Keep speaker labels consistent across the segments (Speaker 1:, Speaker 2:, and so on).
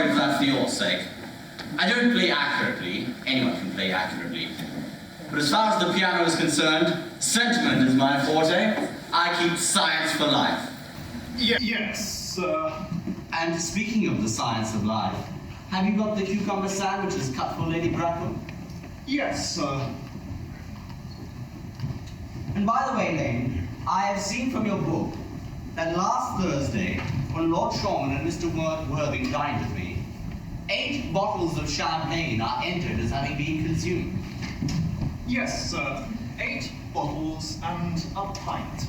Speaker 1: sorry for that for your sake. I don't play accurately. Anyone can play accurately. But as far as the piano is concerned, sentiment is my forte. I keep science for life.
Speaker 2: Yes,
Speaker 1: And speaking of the science of life, have you got the cucumber sandwiches cut for Lady Bracknell?
Speaker 2: yes,
Speaker 1: And by the way, Lane, I have seen from your book that last Thursday, when Lord Shorman and Mr. Worthing dined with me, 8 bottles of champagne are entered as having been consumed.
Speaker 2: Yes, 8 bottles and a pint.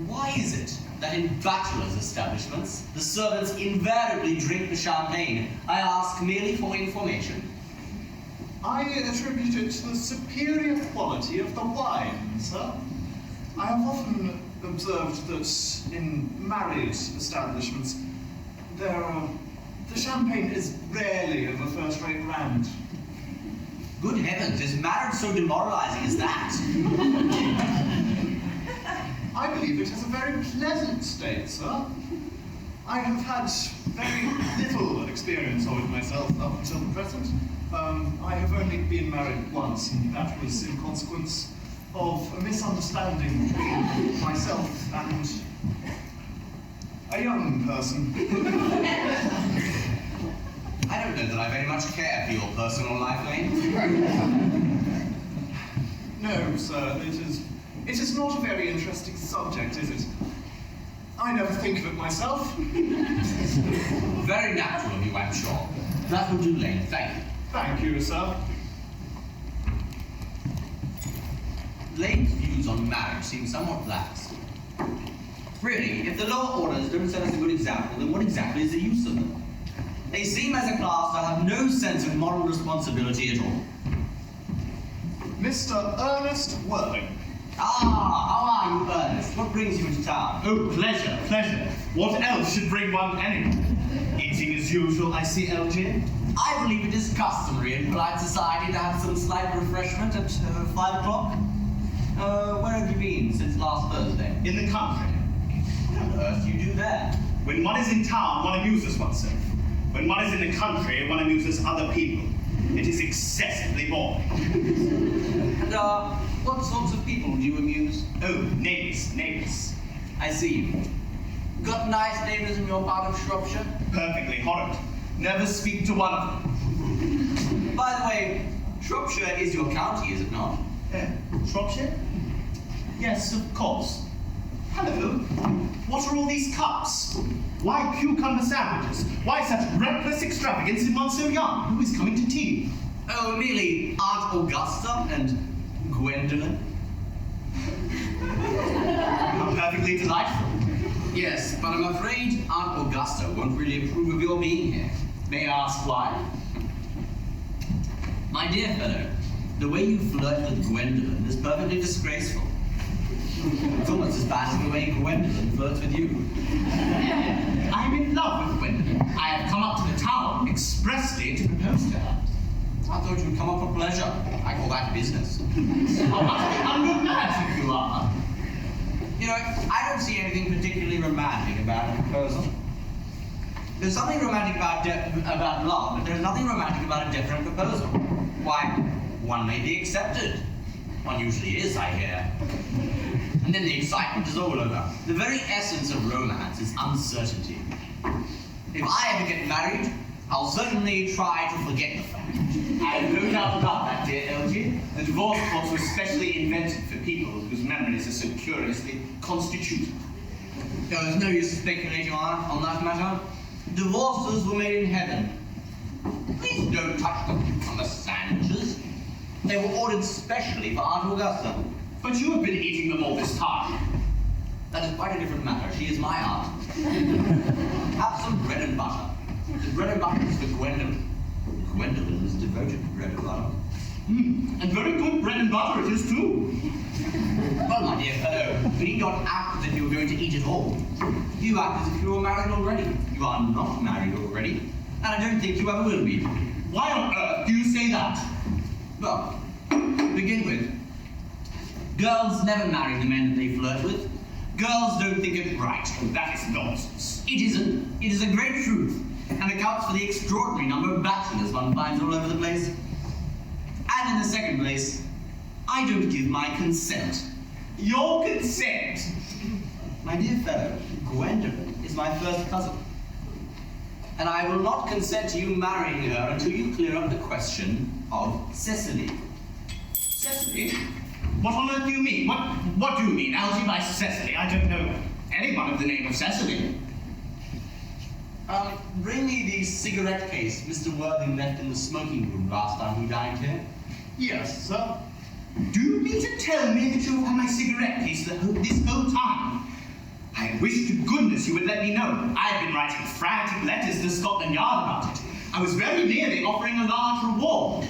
Speaker 1: Why is it that in bachelors' establishments, the servants invariably drink the champagne? I ask merely for information.
Speaker 2: I attribute it to the superior quality of the wine, sir. I have often observed that in married establishments, the champagne is rarely of a first-rate brand.
Speaker 1: Good heavens, is marriage so demoralizing as that?
Speaker 2: I believe it is a very pleasant state, sir. I have had very little experience of it myself up until the present. I have only been married once, and that was in consequence of a misunderstanding between myself and a young person.
Speaker 1: I don't know that I very much care for your personal life, Lane.
Speaker 2: No, sir, it is not a very interesting subject, is it? I never think of it myself.
Speaker 1: Very natural of you, I'm sure. That will do, Lane. Thank you.
Speaker 2: Thank you, sir.
Speaker 1: Lane's views on marriage seem somewhat lax. Really, if the lower orders don't set us a good example, then what exactly is the use of them? They seem as a class to have no sense of moral responsibility at all.
Speaker 2: Mr. Ernest Worthing.
Speaker 1: Ah, how are you, Ernest? What brings you into town?
Speaker 3: Oh, pleasure, pleasure. What else should bring one anyway? Eating as usual, I see, LG.
Speaker 1: I believe it is customary in polite society to have some slight refreshment at 5 o'clock. Where have you been since last Thursday?
Speaker 3: In the country.
Speaker 1: What on earth do you do there?
Speaker 3: When one is in town, one amuses oneself. When one is in the country, one amuses other people. It is excessively boring.
Speaker 1: And, what sorts of people do you amuse?
Speaker 3: Oh, neighbours.
Speaker 1: I see. Got nice neighbours in your part of Shropshire?
Speaker 3: Perfectly horrid. Never speak to one of them.
Speaker 1: By the way, Shropshire is your county, is it not?
Speaker 3: Shropshire? Yes, of course. Hello. What are all these cups? Why cucumber sandwiches? Why such reckless extravagance in one so young? Who is coming to tea?
Speaker 1: Oh, merely Aunt Augusta and Gwendolen.
Speaker 3: How perfectly delightful.
Speaker 1: Yes, but I'm afraid Aunt Augusta won't really approve of your being here. May I ask why? My dear fellow, the way you flirt with Gwendolen is perfectly disgraceful. It's almost as bad as the way Gwendolen flirts with you.
Speaker 3: I am in love with Gwendolen. I have come up to the town expressly to propose to her.
Speaker 1: I thought you'd come up for pleasure. I call that business.
Speaker 3: How romantic you are.
Speaker 1: You know, I don't see anything particularly romantic about a proposal. There's something romantic about love, but there's nothing romantic about a definite proposal. Why, one may be accepted. One usually is, I hear. And then the excitement is all over. The very essence of romance is uncertainty. If I ever get married, I'll certainly try to forget the fact.
Speaker 3: I have no doubt about that, dear Elgie. The divorce courts were specially invented for people whose memories are so curiously constituted.
Speaker 1: There's no use speculating on that matter. Divorces were made in heaven. Please don't touch on the sandwiches. They were ordered specially for Aunt Augusta.
Speaker 3: But you have been eating them all this time.
Speaker 1: That is quite a different matter. She is my aunt. Have some bread and butter. The bread and butter is for Gwendolen. Gwendolen is devoted to bread and butter.
Speaker 3: And very good bread and butter it is too.
Speaker 1: Well, my dear fellow, you need not act as if you were going to eat it all. You act as if you were married already. You are not married already, and I don't think you ever will be.
Speaker 3: Why on earth do you say that?
Speaker 1: Well, to begin with, girls never marry the men that they flirt with. Girls don't think it right.
Speaker 3: That is nonsense.
Speaker 1: It isn't. It is a great truth. And a accounts for the extraordinary number of bachelors one finds all over the place. And in the second place, I don't give my consent.
Speaker 3: Your consent?
Speaker 1: My dear fellow, Gwendolen is my first cousin. And I will not consent to you marrying her until you clear up the question of Cecily.
Speaker 3: Cecily? What on earth do you mean? What do you mean, Algie, by Cecily? I don't know anyone of the name of Cecily.
Speaker 1: Bring me the cigarette case Mr. Worthing left in the smoking room last time he dined here.
Speaker 3: Yes, sir. Do you mean to tell me that you have had my cigarette case this whole time? I wish to goodness you would let me know. I've been writing frantic letters to Scotland Yard about it. I was very nearly offering a large reward.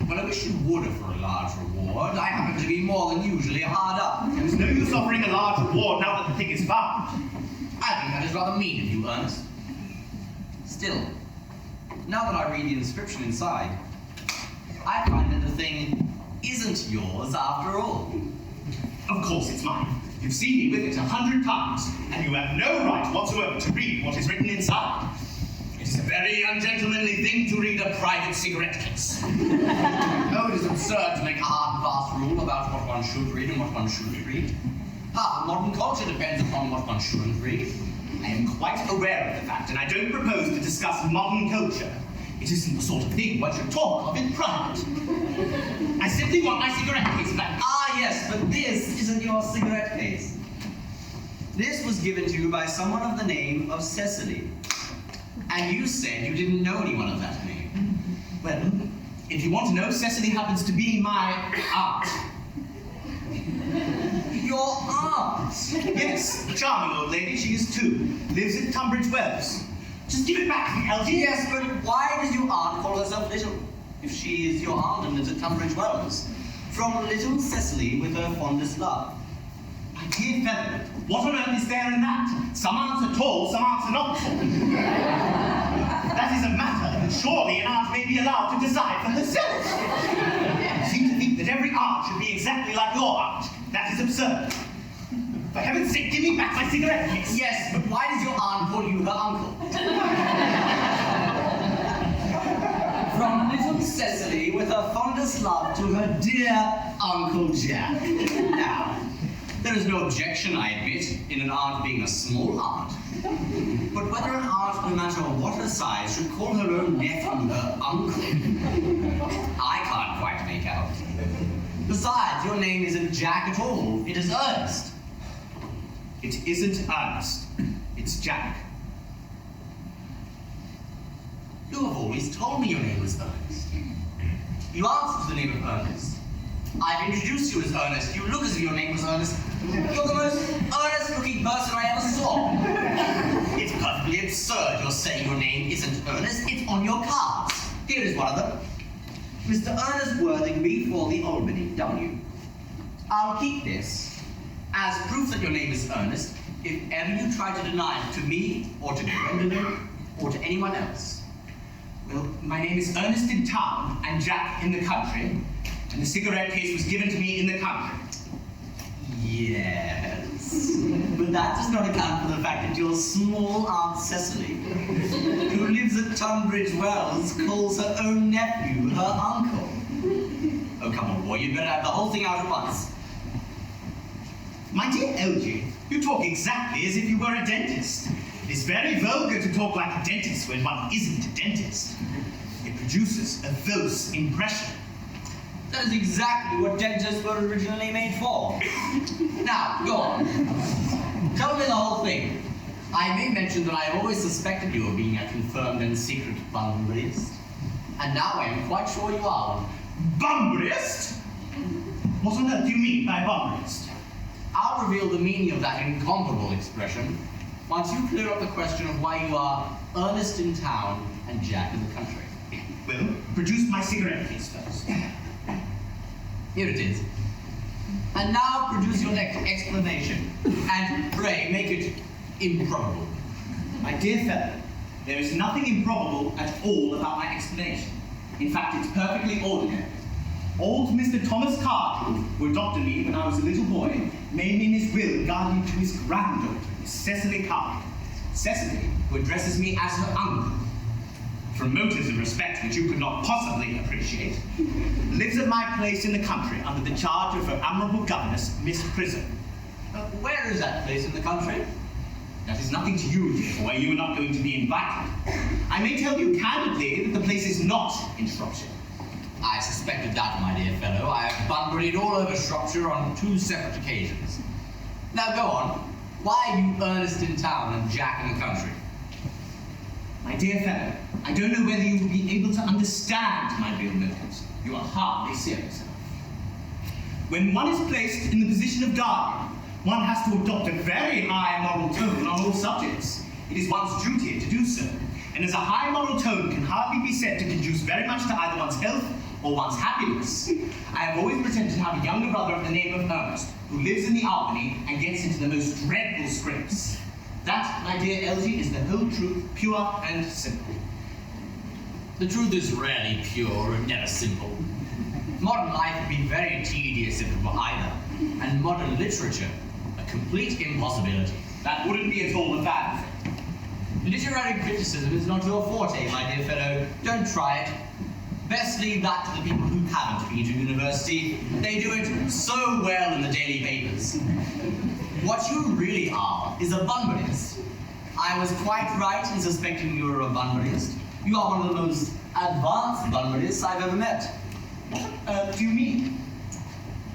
Speaker 1: Well, I wish you would offer a large reward. I happen to be more than usually hard up.
Speaker 3: There's no use offering a large reward now that the thing is found.
Speaker 1: I think that is rather mean of you, Ernest. Still, now that I read the inscription inside, I find that the thing isn't yours after all.
Speaker 3: Of course it's mine. You've seen me with it 100 times, and you have no right whatsoever to read what is written inside. It is a very ungentlemanly thing to read a private cigarette case.
Speaker 1: Oh, it is absurd to make a hard and fast rule about what one should read and what one shouldn't read. Modern culture depends upon what one shouldn't read.
Speaker 3: I am quite aware of the fact, and I don't propose to discuss modern culture. It isn't the sort of thing one should talk of in private. I simply want my cigarette case back.
Speaker 1: Ah, yes, but this isn't your cigarette case. This was given to you by someone of the name of Cecily. And you said you didn't know anyone of that name.
Speaker 3: Well, if you want to know, Cecily happens to be my aunt.
Speaker 1: Your aunt?
Speaker 3: Yes, a charming old lady, she is too. Lives at Tunbridge Wells. Just give it back to me, Algie.
Speaker 1: Yes, but why does your aunt call herself Little, if she is your aunt and lives at Tunbridge Wells? From little Cecily with her fondest love.
Speaker 3: My dear fellow, what on earth is there in that? Some aunts are tall, some aunts are not tall. That is a matter that surely an aunt may be allowed to decide for herself. You seem to think that every aunt should be exactly like your aunt. That is absurd. For heaven's sake, give me back my cigarette case.
Speaker 1: Yes, but why does your aunt call you her uncle? From little Cecily with her fondest love to her dear Uncle Jack. Now, there is no objection, I admit, in an aunt being a small aunt. But whether an aunt, no matter what her size, should call her own nephew her uncle, I can't quite make out. Besides, your name isn't Jack at all. It is Ernest.
Speaker 3: It isn't Ernest. It's Jack.
Speaker 1: You have always told me your name was Ernest. You answer to the name of Ernest. I've introduced you as Ernest. You look as if your name was Ernest. You're the most earnest-looking person I ever saw. It's perfectly absurd you're saying your name isn't Ernest. It's on your cards. Here is one of them. Mr. Ernest Worthing, B4 the Albany, W. I'll keep this as proof that your name is Ernest if ever you try to deny it to me, or to Gwendolen, or to anyone else.
Speaker 3: Well, my name is Ernest in town and Jack in the country, and the cigarette case was given to me in the country.
Speaker 1: Yes, but that does not account for the fact that your small Aunt Cecily, who lives at Tunbridge Wells, calls her own nephew her uncle. Oh, come on, boy, you'd better have the whole thing out at once.
Speaker 3: My dear Algie, you talk exactly as if you were a dentist. It's very vulgar to talk like a dentist when one isn't a dentist. It produces a false impression.
Speaker 1: That is exactly what dentists were originally made for. Now, go on. Tell me the whole thing. I may mention that I have always suspected you of being a confirmed and secret bunburyist. And now I am quite sure you are one.
Speaker 3: Bunburyist? What on earth do you mean by bunburyist?
Speaker 1: I'll reveal the meaning of that incomparable expression once you clear up the question of why you are Ernest in town and Jack in the country.
Speaker 3: Well, produce my cigarette case first.
Speaker 1: Here it is. And now produce your next explanation. And pray, make it improbable.
Speaker 3: My dear fellow, there is nothing improbable at all about my explanation. In fact, it's perfectly ordinary. Old Mr. Thomas Cardew, who adopted me when I was a little boy, made me in his will guardian to his granddaughter, Miss Cecily Cardew. Cecily, who addresses me as her uncle, from motives of respect which you could not possibly appreciate, lives at my place in the country under the charge of her admirable governess, Miss Prism.
Speaker 1: Where is that place in the country?
Speaker 3: That is nothing to you, dear boy. You are not going to be invited. I may tell you candidly that the place is not in Shropshire.
Speaker 1: I suspected that, my dear fellow. I have bunburyed all over Shropshire on 2 separate occasions. Now go on. Why are you Ernest in town and Jack in the country?
Speaker 3: My dear fellow, I don't know whether you will be able to understand my real motives. You are hardly serious enough. When one is placed in the position of guardian, one has to adopt a very high moral tone on all subjects. It is one's duty to do so, and as a high moral tone can hardly be said to conduce very much to either one's health or one's happiness. I have always pretended to have a younger brother of the name of Ernest, who lives in the Albany and gets into the most dreadful scrapes. That, my dear Elsie, is the whole truth, pure and simple.
Speaker 1: The truth is rarely pure and never simple. Modern life would be very tedious if it were either, and modern literature a complete impossibility.
Speaker 3: That wouldn't be at all a bad thing.
Speaker 1: Literary criticism is not your forte, my dear fellow. Don't try it. Best leave that to the people who haven't been to university. They do it so well in the daily papers. What you really are is a bunburyist. I was quite right in suspecting you were a bunburyist. You are one of the most advanced bunburyists I've ever met.
Speaker 3: What do you mean?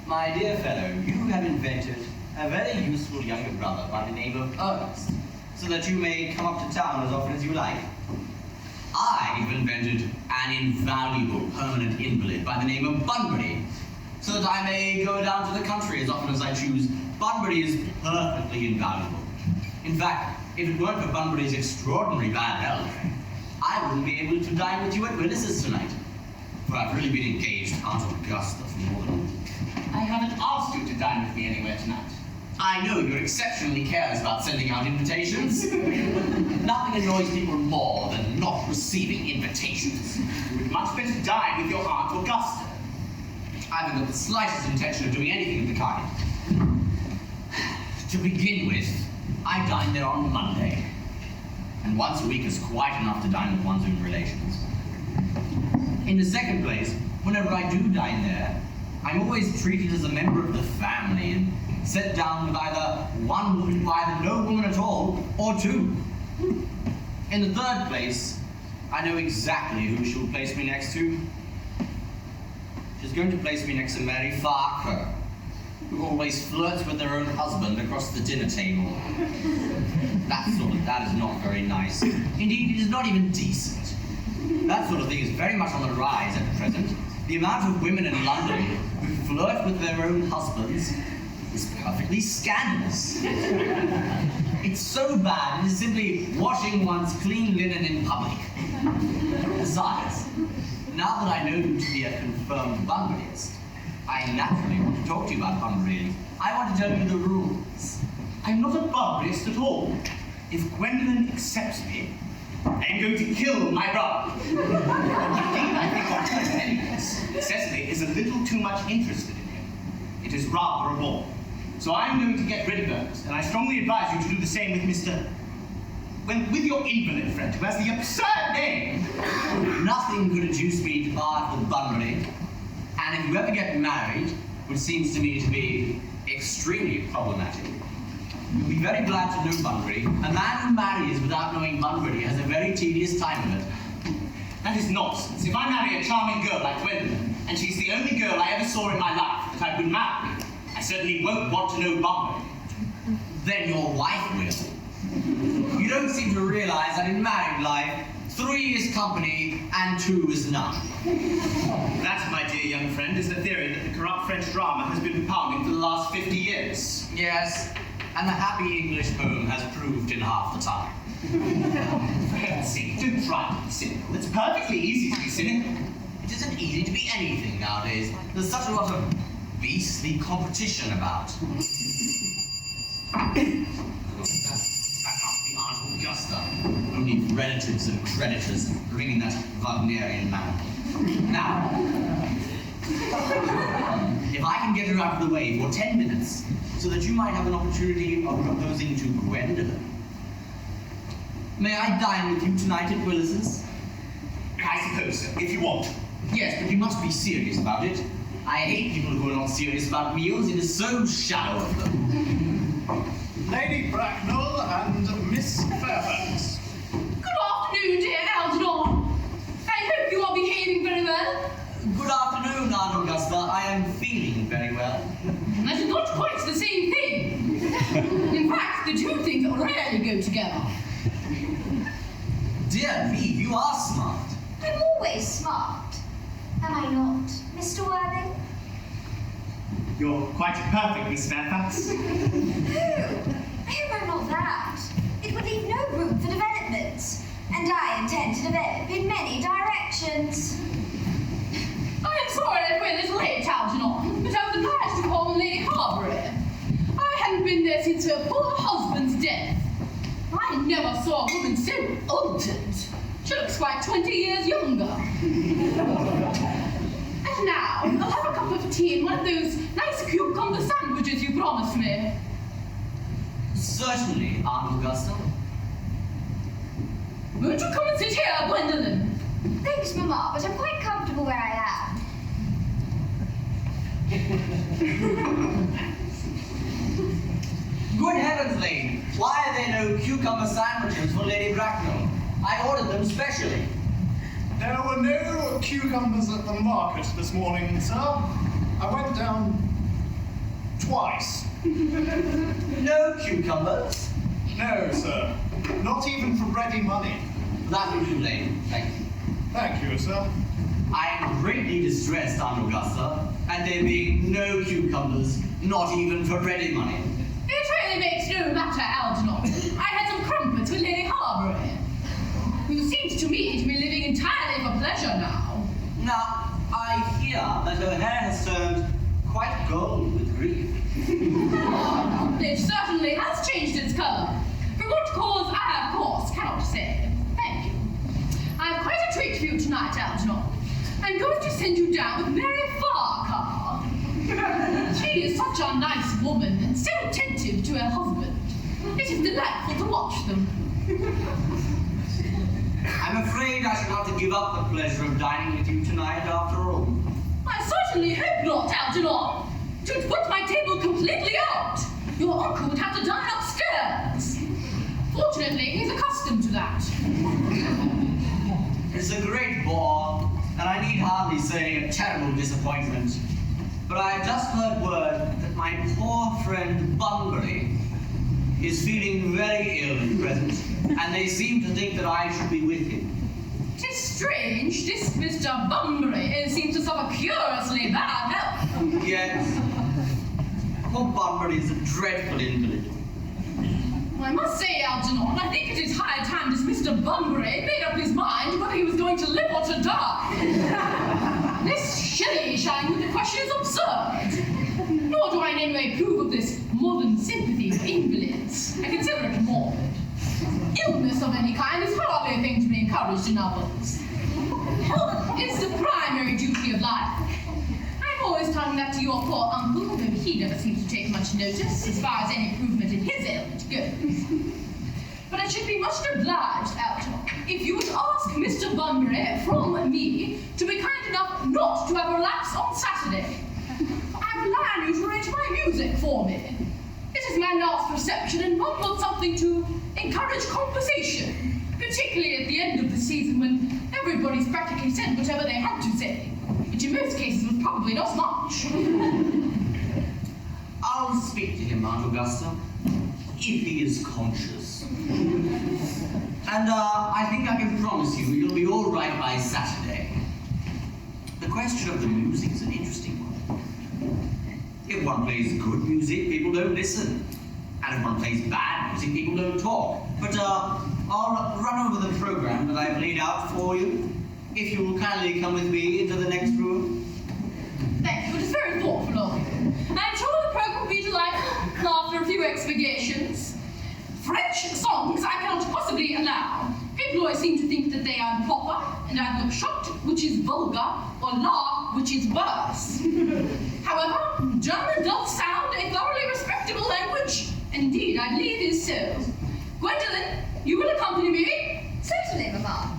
Speaker 1: My dear fellow, you have invented a very useful younger brother by the name of Ernest, so that you may come up to town as often as you like. I've invented an invaluable permanent invalid by the name of Bunbury, so that I may go down to the country as often as I choose. Bunbury is perfectly invaluable. In fact, if it weren't for Bunbury's extraordinary bad health, I wouldn't be able to dine with you at Willis's tonight, for I've really been engaged to Aunt Augusta for more than a week.
Speaker 3: I haven't asked you to dine with me anywhere tonight.
Speaker 1: I know you're exceptionally careless about sending out invitations. Nothing annoys people more than not receiving invitations.
Speaker 3: You would much better dine with your Aunt Augusta.
Speaker 1: I haven't got the slightest intention of doing anything of the kind. To begin with, I dine there on Monday, and once a week is quite enough to dine with one's own relations. In the second place, whenever I do dine there, I'm always treated as a member of the family and set down with either one woman, either no woman at all, or 2. In the third place, I know exactly who she'll place me next to. She's going to place me next to Mary Farker, who always flirts with their own husband across the dinner table. That is not very nice. Indeed, it is not even decent. That sort of thing is very much on the rise at present. The amount of women in London who flirt with their own husbands is perfectly scandalous. It's so bad, it is simply washing one's clean linen in public. Besides, now that I know you to be a confirmed bunburyist, I naturally want to talk to you about bunburying. I want to tell you the rules.
Speaker 3: I'm not a bunburyist at all. If Gwendolen accepts me, I am going to kill my brother. Indeed, I think on too many things, Cecily is a little too much interested in him. It is rather a bore. So I'm going to get rid of Ernest, and I strongly advise you to do the same with with your invalid friend, who has the absurd name.
Speaker 1: Nothing could induce me to part with Bunbury, and if you ever get married, which seems to me to be extremely problematic, you'll be very glad to know Bunbury. A man who marries without knowing Bunbury has a very tedious time of it.
Speaker 3: That is nonsense. If I marry a charming girl like Gwendolen, and she's the only girl I ever saw in my life that I would marry, I certainly won't want to know Bunbury.
Speaker 1: Then your wife will. You don't seem to realize that in married life, 3 is company and 2 is none.
Speaker 3: That, my dear young friend, is the theory that the corrupt French drama has been propounding for the last 50 years.
Speaker 1: Yes, and the happy English poem has proved in half the time.
Speaker 3: For heaven's sake, don't try to be cynical. It's perfectly easy to be cynical.
Speaker 1: It isn't easy to be anything nowadays. There's such a lot of beastly competition about. That must be Aunt Augusta. Only relatives and creditors ringing that Wagnerian manner. Now, if I can get her out of the way for 10 minutes, so that you might have an opportunity of proposing to Gwendolen, May I dine with you tonight at Willis's?
Speaker 3: I suppose so, if you want.
Speaker 1: Yes, but you must be serious about it. I hate people who are not serious about meals. It is so shallow of them.
Speaker 2: Lady Bracknell and Miss Fairfax.
Speaker 4: Good afternoon, dear Algernon. I hope you are behaving very well.
Speaker 1: Good afternoon, Aunt Augusta. I am feeling very well.
Speaker 4: That is not quite the same thing. In fact, the two things rarely go together.
Speaker 1: Dear me, you are smart.
Speaker 5: I'm always smart. Am I not, Mr. Worthing?
Speaker 3: You're quite perfect, Miss Fairfax.
Speaker 5: No, I hope I'm not that. It would leave no room for development. And I intend to develop in many directions.
Speaker 4: I am sorry that we're a little late, Algernon, but I was obliged to call on Lady Cardew. I hadn't been there since her poor husband's death. I never saw a woman so altered. She looks quite 20 years younger. And now, I'll have a cup of tea and one of those nice cucumber sandwiches you promised me.
Speaker 1: Certainly, Aunt Augusta.
Speaker 4: Won't you come and sit here, Gwendolen?
Speaker 5: Thanks, Mamma, but I'm quite comfortable where I am.
Speaker 1: Good heavens, lady. Why are there no cucumber sandwiches for Lady Bracknell? I ordered them specially.
Speaker 2: There were no cucumbers at the market this morning, sir. I went down twice.
Speaker 1: No cucumbers?
Speaker 2: No, sir. Not even for ready money.
Speaker 1: That will do, lady. Thank you.
Speaker 2: Thank you, sir.
Speaker 1: I am greatly distressed, Aunt Augusta, at there being no cucumbers, not even for ready money.
Speaker 4: It really makes no matter, Algernon. I had some crumpets with Lady Cardew, who seems to me to be living entirely for pleasure now.
Speaker 1: Now, I hear that her hair has turned quite gold with grief.
Speaker 4: It certainly has changed its colour. For what cause, I, of course, cannot say. Thank you. I have quite a treat for you tonight, Algernon. I'm going to send you down with Mary Farquhar. She is such a nice woman and so attentive to her husband. It is delightful to watch them.
Speaker 1: I'm afraid I shall have to give up the pleasure of dining with you tonight after all.
Speaker 4: I certainly hope not, Algernon. It would put my table completely out. Your uncle would have to dine upstairs. Fortunately, he's accustomed to that.
Speaker 1: It's a great bore, and I need hardly say a terrible disappointment. But I have just heard word that my poor friend Bunbury is feeling very ill at present, and they seem to think that I should be with him.
Speaker 4: 'Tis strange, this Mr. Bunbury seems to suffer curiously bad health.
Speaker 1: Yes. Poor Bunbury is a dreadful invalid.
Speaker 4: I must say, Algernon, I think it is high time this Mr. Bunbury made up his mind whether he was going to live or to die. This shilly-shallying with the question is absurd. Nor do I in any way approve of this modern sympathy for invalids. I consider it morbid. Illness of any kind is hardly a thing to be encouraged in others. Health is the primary duty of life. I'm always telling that to your poor uncle, though he never seems to take much notice as far as any improvement in his ailment goes. But I should be much obliged, Algernon, if you would ask Mr. Bunbury from me to be kind enough not to have a relapse on Saturday. I rely on you to arrange my music for me. It is my last reception, and one wants something to encourage conversation, particularly at the end of the season when everybody's practically said whatever they had to say, which in most cases was probably not much.
Speaker 1: I'll speak to him, Aunt Augusta, if he is conscious. And I think I can promise you you'll be all right by Saturday. The question of the music is an interesting one. If one plays good music, people don't listen. And if one plays bad music, people don't talk. But I'll run over the program that I've laid out for you, if you will kindly come with me into the next room.
Speaker 4: Thank you, it is very thoughtful of you. I'm sure the program will be delightful after a few expurgations. French songs I cannot possibly allow. People always seem to think that they are improper, and I look shocked, which is vulgar, or laugh, which is worse. However, German does sound a thoroughly respectable language, and indeed, I believe is so. Gwendolen, You will accompany me?
Speaker 5: Certainly, Mamma.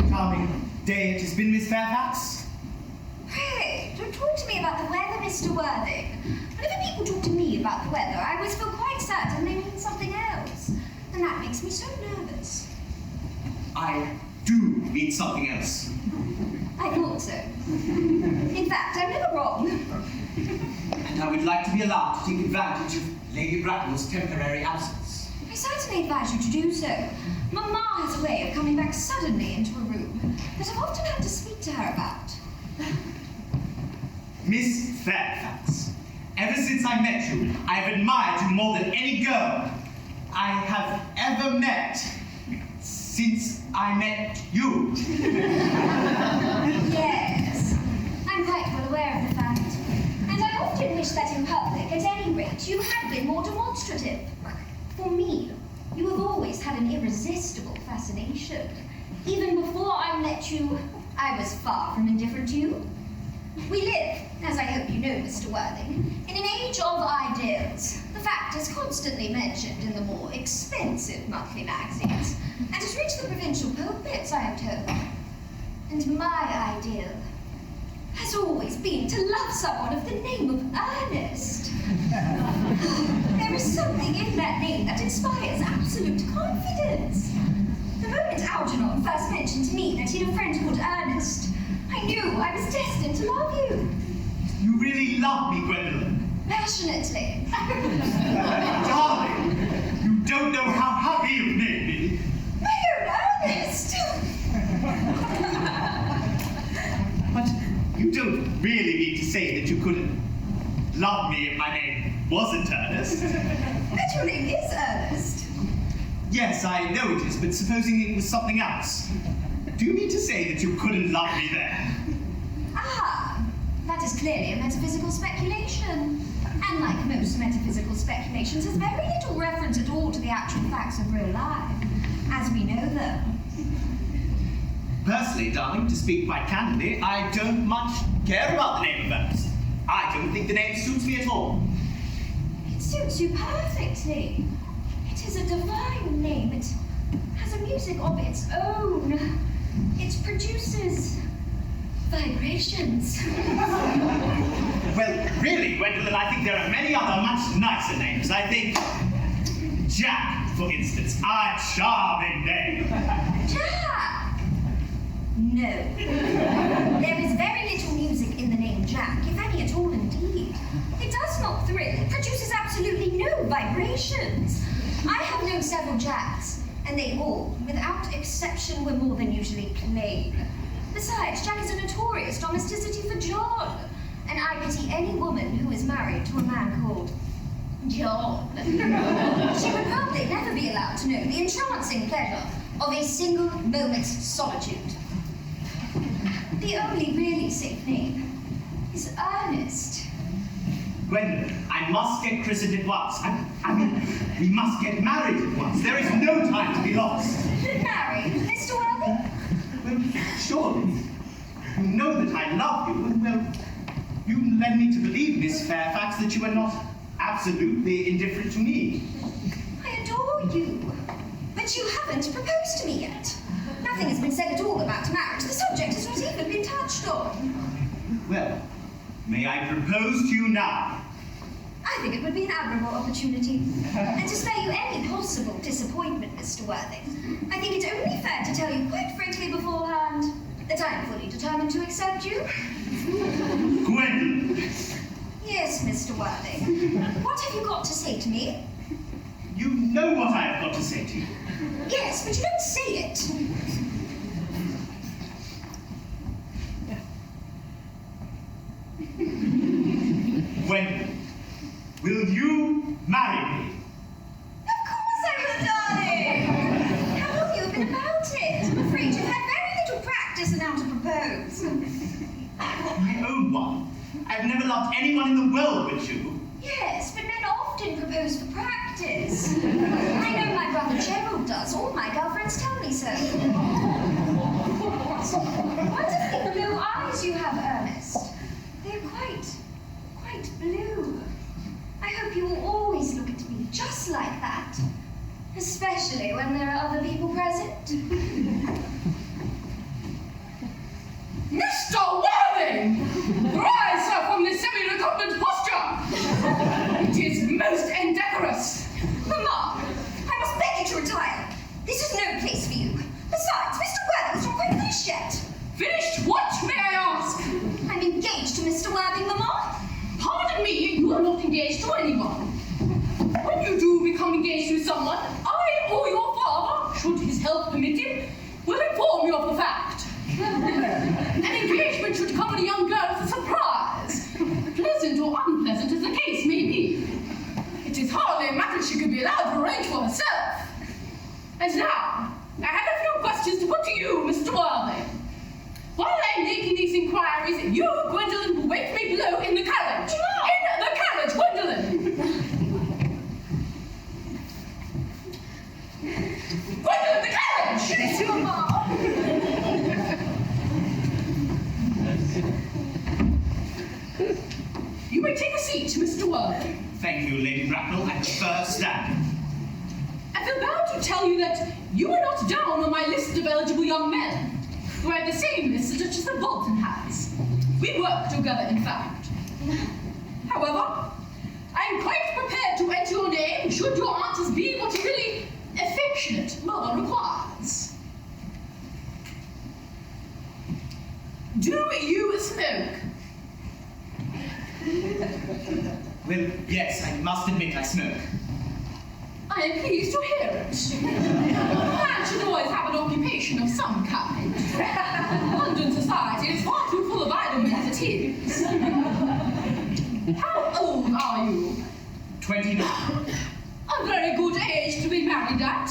Speaker 3: Charming day it has been, Miss Fairfax.
Speaker 5: Pray, don't talk to me about the weather, Mr. Worthing. Whenever people talk to me about the weather, I always feel quite certain they mean something else. And that makes me so nervous.
Speaker 3: I do mean something else.
Speaker 5: I thought so. In fact, I'm never wrong.
Speaker 1: And I would like to be allowed to take advantage of Lady Bracknell's temporary absence.
Speaker 5: I certainly advise you to do so. Mamma has a way of coming back suddenly into a room that I've often had to speak to her about.
Speaker 3: Miss Fairfax, ever since I met you, I have admired you more than any girl I have ever met since I met you.
Speaker 5: Yes, I'm quite well aware of the fact. And I often wish that in public, at any rate, you had been more demonstrative. For me, you have always had an irresistible fascination. Even before I met you, I was far from indifferent to you. We live, as I hope you know, Mr. Worthing, in an age of ideals. The fact is constantly mentioned in the more expensive monthly magazines, and has reached the provincial pulpits, I am told. And my ideal has always been to love someone of the name of Ernest. There is something in that name that inspires absolute confidence. The moment Algernon first mentioned to me that he had a friend called Ernest, I knew I was destined to love you.
Speaker 3: You really love me, Gwendolen.
Speaker 5: Passionately.
Speaker 3: Darling, you don't know how happy you've made me.
Speaker 5: My own Ernest!
Speaker 3: But you don't really mean to say that you couldn't love me if my name wasn't Ernest.
Speaker 5: But your name is Ernest.
Speaker 3: Yes, I know it is, but supposing it was something else. Do you mean to say that you couldn't love me there?
Speaker 5: Ah, that is clearly a metaphysical speculation. And like most metaphysical speculations, has very little reference at all to the actual facts of real life, as we know them.
Speaker 3: Personally, darling, to speak quite candidly, I don't much care about the name of Ernest. I don't think the name suits me at all.
Speaker 5: It suits you perfectly. It is a divine name. It has a music of its own. It produces vibrations.
Speaker 3: Well, really, Gwendolen, I think there are many other much nicer names. I think Jack, for instance, a charming name.
Speaker 5: Jack! No. There is very little music in the name Jack, if any at all indeed. It does not thrill. It produces absolutely no vibrations. I have known several Jacks, and they all, without exception, were more than usually plain. Besides, Jack is a notorious domesticity for John, and I pity any woman who is married to a man called John. She would probably never be allowed to know the entrancing pleasure of a single moment's solitude. The only really safe name is Ernest.
Speaker 3: Gwendolen, I must get christened at once. I mean, we must get married at once. There is no time to be lost.
Speaker 5: Married, Mr. Worthing?
Speaker 3: Well, surely. You know that I love you, and well, you led me to believe, Miss Fairfax, that you are not absolutely indifferent to me.
Speaker 5: I adore you. But you haven't proposed to me yet. Nothing has been said at all about marriage. The subject has not even been touched on.
Speaker 3: Well, may I propose to you now?
Speaker 5: I think it would be an admirable opportunity. And to spare you any possible disappointment, Mr. Worthing, I think it's only fair to tell you quite frankly beforehand that I am fully determined to accept you.
Speaker 3: Gwendolen!
Speaker 5: Yes, Mr. Worthing. What have you got to say to me?
Speaker 3: You know what I have got to say to you.
Speaker 5: Yes, but you don't say it.
Speaker 3: Gwendolen, will you marry me?
Speaker 5: Of course I will, darling. How long you have been about it? I'm afraid you've had very little practice in how to propose.
Speaker 3: My own one. I've never loved anyone in the world but you.
Speaker 5: Yes, but men often propose for practice. I know my brother Gerald does. All my girlfriends tell me so. Wonderful blue eyes you have, Ernest. They're quite blue. I hope you will always look at me just like that. Especially when there are other people present.
Speaker 4: Mr. Worthing! Rise, sir, from this semi-recumbent posture! It is most indecorous.
Speaker 5: Mamma, I must beg you to retire. This is no place for you. Besides, Mr. Worthing's not quite finished yet.
Speaker 4: Finished what, may I ask?
Speaker 5: I'm engaged to Mr. Worthing, Mamma.
Speaker 4: Pardon me, you are not engaged to anyone. When you do become engaged to someone, I or your father, should his health permit him, will inform you of the fact. An engagement should come on a young girl as a surprise, pleasant or unpleasant as the case may be. It is hardly a matter she could be allowed to arrange for herself. And now, I have a few questions to put to you, Mr. Worthing. While I am making these inquiries, you, Gwendolen, will wait for me below in the carriage. In the carriage, Gwendolen! Gwendolen, the carriage!
Speaker 5: Yes, Mamma.
Speaker 4: You may take a seat, Mr. Worthing.
Speaker 3: Thank you, Lady Bracknell. I prefer standing.
Speaker 4: I feel bound to tell you that you are not down on my list of eligible young men. We have the same list such as the Bolton has. We work together, in fact. However, I am quite prepared to enter your name should your answers be what a really affectionate mother requires. Do you smoke?
Speaker 3: Well, yes, I must admit I smoke.
Speaker 4: I am pleased to hear it. A man should always have an occupation of some kind. London society is far too full of idleness as it is. How old are you?
Speaker 3: 29.
Speaker 4: A very good age to be married at.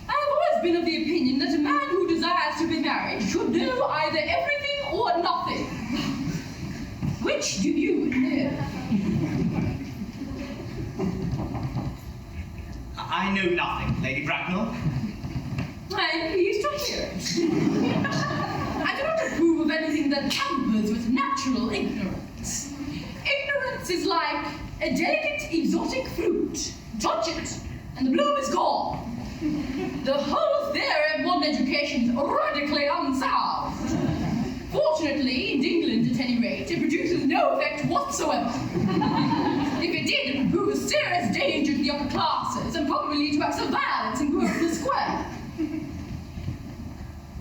Speaker 4: I have always been of the opinion that a man who desires to be married should know either everything or nothing. Which do you know?
Speaker 3: I know nothing, Lady Bracknell.
Speaker 4: I am pleased to hear it. I do not approve of anything that tampers with natural ignorance. Ignorance is like a delicate exotic fruit. Touch it, and the bloom is gone. The whole theory of modern education is radically unsound. Fortunately, in England at any rate, it produces no effect whatsoever. If it did, it would prove a serious danger to the upper classes and probably lead to acts of violence in Grosvenor Square.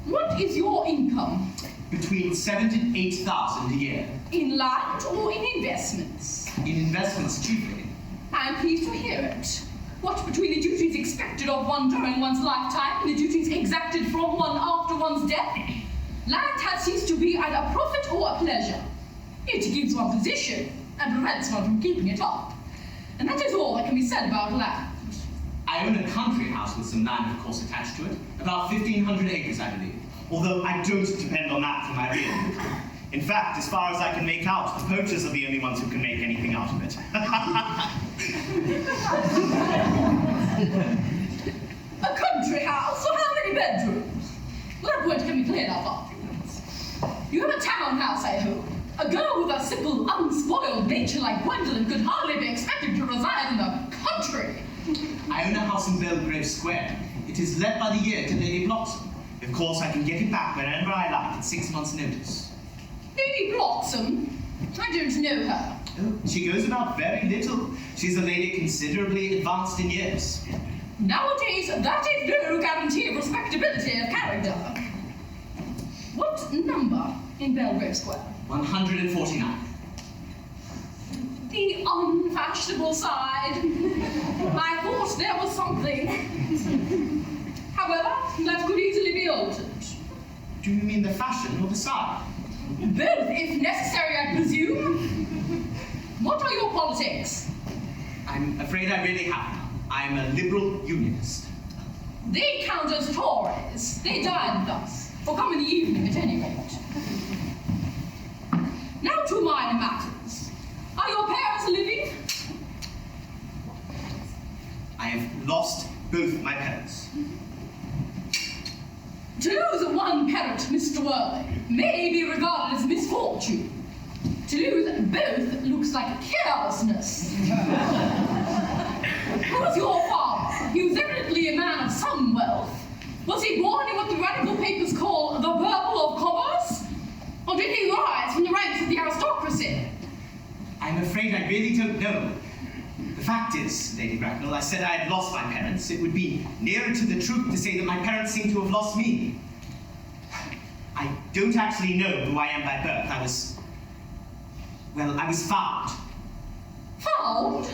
Speaker 4: What is your income?
Speaker 3: Between 7,000 and 8,000 a year.
Speaker 4: In land or in investments?
Speaker 3: In investments, chiefly.
Speaker 4: I am pleased to hear it. What between the duties expected of one during one's lifetime and the duties exacted from one after one's death, land has ceased to be either a profit or a pleasure. It gives one position and prevents one from keeping it up. And that is all that can be said about land.
Speaker 3: I own a country house with some land, of course, attached to it. About 1,500 acres, I believe. Although I don't depend on that for my real income. In fact, as far as I can make out, the poachers are the only ones who can make anything out of it.
Speaker 4: A country house? So how many bedrooms? Well, that point can be cleared up afterwards. You have a townhouse, I hope. A girl with a simple, unspoiled nature like Gwendolen could hardly be expected to reside in the country.
Speaker 3: I own a house in Belgrave Square. It is let by the year to Lady Bloxham. Of course, I can get it back whenever I like at 6 months' notice.
Speaker 4: Lady Bloxham? I don't know her.
Speaker 3: Oh, she goes about very little. She's a lady considerably advanced in years.
Speaker 4: Nowadays, that is no guarantee of respectability of character. What number in Belgrave Square?
Speaker 3: 149.
Speaker 4: The unfashionable side. I thought there was something. However, that could easily be altered.
Speaker 3: Do you mean the fashion or the side?
Speaker 4: Both, if necessary, I presume. What are your politics?
Speaker 3: I'm afraid I really have none. I'm a liberal unionist.
Speaker 4: They count as Tories. They dine with us, or come in the evening at any rate. Now to minor matters. Are your parents living?
Speaker 3: I have lost both my parents.
Speaker 4: To lose one one parent, Mr. Worthing, may be regarded as misfortune. To lose both looks like carelessness. Who was your father? He was evidently a man of some wealth. Was he born in what the radical papers call the purple of commerce? Or did he rise from the ranks of the aristocracy?
Speaker 3: I'm afraid I really don't know. The fact is, Lady Bracknell, I said I had lost my parents. It would be nearer to the truth to say that my parents seem to have lost me. I don't actually know who I am by birth. I was found.
Speaker 4: Found?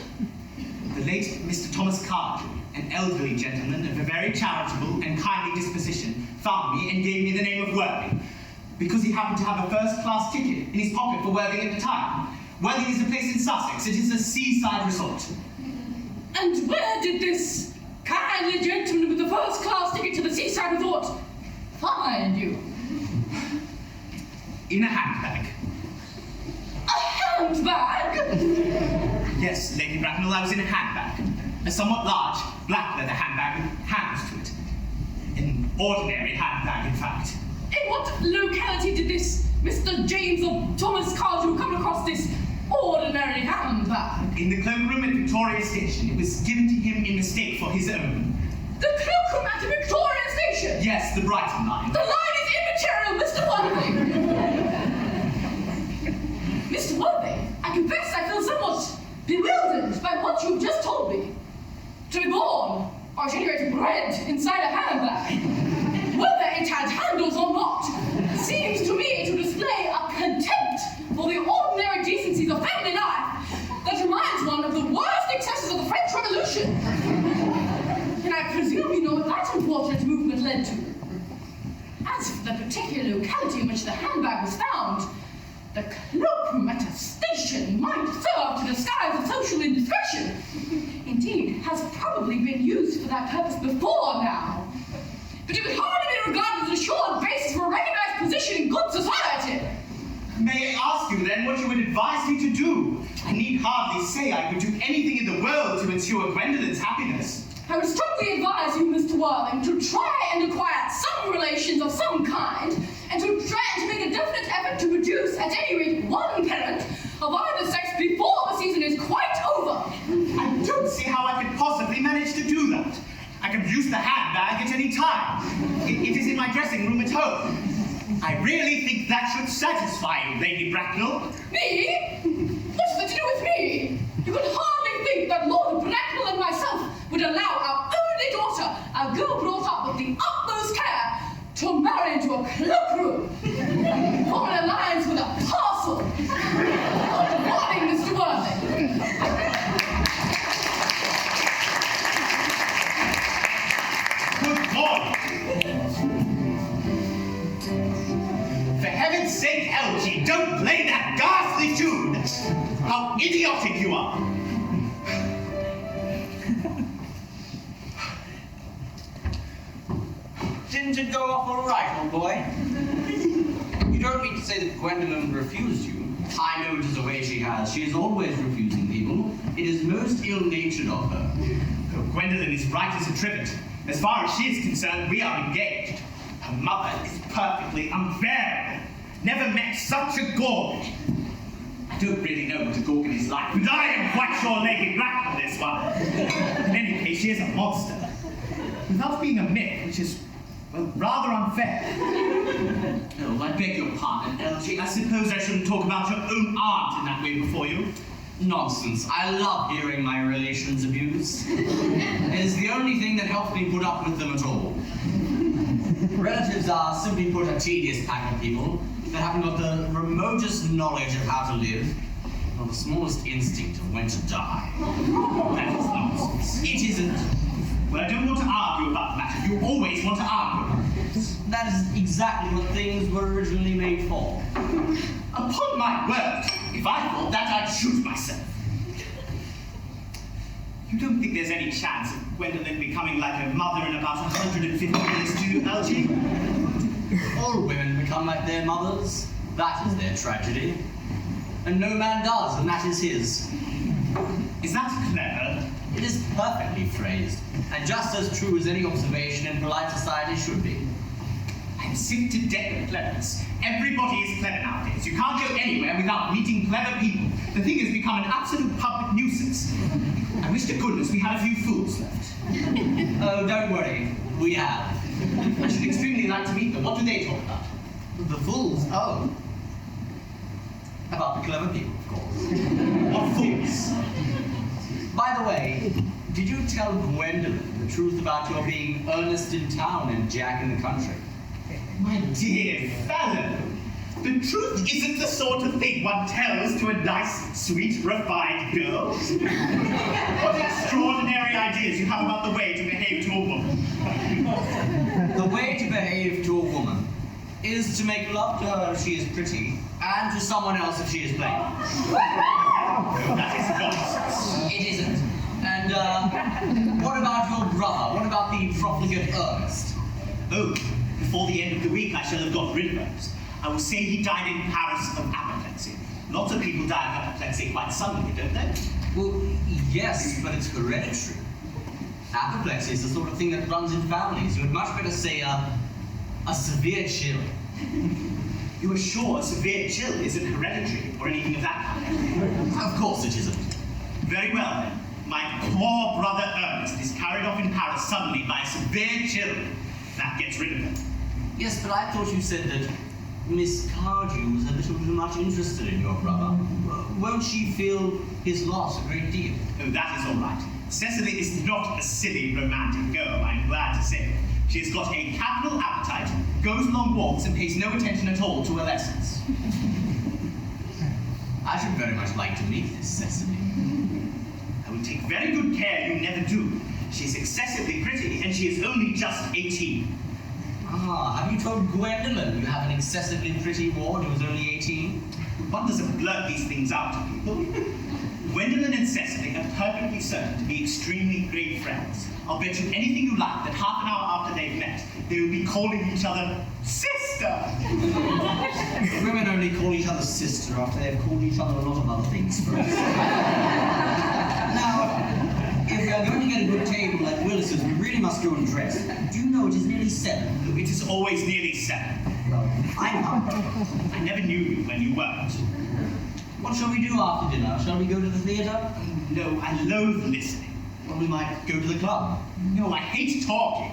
Speaker 3: The late Mr. Thomas Cardew, an elderly gentleman of a very charitable and kindly disposition, found me and gave me the name of Worthing, because he happened to have a first-class ticket in his pocket for Worthing at the time. Worthing is a place in Sussex. It is a seaside resort.
Speaker 4: And where did this kindly gentleman with the first-class ticket to the seaside resort find you?
Speaker 3: In a handbag.
Speaker 4: A handbag?
Speaker 3: Yes, Lady Bracknell, I was in a handbag. A somewhat large, black leather handbag with hands to it. An ordinary handbag, in fact.
Speaker 4: In what locality did this Mr. James or Thomas Cardew come across this ordinary handbag?
Speaker 3: In the cloakroom at Victoria Station. It was given to him in mistake for his own.
Speaker 4: The cloakroom at the Victorian Station?
Speaker 3: Yes, the Brighton line.
Speaker 4: The line is immaterial, Mr. Worthing! Mr. Worthing, I confess I feel somewhat bewildered by what you've just told me. To be born, or at any rate bred, inside a handbag, whether it had handles or not, seems to me to display a contempt for the ordinary decencies of family life that reminds one of the worst excesses of the French Revolution. And I presume you know what that unfortunate movement led to. As for the particular locality in which the handbag was found, the cloakroom at a station might serve to disguise a social indiscretion. Indeed, has probably been used for that purpose before now. But it would hardly be regarded as a sure basis for a recognized position in good society.
Speaker 3: May I ask you then what you would advise me to do? I need hardly say I would do anything in the world to ensure Gwendolen's happiness.
Speaker 4: I would strongly advise you, Mr. Worthing, to try and acquire some relations of some kind, and to try and make a definite effort to produce, at any rate, one parent of either sex before the season is quite over.
Speaker 3: I don't see how I could possibly manage to do that. I can use the handbag at any time. It is in my dressing room at home. I really think that should satisfy you, Lady Bracknell.
Speaker 4: Me? What's that to do with me? You could hardly think that Lord Bracknell and myself would allow our only daughter, a girl brought up with the utmost care, to marry into a cloakroom, forming an alliance with a parcel. Good morning, Mr. Worthing.
Speaker 3: Good morning. For heaven's sake, Elgie, don't play that ghastly tune! How idiotic you are!
Speaker 1: Didn't it go off all right, old boy? You don't mean to say that Gwendolen refused you? I know it is a way she has. She is always refusing people. It is most ill-natured of her.
Speaker 3: Oh, Gwendolen is right as a trivet. As far as she is concerned, we are engaged. Her mother is perfectly unbearable. Never met such a gorgon. I don't really know what a gorgon is like, but I am quite sure Lady Bracknell is one. In any case, she is a monster. Without being a myth, which is, well, rather unfair. Oh, I beg your pardon, Elgie. I suppose I shouldn't talk about your own aunt in that way before you.
Speaker 1: Nonsense. I love hearing my relations abused. It is the only thing that helps me put up with them at all. Relatives are, simply put, a tedious pack of people that haven't got the remotest knowledge of how to live, or the smallest instinct of when to die. That is nonsense. It isn't.
Speaker 3: Well, I don't want to argue about the matter. You always want to argue.
Speaker 1: That is exactly what things were originally made for.
Speaker 3: Upon my word, if I thought that, I'd shoot myself. You don't think there's any chance of Gwendolen becoming like her mother in about 150 years, do you, Algie?
Speaker 1: All women become like their mothers. That is their tragedy. And no man does, and that is his.
Speaker 3: Is that clever?
Speaker 1: It is perfectly phrased, and just as true as any observation in polite society should be.
Speaker 3: I am sick to death of cleverness. Everybody is clever nowadays. You can't go anywhere without meeting clever people. The thing has become an absolute public nuisance. I wish to goodness we had a few fools left.
Speaker 1: Oh, don't worry. We have.
Speaker 3: I should extremely like to meet them. What do they talk about?
Speaker 1: The fools? Oh. About the clever people, of course.
Speaker 3: What fools?
Speaker 1: By the way, did you tell Gwendolen the truth about your being Ernest in town and Jack in the country?
Speaker 3: My dear fellow, the truth isn't the sort of thing one tells to a nice, sweet, refined girl. What extraordinary ideas you have about the way to behave to a woman.
Speaker 1: The way to behave to a woman is to make love to her if she is pretty, and to someone else if she is plain.
Speaker 3: That is nonsense.
Speaker 1: It isn't. And, what about your brother? What about the profligate Ernest?
Speaker 3: Oh, before the end of the week I shall have got rid of Ernest. I will say he died in Paris of apoplexy. Lots of people die of apoplexy quite suddenly, don't they?
Speaker 1: Well, yes, but it's hereditary. Apoplexy is the sort of thing that runs in families. You would much better say a severe chill.
Speaker 3: You are sure a severe chill isn't hereditary or anything of that kind?
Speaker 1: Of course it isn't.
Speaker 3: Very well then. My poor brother Ernest is carried off in Paris suddenly by a severe chill. That gets rid of him.
Speaker 1: Yes, but I thought you said that Miss Cardew was a little too much interested in your brother. Won't she feel his loss a great deal?
Speaker 3: Oh, that is all right. Cecily is not a silly, romantic girl, I'm glad to say. She has got a capital appetite, goes long walks, and pays no attention at all to her lessons.
Speaker 1: I should very much like to meet this Cecily.
Speaker 3: I will take very good care you never do. She's excessively pretty, and she is only just 18.
Speaker 1: Ah, have you told Gwendolen you have an excessively pretty ward who is only 18?
Speaker 3: One doesn't blurt these things out to people. Gwendolen and Cecily are perfectly certain to be extremely great friends. I'll bet you anything you like that half an hour after they've met, they will be calling each other sister.
Speaker 1: Women only call each other sister after they've called each other a lot of other things first. Now, if we are going to get a good table at Willis's, we really must go and dress. Do you know it is nearly 7?
Speaker 3: It is always nearly 7.
Speaker 1: Well, I'm hungry.
Speaker 3: I never knew you when you weren't.
Speaker 1: What shall we do after dinner? Shall we go to the theatre?
Speaker 3: No, I loathe listening.
Speaker 1: Well, we might go to the club.
Speaker 3: No, I hate talking.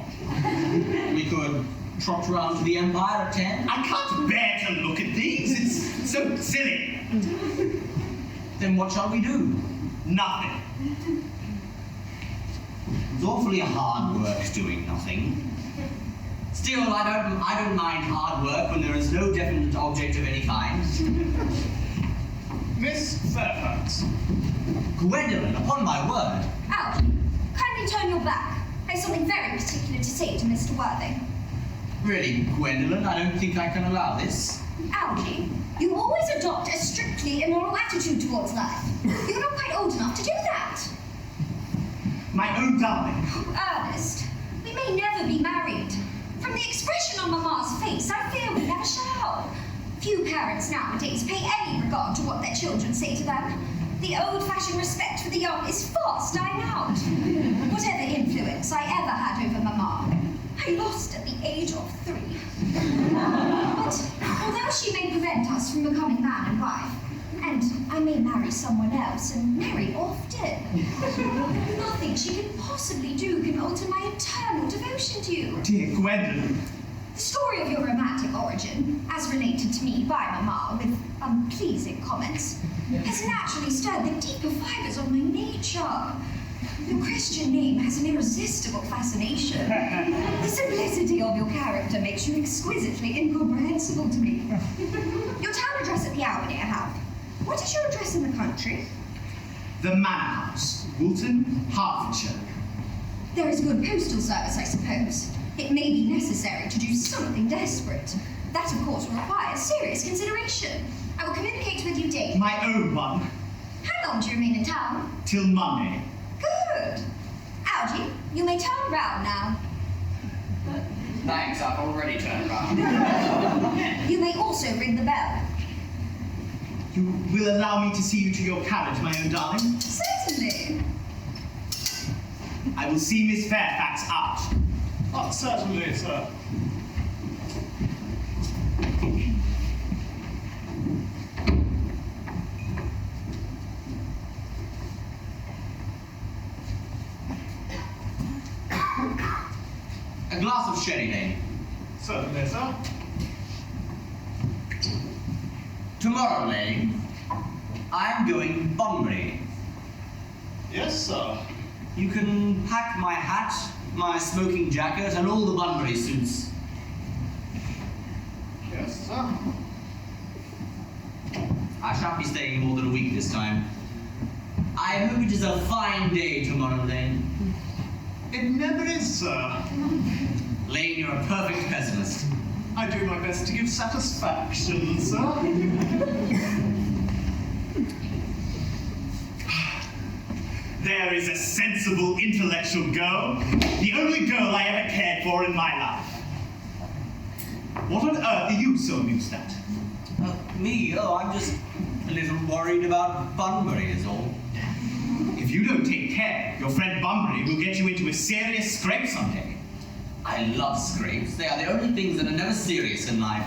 Speaker 1: We could trot round to the Empire at 10.
Speaker 3: I can't bear to look at things. It's so silly.
Speaker 1: Then what shall we do?
Speaker 3: Nothing.
Speaker 1: It's awfully hard work doing nothing. Still, I don't mind hard work when there is no definite object of any kind.
Speaker 2: Miss Fairfax.
Speaker 1: Gwendolen, upon my word.
Speaker 5: Algie, kindly turn your back. I have something very particular to say to Mr. Worthing.
Speaker 1: Really, Gwendolen, I don't think I can allow this.
Speaker 5: Algie, you always adopt a strictly immoral attitude towards life. You're not quite old enough to do that.
Speaker 3: My own darling.
Speaker 5: Ernest, we may never be married. From the expression on Mamma's face, I fear we never shall. Few parents nowadays pay any regard to what their children say to them. The old-fashioned respect for the young is fast dying out. Whatever influence I ever had over Mamma, I lost at the age of 3. But although she may prevent us from becoming man and wife, and I may marry someone else and marry often, nothing she can possibly do can alter my eternal devotion to you.
Speaker 3: Dear Gwendolen.
Speaker 5: The story of your romantic origin, as related to me by Mamma with unpleasing comments, has naturally stirred the deeper fibres of my nature. Your Christian name has an irresistible fascination. The simplicity of your character makes you exquisitely incomprehensible to me. Your town address at the Albany I have. What is your address in the country?
Speaker 3: The Manor House, Woolton, Hertfordshire.
Speaker 5: There is good postal service, I suppose. It may be necessary to do something desperate. That, of course, will require serious consideration. I will communicate with you daily.
Speaker 3: My own one.
Speaker 5: How long do you remain in town?
Speaker 3: Till Monday.
Speaker 5: Good. Algie, you may turn round now.
Speaker 1: Thanks, I've already turned round.
Speaker 5: You may also ring the bell.
Speaker 3: You will allow me to see you to your carriage, my own darling?
Speaker 5: Certainly.
Speaker 3: I will see Miss Fairfax out.
Speaker 2: Oh, certainly, sir.
Speaker 1: A glass of sherry, Lane.
Speaker 2: Certainly, sir.
Speaker 1: Tomorrow, Lane, I'm going Bunbury.
Speaker 2: Yes, sir.
Speaker 1: You can pack my hat, my smoking jacket, and all the Bunbury suits.
Speaker 2: Yes, sir.
Speaker 1: I shan't be staying more than a week this time. I hope it is a fine day tomorrow, Lane.
Speaker 2: It never is, sir.
Speaker 1: Lane, you're a perfect pessimist.
Speaker 2: I do my best to give satisfaction, sir.
Speaker 3: There is a sensible, intellectual girl. The only girl I ever cared for in my life. What on earth are you so amused at?
Speaker 1: Me? Oh, I'm just a little worried about Bunbury is all.
Speaker 3: If you don't take care, your friend Bunbury will get you into a serious scrape someday.
Speaker 1: I love scrapes. They are the only things that are never serious in life.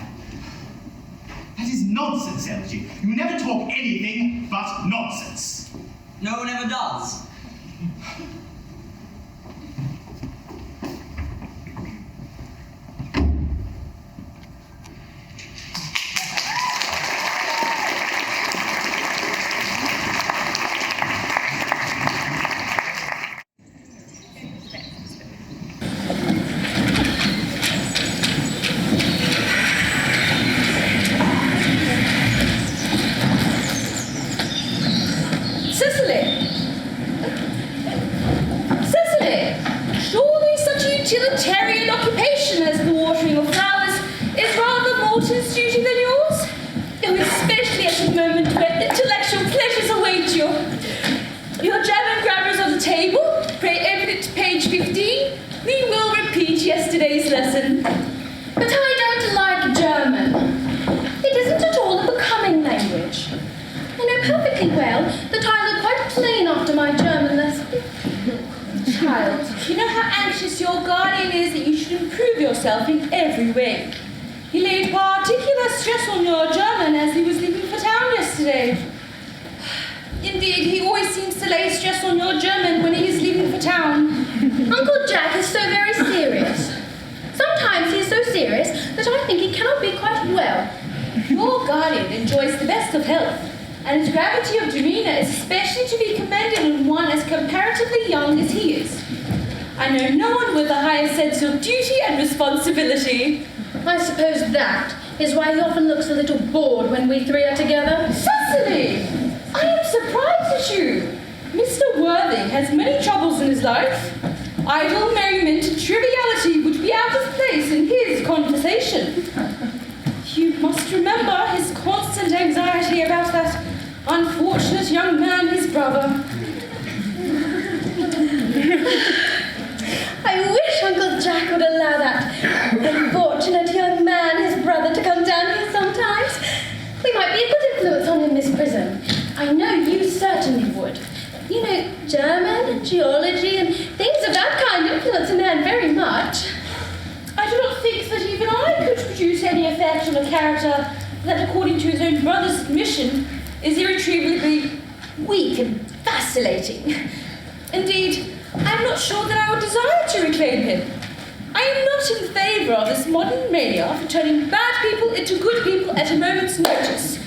Speaker 3: That is nonsense, Rebbechi. You never talk anything but nonsense.
Speaker 1: No one ever does.
Speaker 6: Surely such a utilitarian occupation as the watering of flowers is rather Morton's duty than yours? Oh, especially at a moment where intellectual pleasures await you. Your German grammar is on the table. Pray open it to page 15. We will repeat yesterday's lesson. But I don't like German. It isn't at all a becoming language. I know perfectly well that I look quite plain after my German lesson. Child, you know how anxious your guardian is that you should improve yourself in every way. He laid particular stress on your German as he was leaving for town yesterday. Indeed, he always seems to lay stress on your German when he is leaving for town. Uncle Jack is so very serious. Sometimes he is so serious that I think he cannot be quite well. Your guardian enjoys the best of health, and his gravity of demeanour is especially to be commended in one as comparatively young as he is. I know no one with a higher sense of duty and responsibility.
Speaker 7: I suppose that is why he often looks a little bored when we three are together.
Speaker 6: Cecily! I am surprised at you. Mr. Worthing has many troubles in his life. Idle merriment and triviality would be out of place in his conversation. You must remember his constant anxiety about that unfortunate young man, his brother.
Speaker 7: I wish Uncle Jack would allow that unfortunate young man, his brother, to come down here sometimes. We might be a good influence on him, Miss Prism. I know you certainly would. You know, German and geology and things of that kind influence a man very much.
Speaker 6: I do not think that even I could produce any effect on a character that, according to his own brother's admission, is irretrievably weak and vacillating. Indeed, I am not sure that I would desire to reclaim him. I am not in favour of this modern mania for turning bad people into good people at a moment's notice.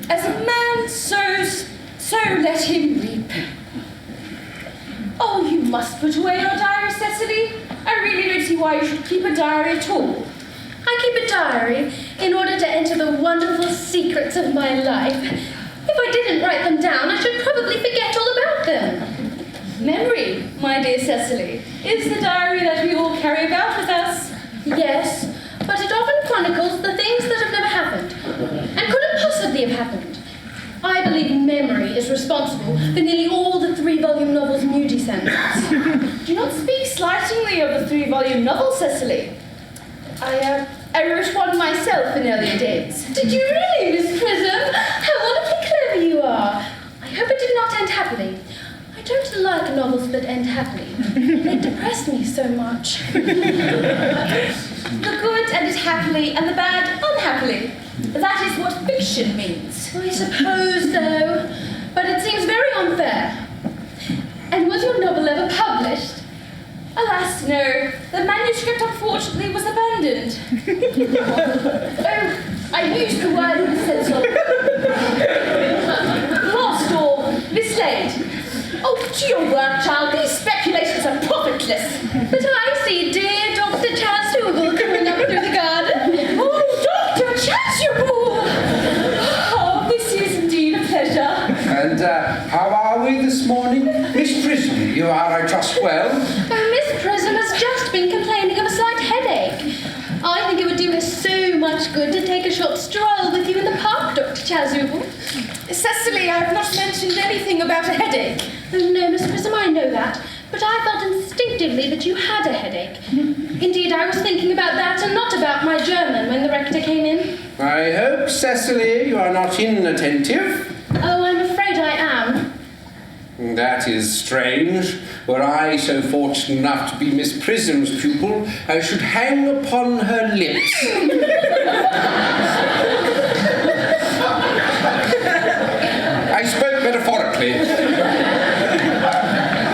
Speaker 6: As a man sows, so let him reap. Oh, you must put away your diary, Cecily. I really don't see why you should keep a diary at all.
Speaker 7: I keep a diary in order to enter the wonderful secrets of my life. If I didn't write them down, I should probably forget all about them.
Speaker 6: Memory, my dear Cecily, is the diary that we all carry about with us.
Speaker 7: Yes, but it often chronicles the things that have never happened, and couldn't possibly have happened. I believe memory is responsible for nearly all the 3-volume novels Moody sends us.
Speaker 6: Do not speak slightingly of the 3-volume novel, Cecily. I wrote one myself in earlier days.
Speaker 7: Did you really, Miss Prism? How wonderfully clever you are. I hope it did not end happily. I don't like novels that end happily. They depress me so much.
Speaker 6: The good ended happily and the bad unhappily. That is what fiction means.
Speaker 7: I suppose so, but it seems very unfair. And was your novel ever published?
Speaker 6: Alas, no. The manuscript, unfortunately, was abandoned. Oh, I used the word in the sense of lost or mislaid. Oh, to your work, child. These speculations are profitless. But I see dear Dr. Chasuble coming up through the garden. Oh, Dr. Chasuble! Oh, this is indeed a pleasure.
Speaker 8: And how are we this morning? Miss Prism, you are, I trust, well?
Speaker 7: Oh, Miss Prism has just been complaining of a slight headache. I think it would do her so much good to take a short stroll with you in the park, Dr. Chasuble.
Speaker 6: Cecily, I have not mentioned anything about a headache.
Speaker 7: Oh, no, Miss Prism, I know that. But I felt instinctively that you had a headache. Indeed, I was thinking about that and not about my German when the rector came in.
Speaker 8: I hope, Cecily, you are not inattentive.
Speaker 7: Oh, I'm afraid I am.
Speaker 8: That is strange. Were I so fortunate enough to be Miss Prism's pupil, I should hang upon her lips. I spoke metaphorically.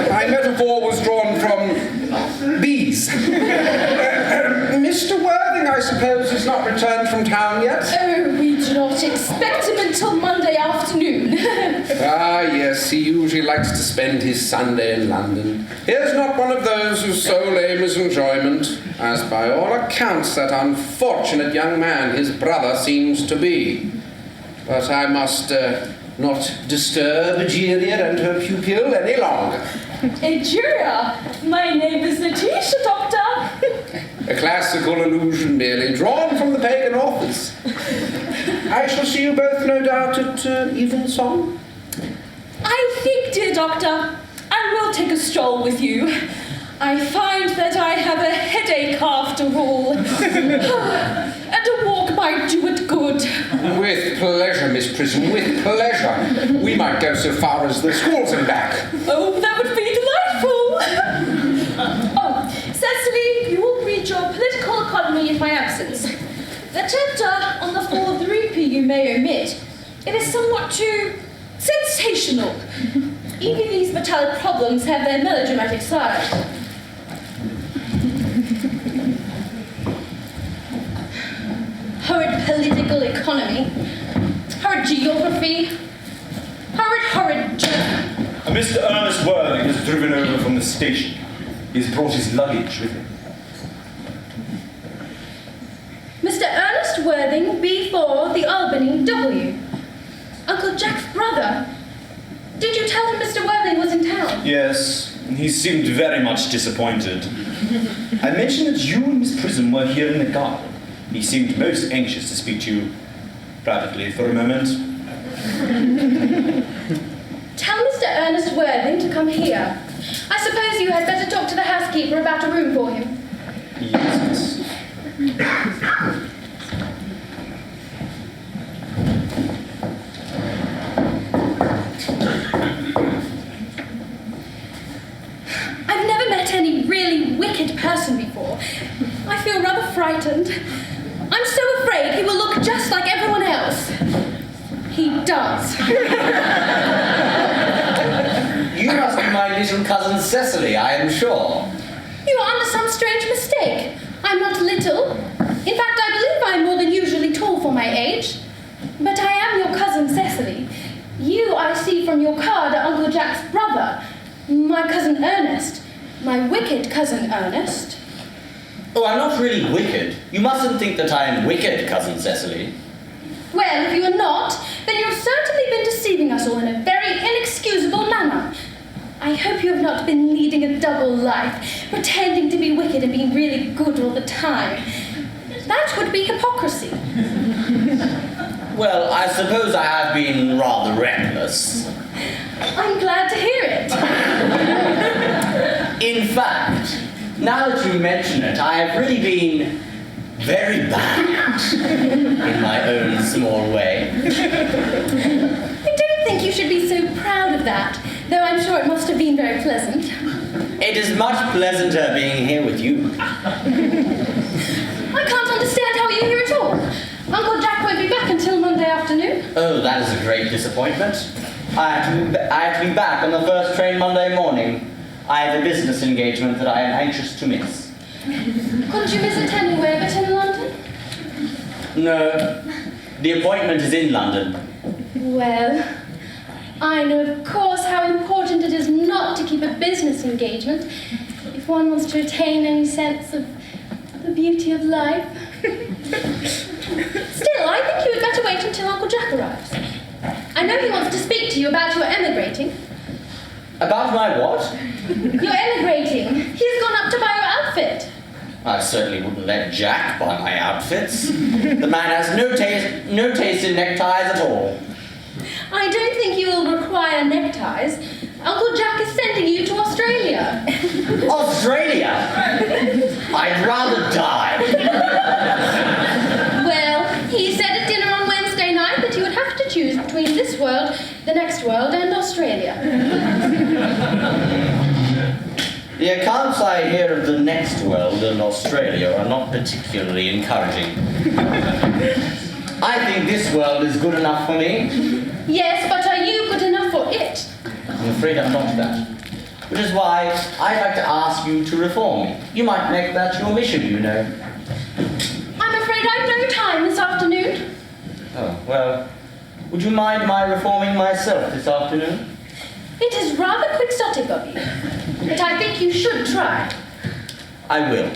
Speaker 8: My metaphor was drawn from bees. Mr. Worthing, I suppose, has not returned from town yet?
Speaker 6: Oh, we do not expect him until Monday afternoon.
Speaker 8: Ah, yes, he usually likes to spend his Sunday in London. Here's not one of those whose sole aim is enjoyment, as by all accounts that unfortunate young man, his brother, seems to be. But I must not disturb Egeria and her pupil any longer.
Speaker 6: Egeria, my name is Letitia, Doctor.
Speaker 8: A classical allusion merely, drawn from the pagan authors. I shall see you both, no doubt, at evensong.
Speaker 6: I think, dear Doctor, I will take a stroll with you. I find that I have a headache after all. And a walk might do it good.
Speaker 8: With pleasure, Miss Prism, with pleasure. We might go so far as the schools and back.
Speaker 6: Oh, that would be delightful. Oh, Cecily, you will read your political economy in my absence. The chapter on the fall of the rupee you may omit. It is somewhat too sensational. Even these metallic problems have their melodramatic side. Horrid political economy, horrid geography, horrid
Speaker 9: Mr. Ernest Worthing has driven over from the station. He's brought his luggage with him.
Speaker 7: Mr. Ernest Worthing, B4, the Albany, W. Uncle Jack's brother. Did you tell him Mr. Worthing was in town?
Speaker 9: Yes, he seemed very much disappointed. I mentioned that you and Miss Prism were here in the garden. He seemed most anxious to speak to you privately for a moment.
Speaker 7: Tell Mr. Ernest Worthing to come here. I suppose you had better talk to the housekeeper about a room for him.
Speaker 9: Yes.
Speaker 7: I've never met any really wicked person before. I feel rather frightened. I'm so afraid he will look just like everyone else. He does.
Speaker 10: You must be my little cousin Cecily, I am sure.
Speaker 7: You are under some strange mistake. I'm not little. In fact, I believe I'm more than usually tall for my age. But I am your cousin Cecily. You, I see from your card, are Uncle Jack's brother. My cousin Ernest. My wicked cousin Ernest.
Speaker 10: Oh, I'm not really wicked. You mustn't think that I am wicked, cousin Cecily.
Speaker 7: Well, if you are not, then you've certainly been deceiving us all in a very inexcusable manner. I hope you have not been leading a double life, pretending to be wicked and being really good all the time. That would be hypocrisy.
Speaker 10: Well, I suppose I have been rather reckless.
Speaker 7: I'm glad to hear it.
Speaker 10: In fact, now that you mention it, I have really been very bad in my own small way.
Speaker 7: I don't think you should be so proud of that, though I'm sure it must have been very pleasant.
Speaker 10: It is much pleasanter being here with you.
Speaker 7: I can't understand how you're here at all. Uncle Jack won't be back until Monday afternoon.
Speaker 10: Oh, that is a great disappointment. I have to be back on the first train Monday morning. I have a business engagement that I am anxious to miss.
Speaker 7: Couldn't you miss it anywhere but in London?
Speaker 10: No, the appointment is in London.
Speaker 7: Well, I know, of course, how important it is not to keep a business engagement if one wants to retain any sense of the beauty of life. Still, I think you had better wait until Uncle Jack arrives. I know he wants to speak to you about your emigrating.
Speaker 10: About my what?
Speaker 7: You're emigrating. He's gone up to buy your outfit.
Speaker 10: I certainly wouldn't let Jack buy my outfits. The man has no taste in neckties at all.
Speaker 7: I don't think you will require neckties. Uncle Jack is sending you to Australia.
Speaker 10: Australia? I'd rather die.
Speaker 7: Well, he said at dinner on Wednesday night that you would have to choose between this world, the next world, and Australia.
Speaker 10: The accounts I hear of the next world and Australia are not particularly encouraging. I think this world is good enough for me.
Speaker 7: Yes, but are you good enough for it?
Speaker 10: I'm afraid I'm not that. Which is why I'd like to ask you to reform me. You might make that your mission, you know.
Speaker 7: I'm afraid I've no time this afternoon.
Speaker 10: Oh, well, would you mind my reforming myself this afternoon?
Speaker 7: It is rather quixotic of you, but I think you should try.
Speaker 10: I will.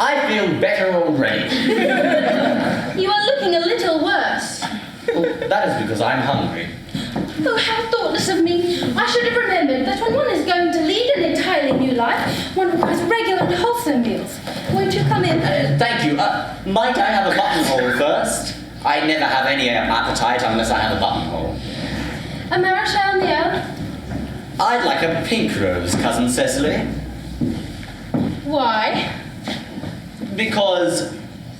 Speaker 10: I feel better already.
Speaker 7: You are looking a little worse.
Speaker 10: Well, that is because I'm hungry.
Speaker 7: Oh, how thoughtless of me. I should have remembered that when one is going to lead an entirely new life, one requires regular and wholesome meals. Won't you come in?
Speaker 10: Thank you. Might I have a buttonhole first? I never have any appetite unless I have a buttonhole.
Speaker 7: A Marechal Niel?
Speaker 10: I'd like a pink rose, Cousin Cecily.
Speaker 7: Why?
Speaker 10: Because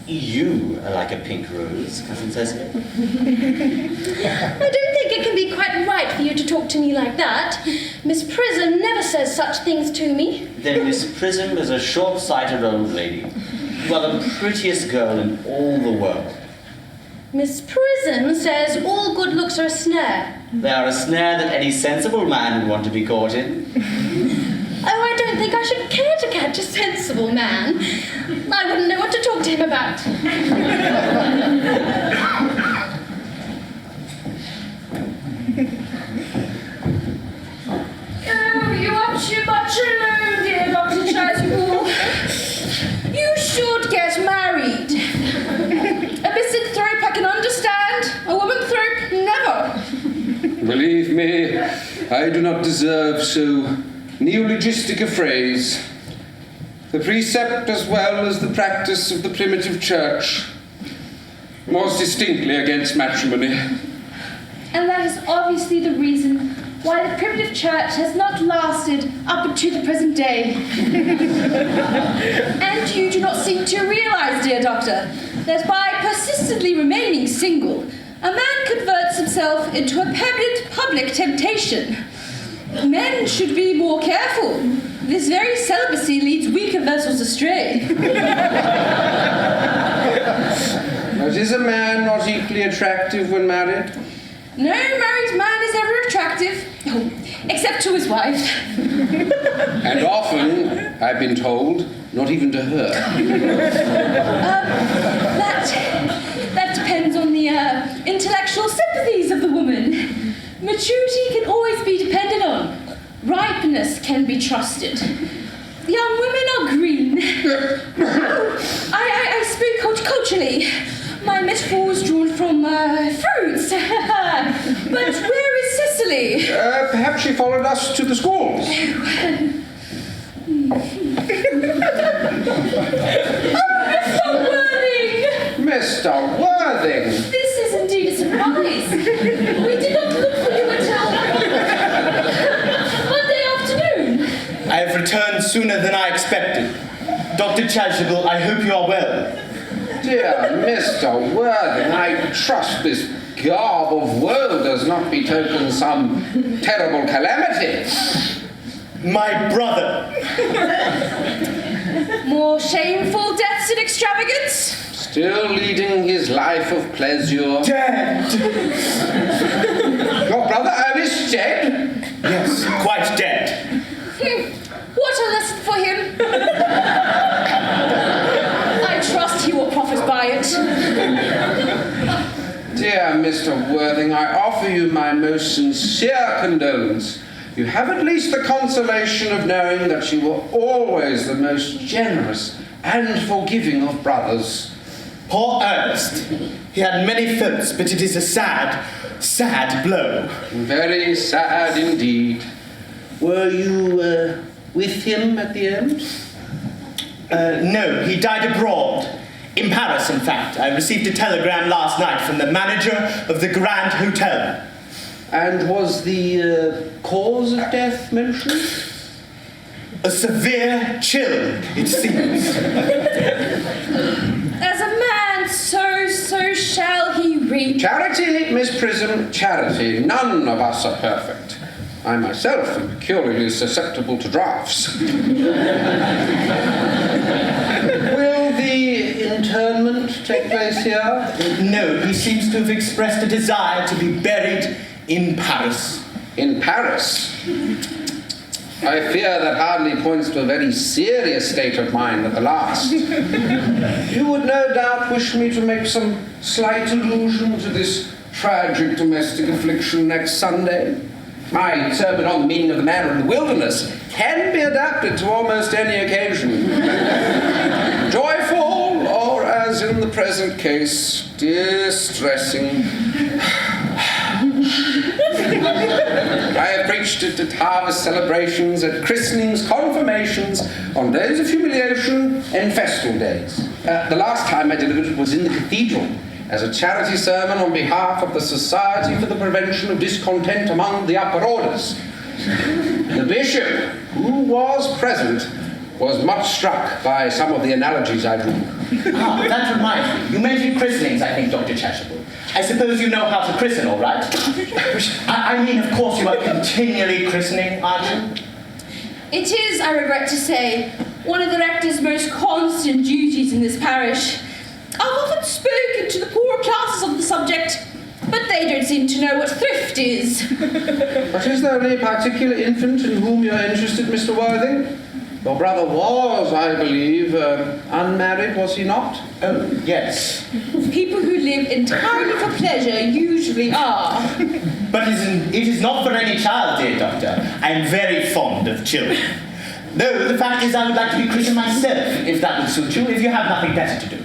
Speaker 10: you are like a pink rose, Cousin Cecily.
Speaker 7: I don't think it can be quite right for you to talk to me like that. Miss Prism never says such things to me.
Speaker 10: Then Miss Prism is a short-sighted old lady. You are the prettiest girl in all the world.
Speaker 7: Miss Prism says all good looks are a snare.
Speaker 10: They are a snare that any sensible man would want to be caught in.
Speaker 7: Oh, I don't think I should care to catch a sensible man. I wouldn't know what to talk to him about. Oh, you are too much alone, dear Dr. Chasuble. You should get married. A misanthrope I can understand. A womanthrope, never.
Speaker 8: Believe me, I do not deserve so neologistic a phrase. The precept as well as the practice of the primitive church was distinctly against matrimony.
Speaker 6: And that is obviously the reason why the primitive church has not lasted up to the present day. And you do not seem to realize, dear doctor, that by persistently remaining single, a man converts himself into a permanent public temptation. Men should be more careful. This very celibacy leads weaker vessels astray.
Speaker 8: But is a man not equally attractive when married?
Speaker 6: No married man is ever attractive, except to his wife.
Speaker 8: And often, I've been told, not even to her.
Speaker 6: That depends on the intellectual sympathies of the woman. Maturity can always be depended on. Ripeness can be trusted. Young women are green. I speak horticulturally. My metaphor was drawn from fruits. But where is Cecily?
Speaker 8: Perhaps she followed us to the schools.
Speaker 6: Mr. Worthing!
Speaker 8: Mr. Worthing!
Speaker 6: This is indeed a surprise. We did not look for you until Monday afternoon.
Speaker 9: I have returned sooner than I expected. Dr. Chasuble, I hope you are well.
Speaker 8: Dear Mr. Worthing, I trust this garb of woe does not betoken some terrible calamity.
Speaker 9: My brother.
Speaker 6: More shameful deaths and extravagance?
Speaker 8: Still leading his life of pleasure.
Speaker 9: Dead.
Speaker 8: Your brother Ernest dead?
Speaker 9: Yes, quite dead.
Speaker 8: Mr. Worthing, I offer you my most sincere condolence. You have at least the consolation of knowing that you were always the most generous and forgiving of brothers.
Speaker 3: Poor Ernest. He had many faults, but it is a sad, sad blow.
Speaker 8: Very sad indeed. Were you with him at the end?
Speaker 3: No, he died abroad. In Paris, in fact. I received a telegram last night from the manager of the Grand Hotel.
Speaker 8: And was the cause of death mentioned?
Speaker 3: A severe chill, it seems.
Speaker 6: As a man, so shall he reap.
Speaker 8: Charity, Miss Prism, charity. None of us are perfect. I myself am peculiarly susceptible to draughts. Will the interment take place here?
Speaker 3: No, he seems to have expressed a desire to be buried in Paris.
Speaker 8: In Paris? I fear that hardly points to a very serious state of mind at the last. You would no doubt wish me to make some slight allusion to this tragic domestic affliction next Sunday. My sermon on the meaning of the man in the wilderness can be adapted to almost any occasion. Joyful, or as in the present case, distressing. I have preached it at harvest celebrations, at christenings, confirmations, on days of humiliation, and festal days. The last time I delivered it was in the cathedral, as a charity sermon on behalf of the Society for the Prevention of Discontent among the Upper Orders. The bishop, who was present, was much struck by some of the analogies I drew.
Speaker 3: Ah, that reminds me. You mentioned christenings, I think, Dr. Chasuble. I suppose you know how to christen, all right? I mean, of course, you are continually christening, aren't you?
Speaker 6: It is, I regret to say, one of the rector's most constant duties in this parish. I've often spoken to the poorer classes on the subject, but they don't seem to know what thrift is.
Speaker 8: But is there any particular infant in whom you're interested, Mr. Worthing? Your brother was, I believe, unmarried, was he not?
Speaker 3: Oh, yes.
Speaker 6: People who live entirely for pleasure usually are.
Speaker 3: But it is not for any child, dear doctor. I am very fond of children. No, the fact is I would like to be christened myself, if that would suit you, if you have nothing better to do.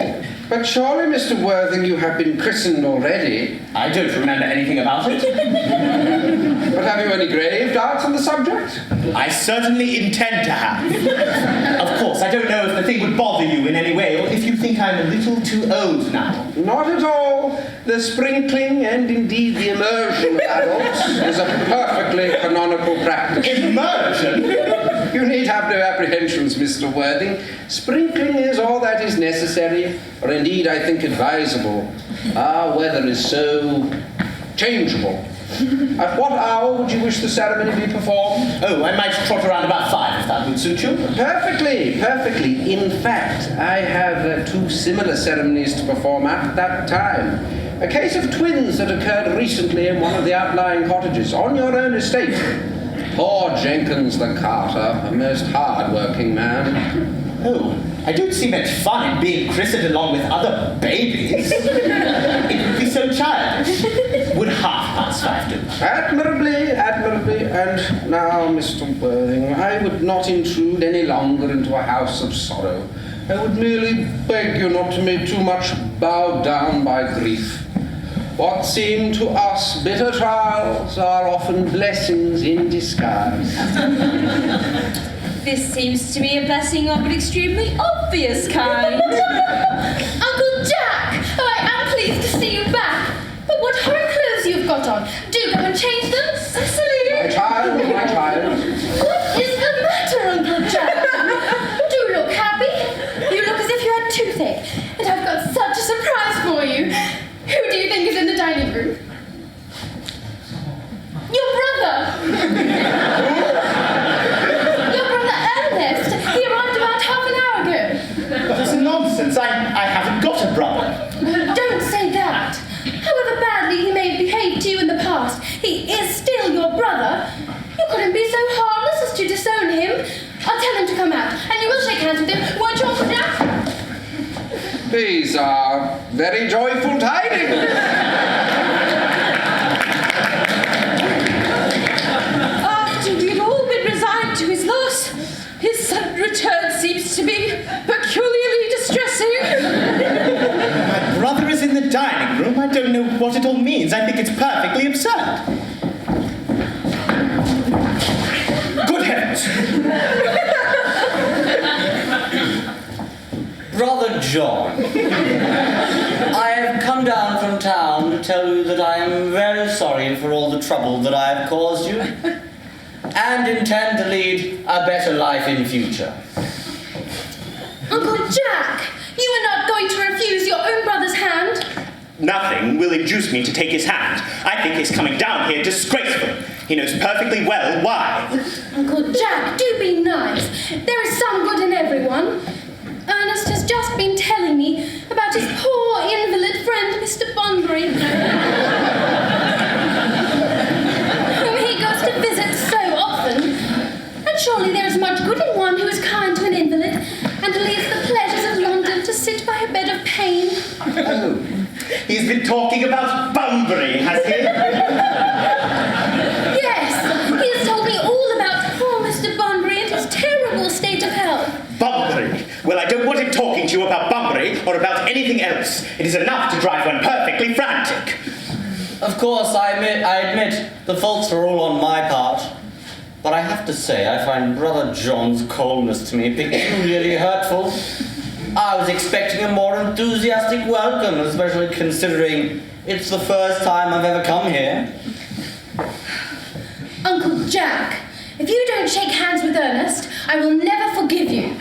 Speaker 8: But surely, Mr. Worthing, you have been christened already.
Speaker 3: I don't remember anything about it.
Speaker 8: But have you any grave doubts on the subject?
Speaker 3: I certainly intend to have. Of course, I don't know if the thing would bother you in any way, or if you think I'm a little too old now.
Speaker 8: Not at all. The sprinkling and indeed the immersion of adults is a perfectly canonical practice.
Speaker 3: Immersion?
Speaker 8: You need have no apprehensions, Mr. Worthing. Sprinkling is all that is necessary, or indeed I think advisable. Our weather is so changeable. At what hour would you wish the ceremony be performed?
Speaker 3: Oh, I might trot around about 5 if that would suit you.
Speaker 8: Perfectly, perfectly. In fact, I have 2 similar ceremonies to perform at that time. A case of twins that occurred recently in one of the outlying cottages on your own estate. Poor Jenkins the carter, a most hard-working man.
Speaker 3: Oh, I don't see much fun in being christened along with other babies. It would be so childish. Would 5:30 do?
Speaker 8: Admirably, admirably. And now, Mr. Worthing, I would not intrude any longer into a house of sorrow. I would merely beg you not to be too much bowed down by grief. What seem to us bitter trials are often blessings in disguise.
Speaker 6: This seems to be a blessing of an extremely obvious kind.
Speaker 7: Uncle Jack! Oh, I am pleased to see you back. But what horrid clothes you've got on. Do go and change them, Cecily.
Speaker 8: My child, my child.
Speaker 7: What is the matter, Uncle Jack? Do look happy. You look as if you had toothache. And I've got such a surprise for you. Who do you think is in the dining room? Your brother! Your brother Ernest! He arrived about half an hour ago.
Speaker 3: That's nonsense. I haven't got a brother.
Speaker 7: Don't say that. However badly he may have behaved to you in the past, he is still your brother. You couldn't be so heartless as to disown him. I'll tell him to come out, and you will shake hands with him, won't you, Uncle Jack?
Speaker 8: These are very joyful tidings.
Speaker 9: don't know what it all means. I think it's perfectly absurd. Good heavens!
Speaker 10: Brother John, I have come down from town to tell you that I am very sorry for all the trouble that I have caused you, and intend to lead a better life in future.
Speaker 7: Uncle Jack, you are not going to refuse your own brother's hand?
Speaker 9: Nothing will induce me to take his hand. I think his coming down here disgraceful. He knows perfectly well why.
Speaker 7: Uncle Jack, do be nice. There is some good in everyone. Ernest has just been telling me about his poor invalid friend, Mr. Bunbury, whom he goes to visit so often. And surely there is much good in one who is kind to an invalid and leaves the pleasures of London to sit by a bed of pain.
Speaker 9: Oh, he's been talking about Bunbury, has he?
Speaker 7: Yes, he has told me all about poor Mr. Bunbury and his terrible state of health.
Speaker 9: Bunbury? Well, I don't want him talking to you about Bunbury or about anything else. It is enough to drive one perfectly frantic.
Speaker 10: Of course, I admit the faults are all on my part. But I have to say, I find Brother John's coldness to me peculiarly hurtful. I was expecting a more enthusiastic welcome, especially considering it's the first time I've ever come here.
Speaker 7: Uncle Jack, if you don't shake hands with Ernest, I will never forgive you.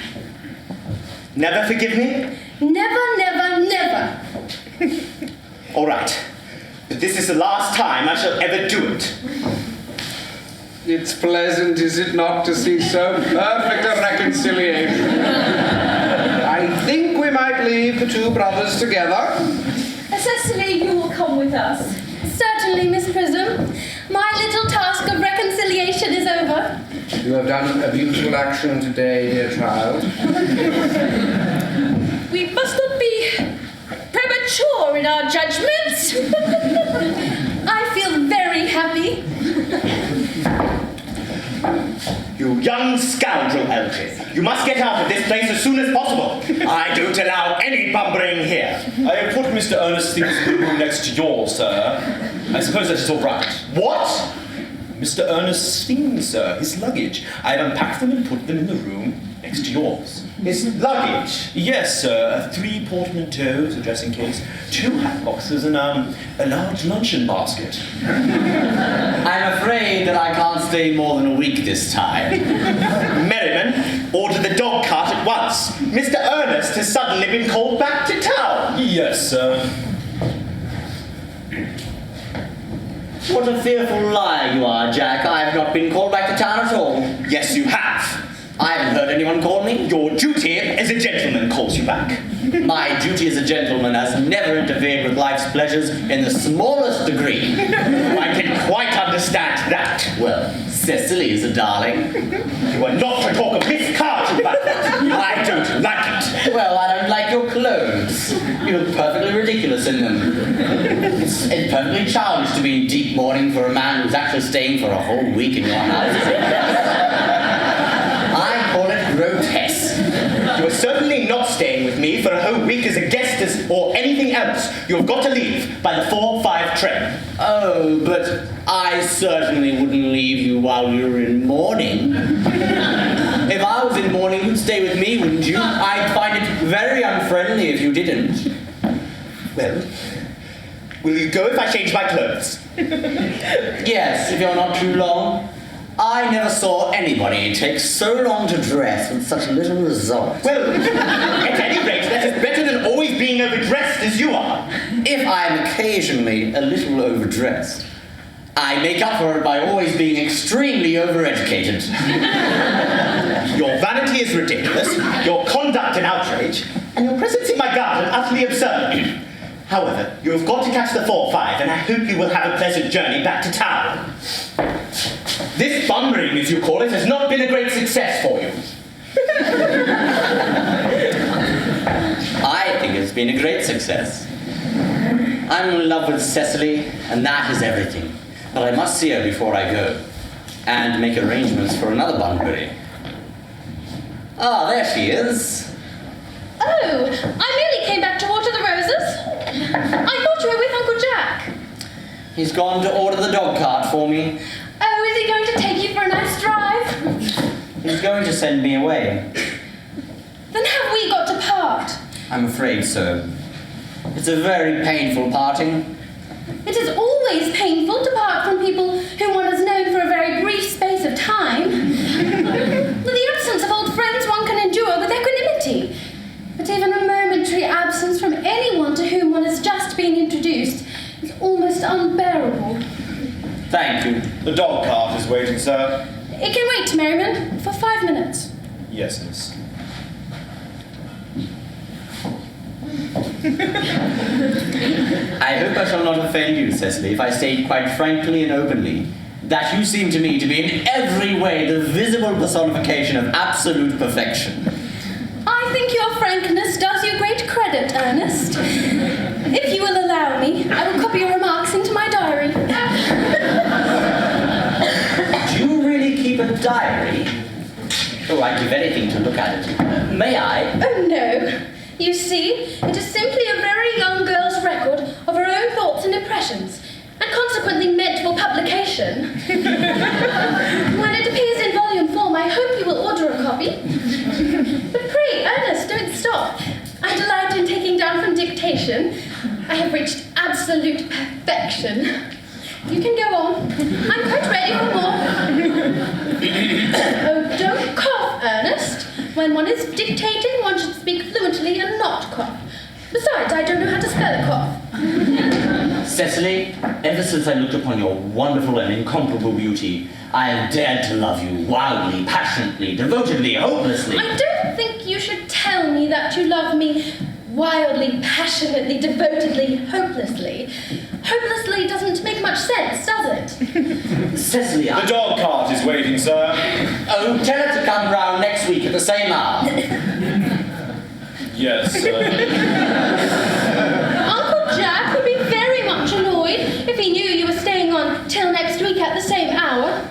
Speaker 9: Never forgive me?
Speaker 7: Never, never, never.
Speaker 9: All right. But this is the last time I shall ever do it.
Speaker 8: It's pleasant, is it not, to see so perfect a reconciliation? I think we might leave the two brothers together.
Speaker 7: Cecily, you will come with us. Certainly, Miss Prism. My little task of reconciliation is over.
Speaker 8: You have done a beautiful action today, dear child.
Speaker 7: We must not be premature in our judgments. I feel very happy.
Speaker 9: You young scoundrel, Elsie. You must get out of this place as soon as possible. I don't allow any bumbling here. I have put Mr. Ernest's things in the room next to yours, sir. I suppose that is all right.
Speaker 2: What?
Speaker 9: Mr. Ernest's things, sir. His luggage. I have unpacked them and put them in the room next to yours.
Speaker 2: His luggage?
Speaker 9: Yes, sir. 3 portmanteaus, a dressing case, 2 hat boxes, and a large luncheon basket.
Speaker 10: I'm afraid that I can't stay more than a week this time.
Speaker 9: Merriman, order the dog cart at once.
Speaker 2: Mr. Ernest has suddenly been called back to town.
Speaker 9: Yes, sir.
Speaker 10: What a fearful liar you are, Jack. I have not been called back to town at all.
Speaker 9: Yes, you have.
Speaker 10: I haven't heard anyone call me.
Speaker 9: Your duty as a gentleman calls you back.
Speaker 10: My duty as a gentleman has never interfered with life's pleasures in the smallest degree.
Speaker 9: I can quite understand that.
Speaker 10: Well, Cecily is a darling.
Speaker 9: You are not to talk of Miss Cardew like that. I don't like it.
Speaker 10: Well, I don't like your clothes. You look perfectly ridiculous in them. It's perfectly childish to be in deep mourning for a man who's actually staying for a whole week in your house. I call it grotesque.
Speaker 9: You are certainly not staying with me for a whole week as a guest or anything else. You have got to leave by the 4:05 train.
Speaker 10: Oh, but I certainly wouldn't leave you while you were in mourning. If I was in mourning, you'd stay with me, wouldn't you? I'd find it very unfriendly if you didn't.
Speaker 9: Well, will you go if I change my clothes?
Speaker 10: Yes, if you're not too long. I never saw anybody take so long to dress with such little result.
Speaker 9: Well, at any rate, that is better than always being overdressed as you are.
Speaker 10: If I am occasionally a little overdressed, I make up for it by always being extremely overeducated.
Speaker 9: Your vanity is ridiculous, your conduct an outrage, and your presence in my garden utterly absurd. However, you have got to catch the 4:05, and I hope you will have a pleasant journey back to town. This bumbering, as you call it, has not been a great success for you.
Speaker 10: I think it's been a great success. I'm in love with Cecily, and that is everything. But I must see her before I go, and make arrangements for another Bunbury. Ah, there she is.
Speaker 7: Oh, I merely came back to water the roses. I thought you were with Uncle Jack.
Speaker 10: He's gone to order the dog cart for me.
Speaker 7: Oh, is he going to take you for a nice drive?
Speaker 10: He's going to send me away.
Speaker 7: Then have we got to part?
Speaker 10: I'm afraid so. It's a very painful parting.
Speaker 7: It is always painful to part from people whom one has known for a very brief space of time. With the absence of old friends one can endure with equanimity. But even a momentary absence from anyone to whom one has just been introduced is almost unbearable.
Speaker 10: Thank you.
Speaker 11: The dog cart is waiting, sir.
Speaker 7: It can wait, Merriman, for 5 minutes.
Speaker 11: Yes, miss.
Speaker 10: I hope I shall not offend you, Cecily, if I state quite frankly and openly that you seem to me to be in every way the visible personification of absolute perfection.
Speaker 7: I think your frankness does you great credit, Ernest. If you will allow me, I will copy your remarks into my diary.
Speaker 10: Do you really keep a diary? Oh, I'd give anything to look at it. May I?
Speaker 7: Oh, no. You see, it is simply a very young girl's record of her own thoughts and impressions, and consequently meant for publication. When it appears in volume form, I hope you will order a copy. But pray, Ernest, don't stop. I delight in taking down from dictation. I have reached absolute perfection. You can go on. I'm quite ready for more. Oh, don't cough, Ernest. When one is dictating, one should speak fluently and not cough. Besides, I don't know how to spell a cough.
Speaker 10: Cecily, ever since I looked upon your wonderful and incomparable beauty, I have dared to love you wildly, passionately, devotedly, hopelessly.
Speaker 7: I don't think you should tell me that you love me wildly, passionately, devotedly, hopelessly. Hopelessly doesn't make much sense, does it?
Speaker 10: Cecily,
Speaker 11: The dog cart is waiting, sir.
Speaker 10: Oh, tell her to come round next week at the same hour.
Speaker 11: Yes, sir.
Speaker 7: Uncle Jack would be very much annoyed if he knew you were staying on till next week at the same hour.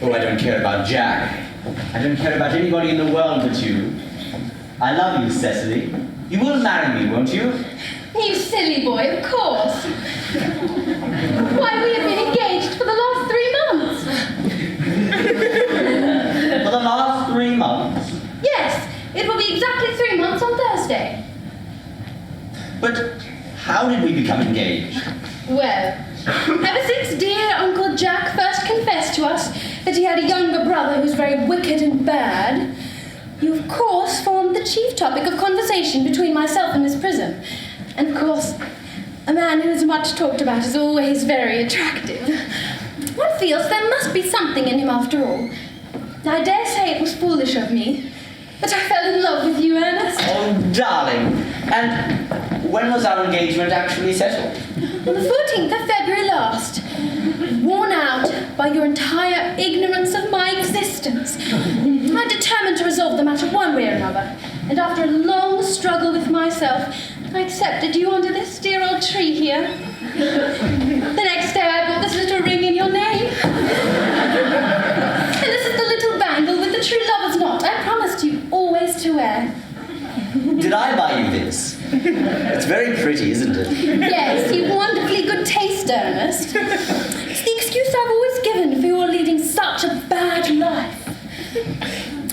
Speaker 10: Oh, I don't care about Jack. I don't care about anybody in the world but you. I love you, Cecily. You will marry me, won't you?
Speaker 7: You silly boy, of course. Why, we have been engaged for the last 3 months.
Speaker 10: For the last 3 months?
Speaker 7: Yes, it will be exactly 3 months on Thursday.
Speaker 10: But how did we become engaged?
Speaker 7: Well, ever since dear Uncle Jack first confessed to us that he had a younger brother who was very wicked and bad, you of course formed the chief topic of conversation between myself and Miss Prism. And of course, a man who is much talked about is always very attractive. One feels there must be something in him after all. I dare say it was foolish of me, but I fell in love with you, Ernest.
Speaker 10: Oh, darling. And when was our engagement actually settled?
Speaker 7: On the 14th of February last. Worn out by your entire ignorance of my existence, I determined to resolve the matter one way or another, and after a long struggle with myself, I accepted you under this dear old tree here. The next day I bought this little ring in your name. And this is the little bangle with the true lover's knot I promised you always to wear.
Speaker 10: Did I buy you this? It's very pretty, isn't it?
Speaker 7: Yes, you've wonderfully good taste, Ernest. It's the excuse I've always given for your leading such a bad life.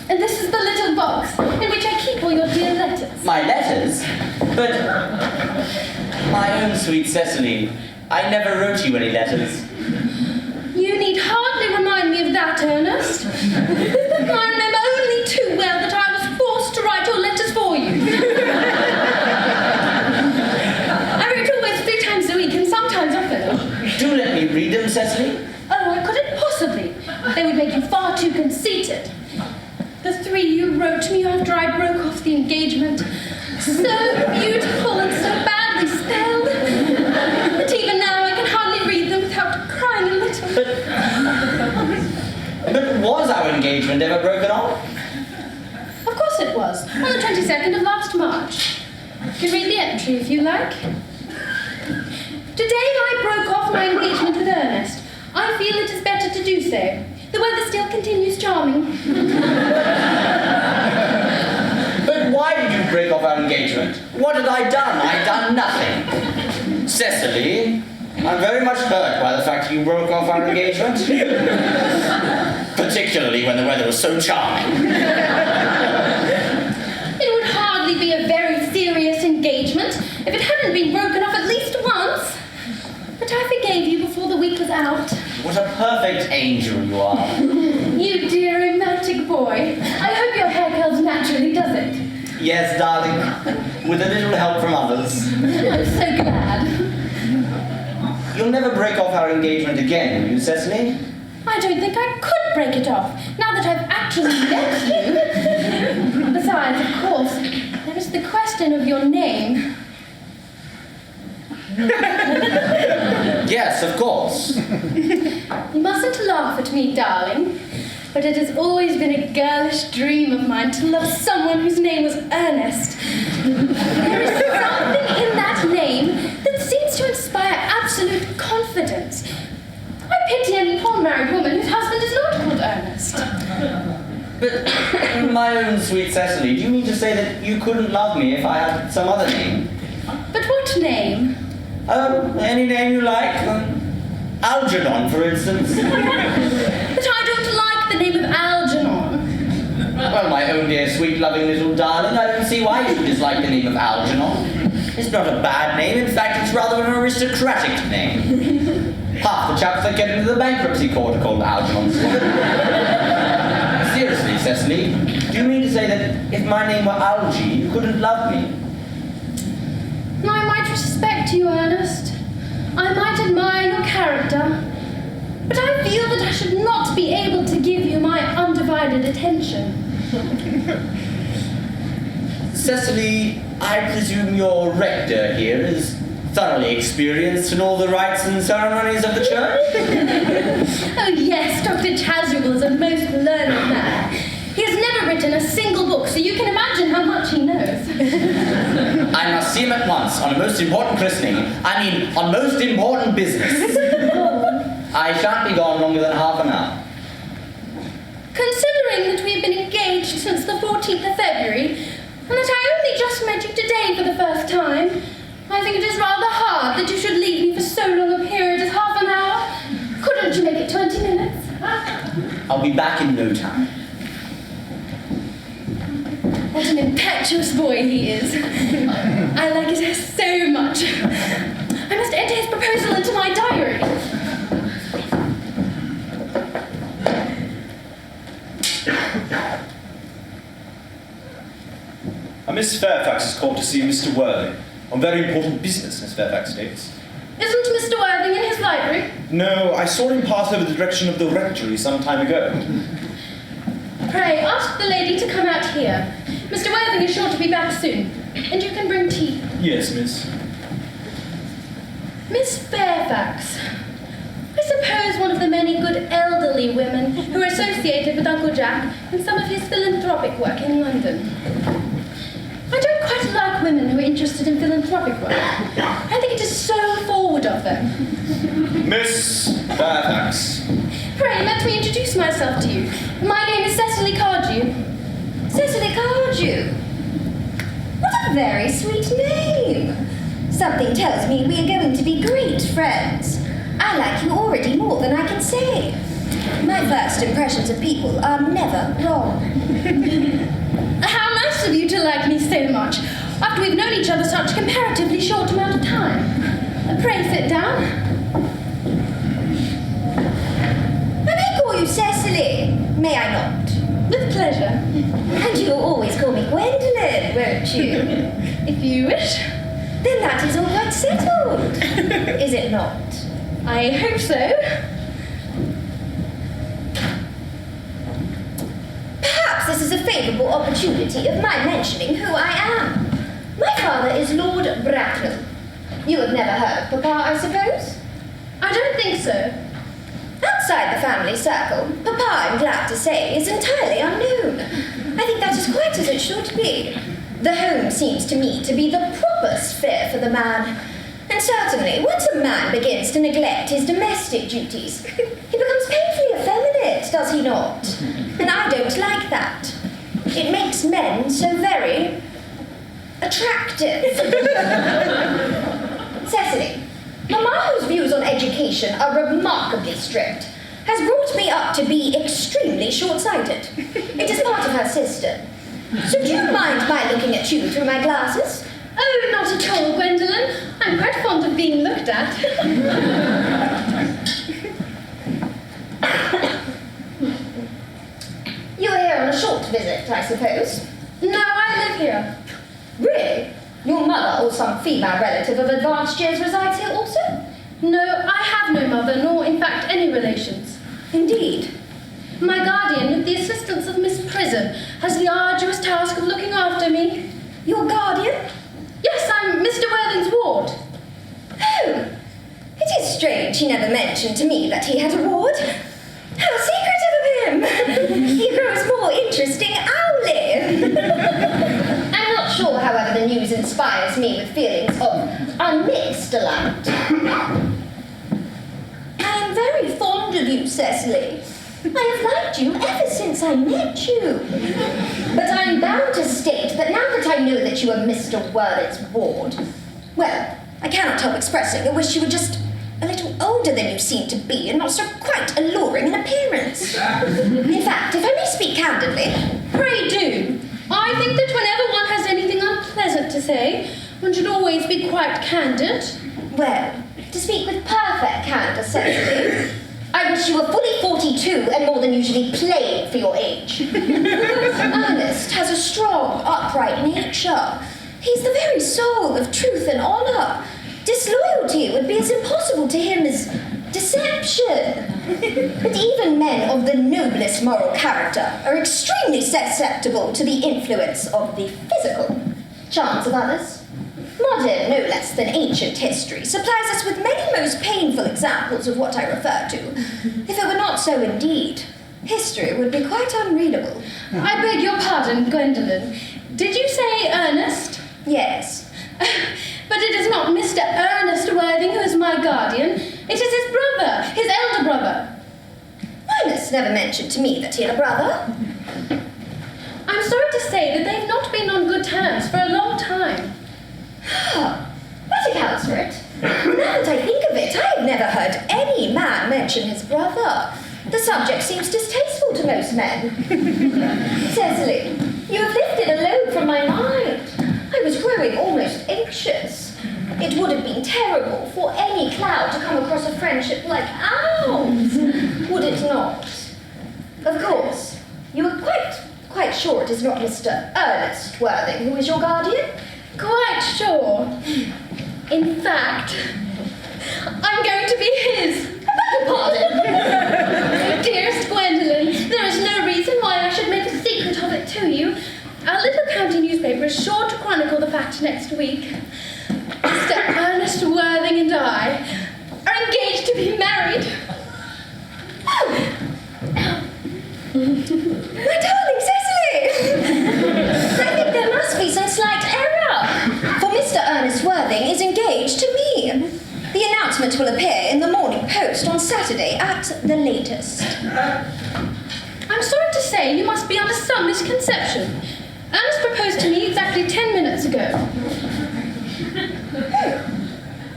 Speaker 7: And this is the little box in which I keep all your dear letters.
Speaker 10: My letters? But, my own sweet Cecily, I never wrote you any letters.
Speaker 7: You need hardly remind me of that, Ernest. I remember only too well that I was forced to write your letters for you. I wrote always 3 times a week and sometimes often.
Speaker 10: Do let me read them, Cecily.
Speaker 7: Oh, I couldn't possibly. They would make you far too conceited. The 3 you wrote me after I broke off the engagement. So beautiful and so badly spelled. But even now I can hardly read them without crying a little.
Speaker 10: But was our engagement ever broken off?
Speaker 7: Of course it was, on the 22nd of last March. You can read the entry if you like. Today I broke off my engagement with Ernest. I feel it is better to do so. The weather still continues charming.
Speaker 10: But why did you break off our our engagement. What had I done? I'd done nothing. Cecily, I'm very much hurt by the fact you broke off our engagement. Particularly when the weather was so charming.
Speaker 7: It would hardly be a very serious engagement if it hadn't been broken off at least once. But I forgave you before the week was out.
Speaker 10: What a perfect angel you are.
Speaker 7: You dear romantic boy. I hope your hair curls naturally, does it?
Speaker 10: Yes, darling. With a little help from others.
Speaker 7: I'm so glad.
Speaker 10: You'll never break off our engagement again, will you, Cecily?
Speaker 7: I don't think I could break it off, now that I've actually met you. Besides, of course, there is the question of your name.
Speaker 10: Yes, of course.
Speaker 7: You mustn't laugh at me, darling, but it has always been a girlish dream of mine to love someone whose name was Ernest. There is something in that name that seems to inspire absolute confidence. I pity any poor married woman whose husband is not called Ernest.
Speaker 10: But, my own sweet Cecily, do you mean to say that you couldn't love me if I had some other name?
Speaker 7: But what name?
Speaker 10: Any name you like. Algernon, for instance.
Speaker 7: But I don't like the name of Algernon.
Speaker 10: Well, my own dear, sweet, loving little darling, I don't see why you should dislike the name of Algernon. It's not a bad name. In fact, it's rather an aristocratic name. Half the chaps that get into the bankruptcy court are called Algernon. Seriously, Cecily, do you mean to say that if my name were Algie, you couldn't love me?
Speaker 7: I might respect you, Ernest. I might admire your character. But I feel that I should not be able to give you my undivided attention.
Speaker 10: Cecily, I presume your rector here is thoroughly experienced in all the rites and ceremonies of the church?
Speaker 7: Oh yes, Dr. Chasuble is a most learned man. He has never written a single book, so you can imagine how much he knows.
Speaker 10: I must see him at once on a most important christening. I mean, on most important business. I shan't be gone longer than half an hour.
Speaker 7: Considering that we've been engaged since the 14th of February, and that I only just met you today for the first time, I think it is rather hard that you should leave me for so long a period as half an hour. Couldn't you make it 20 minutes?
Speaker 10: I'll be back in no time.
Speaker 7: What an impetuous boy he is. I like his hair so much. I must enter his proposal into my diary.
Speaker 11: Miss Fairfax has called to see Mr. Worthing on very important business, Miss Fairfax states.
Speaker 7: Isn't Mr. Worthing in his library?
Speaker 11: No, I saw him pass over the direction of the rectory some time ago.
Speaker 7: Pray, ask the lady to come out here. Mr. Worthing is sure to be back soon. And you can bring tea.
Speaker 11: Yes, miss.
Speaker 7: Miss Fairfax. I suppose one of the many good elderly women who are associated with Uncle Jack in some of his philanthropic work in London. I don't quite like women who are interested in philanthropic work. I think it is so forward of them.
Speaker 11: Miss Fairfax.
Speaker 7: Pray, let me introduce myself to you. My name is Cecily Cardew.
Speaker 5: Cecily Cardew. What a very sweet name. Something tells me we are going to be great friends. I like you already more than I can say. My first impressions of people are never wrong.
Speaker 7: How nice of you to like me so much, after we've known each other such a comparatively short amount of time. Pray sit down.
Speaker 5: I may call you Cecily, may I not?
Speaker 7: With pleasure.
Speaker 5: And you'll always call me Gwendolen, won't you?
Speaker 7: If you wish.
Speaker 5: Then that is all quite settled, is it not?
Speaker 7: I hope so.
Speaker 5: Perhaps this is a favourable opportunity of my mentioning who I am. My father is Lord Bracknell. You have never heard of Papa, I suppose?
Speaker 7: I don't think so.
Speaker 5: Outside the family circle, Papa, I'm glad to say, is entirely unknown. I think that is quite as it should be. The home seems to me to be the proper sphere for the man. And certainly, once a man begins to neglect his domestic duties, he becomes painfully effeminate, does he not? And I don't like that. It makes men so very attractive. Cecily, Mamma, whose views on education are remarkably strict, has brought me up to be extremely short-sighted. It is part of her system. So do you mind my looking at you through my glasses?
Speaker 7: Oh, not at all, Gwendolen. I'm quite fond of being looked at.
Speaker 5: You're here on a short visit, I suppose?
Speaker 7: No, I live here.
Speaker 5: Really? Your mother or some female relative of advanced years resides here also?
Speaker 7: No, I have no mother, nor in fact any relations.
Speaker 5: Indeed.
Speaker 7: My guardian, with the assistance of Miss Prism, has the arduous task of looking after me.
Speaker 5: Your guardian?
Speaker 7: Yes, I'm Mr. Worthing's ward.
Speaker 5: Oh, it is strange he never mentioned to me that he had a ward. How secretive of him! He grows more interesting hourly. I'm not sure, however, the news inspires me with feelings of unmixed delight. I am very fond of you, Cecily. I have liked you ever since I met you. But I am bound to state that now that I know that you are Mr. Worthing's ward, well, I cannot help expressing a wish you were just a little older than you seem to be and not so quite alluring in appearance. In fact, if I may speak candidly...
Speaker 7: Pray do. I think that whenever one has anything unpleasant to say, one should always be quite candid.
Speaker 5: Well, to speak with perfect candour, Cecily, I wish you were fully 42 and more than usually plain for your age. Ernest has a strong, upright nature. He's the very soul of truth and honour. Disloyalty would be as impossible to him as deception. But even men of the noblest moral character are extremely susceptible to the influence of the physical charms of others. Modern, no less than ancient history, supplies us with many most painful examples of what I refer to. If it were not so indeed, history would be quite unreadable.
Speaker 7: I beg your pardon, Gwendolen. Did you say Ernest?
Speaker 5: Yes.
Speaker 7: But it is not Mr. Ernest Worthing who is my guardian. It is his brother, his elder brother.
Speaker 5: Ernest never mentioned to me that he had a brother.
Speaker 7: I'm sorry to say that they've not been on good terms for a long time.
Speaker 5: That accounts for it. Now that I think of it, I have never heard any man mention his brother. The subject seems distasteful to most men. Cecily, you have lifted a load from my mind. I was growing almost anxious. It would have been terrible for any cloud to come across a friendship like ours, would it not? Of course, you are quite sure it is not Mr. Ernest Worthing who is your guardian?
Speaker 7: Quite sure. In fact, I'm going to be his.
Speaker 5: Pardon?
Speaker 7: Dearest Gwendolen, there is no reason why I should make a secret of it to you. Our little county newspaper is sure to chronicle the fact next week. Mr. Ernest Worthing and I are engaged to be married.
Speaker 5: My darling Cecily! I think there must be some slight error, for Mr. Ernest Worthing is engaged to me. The announcement will appear in the Morning Post on Saturday at the latest.
Speaker 7: I'm sorry to say you must be under some misconception. Ernest proposed to me exactly 10 minutes ago.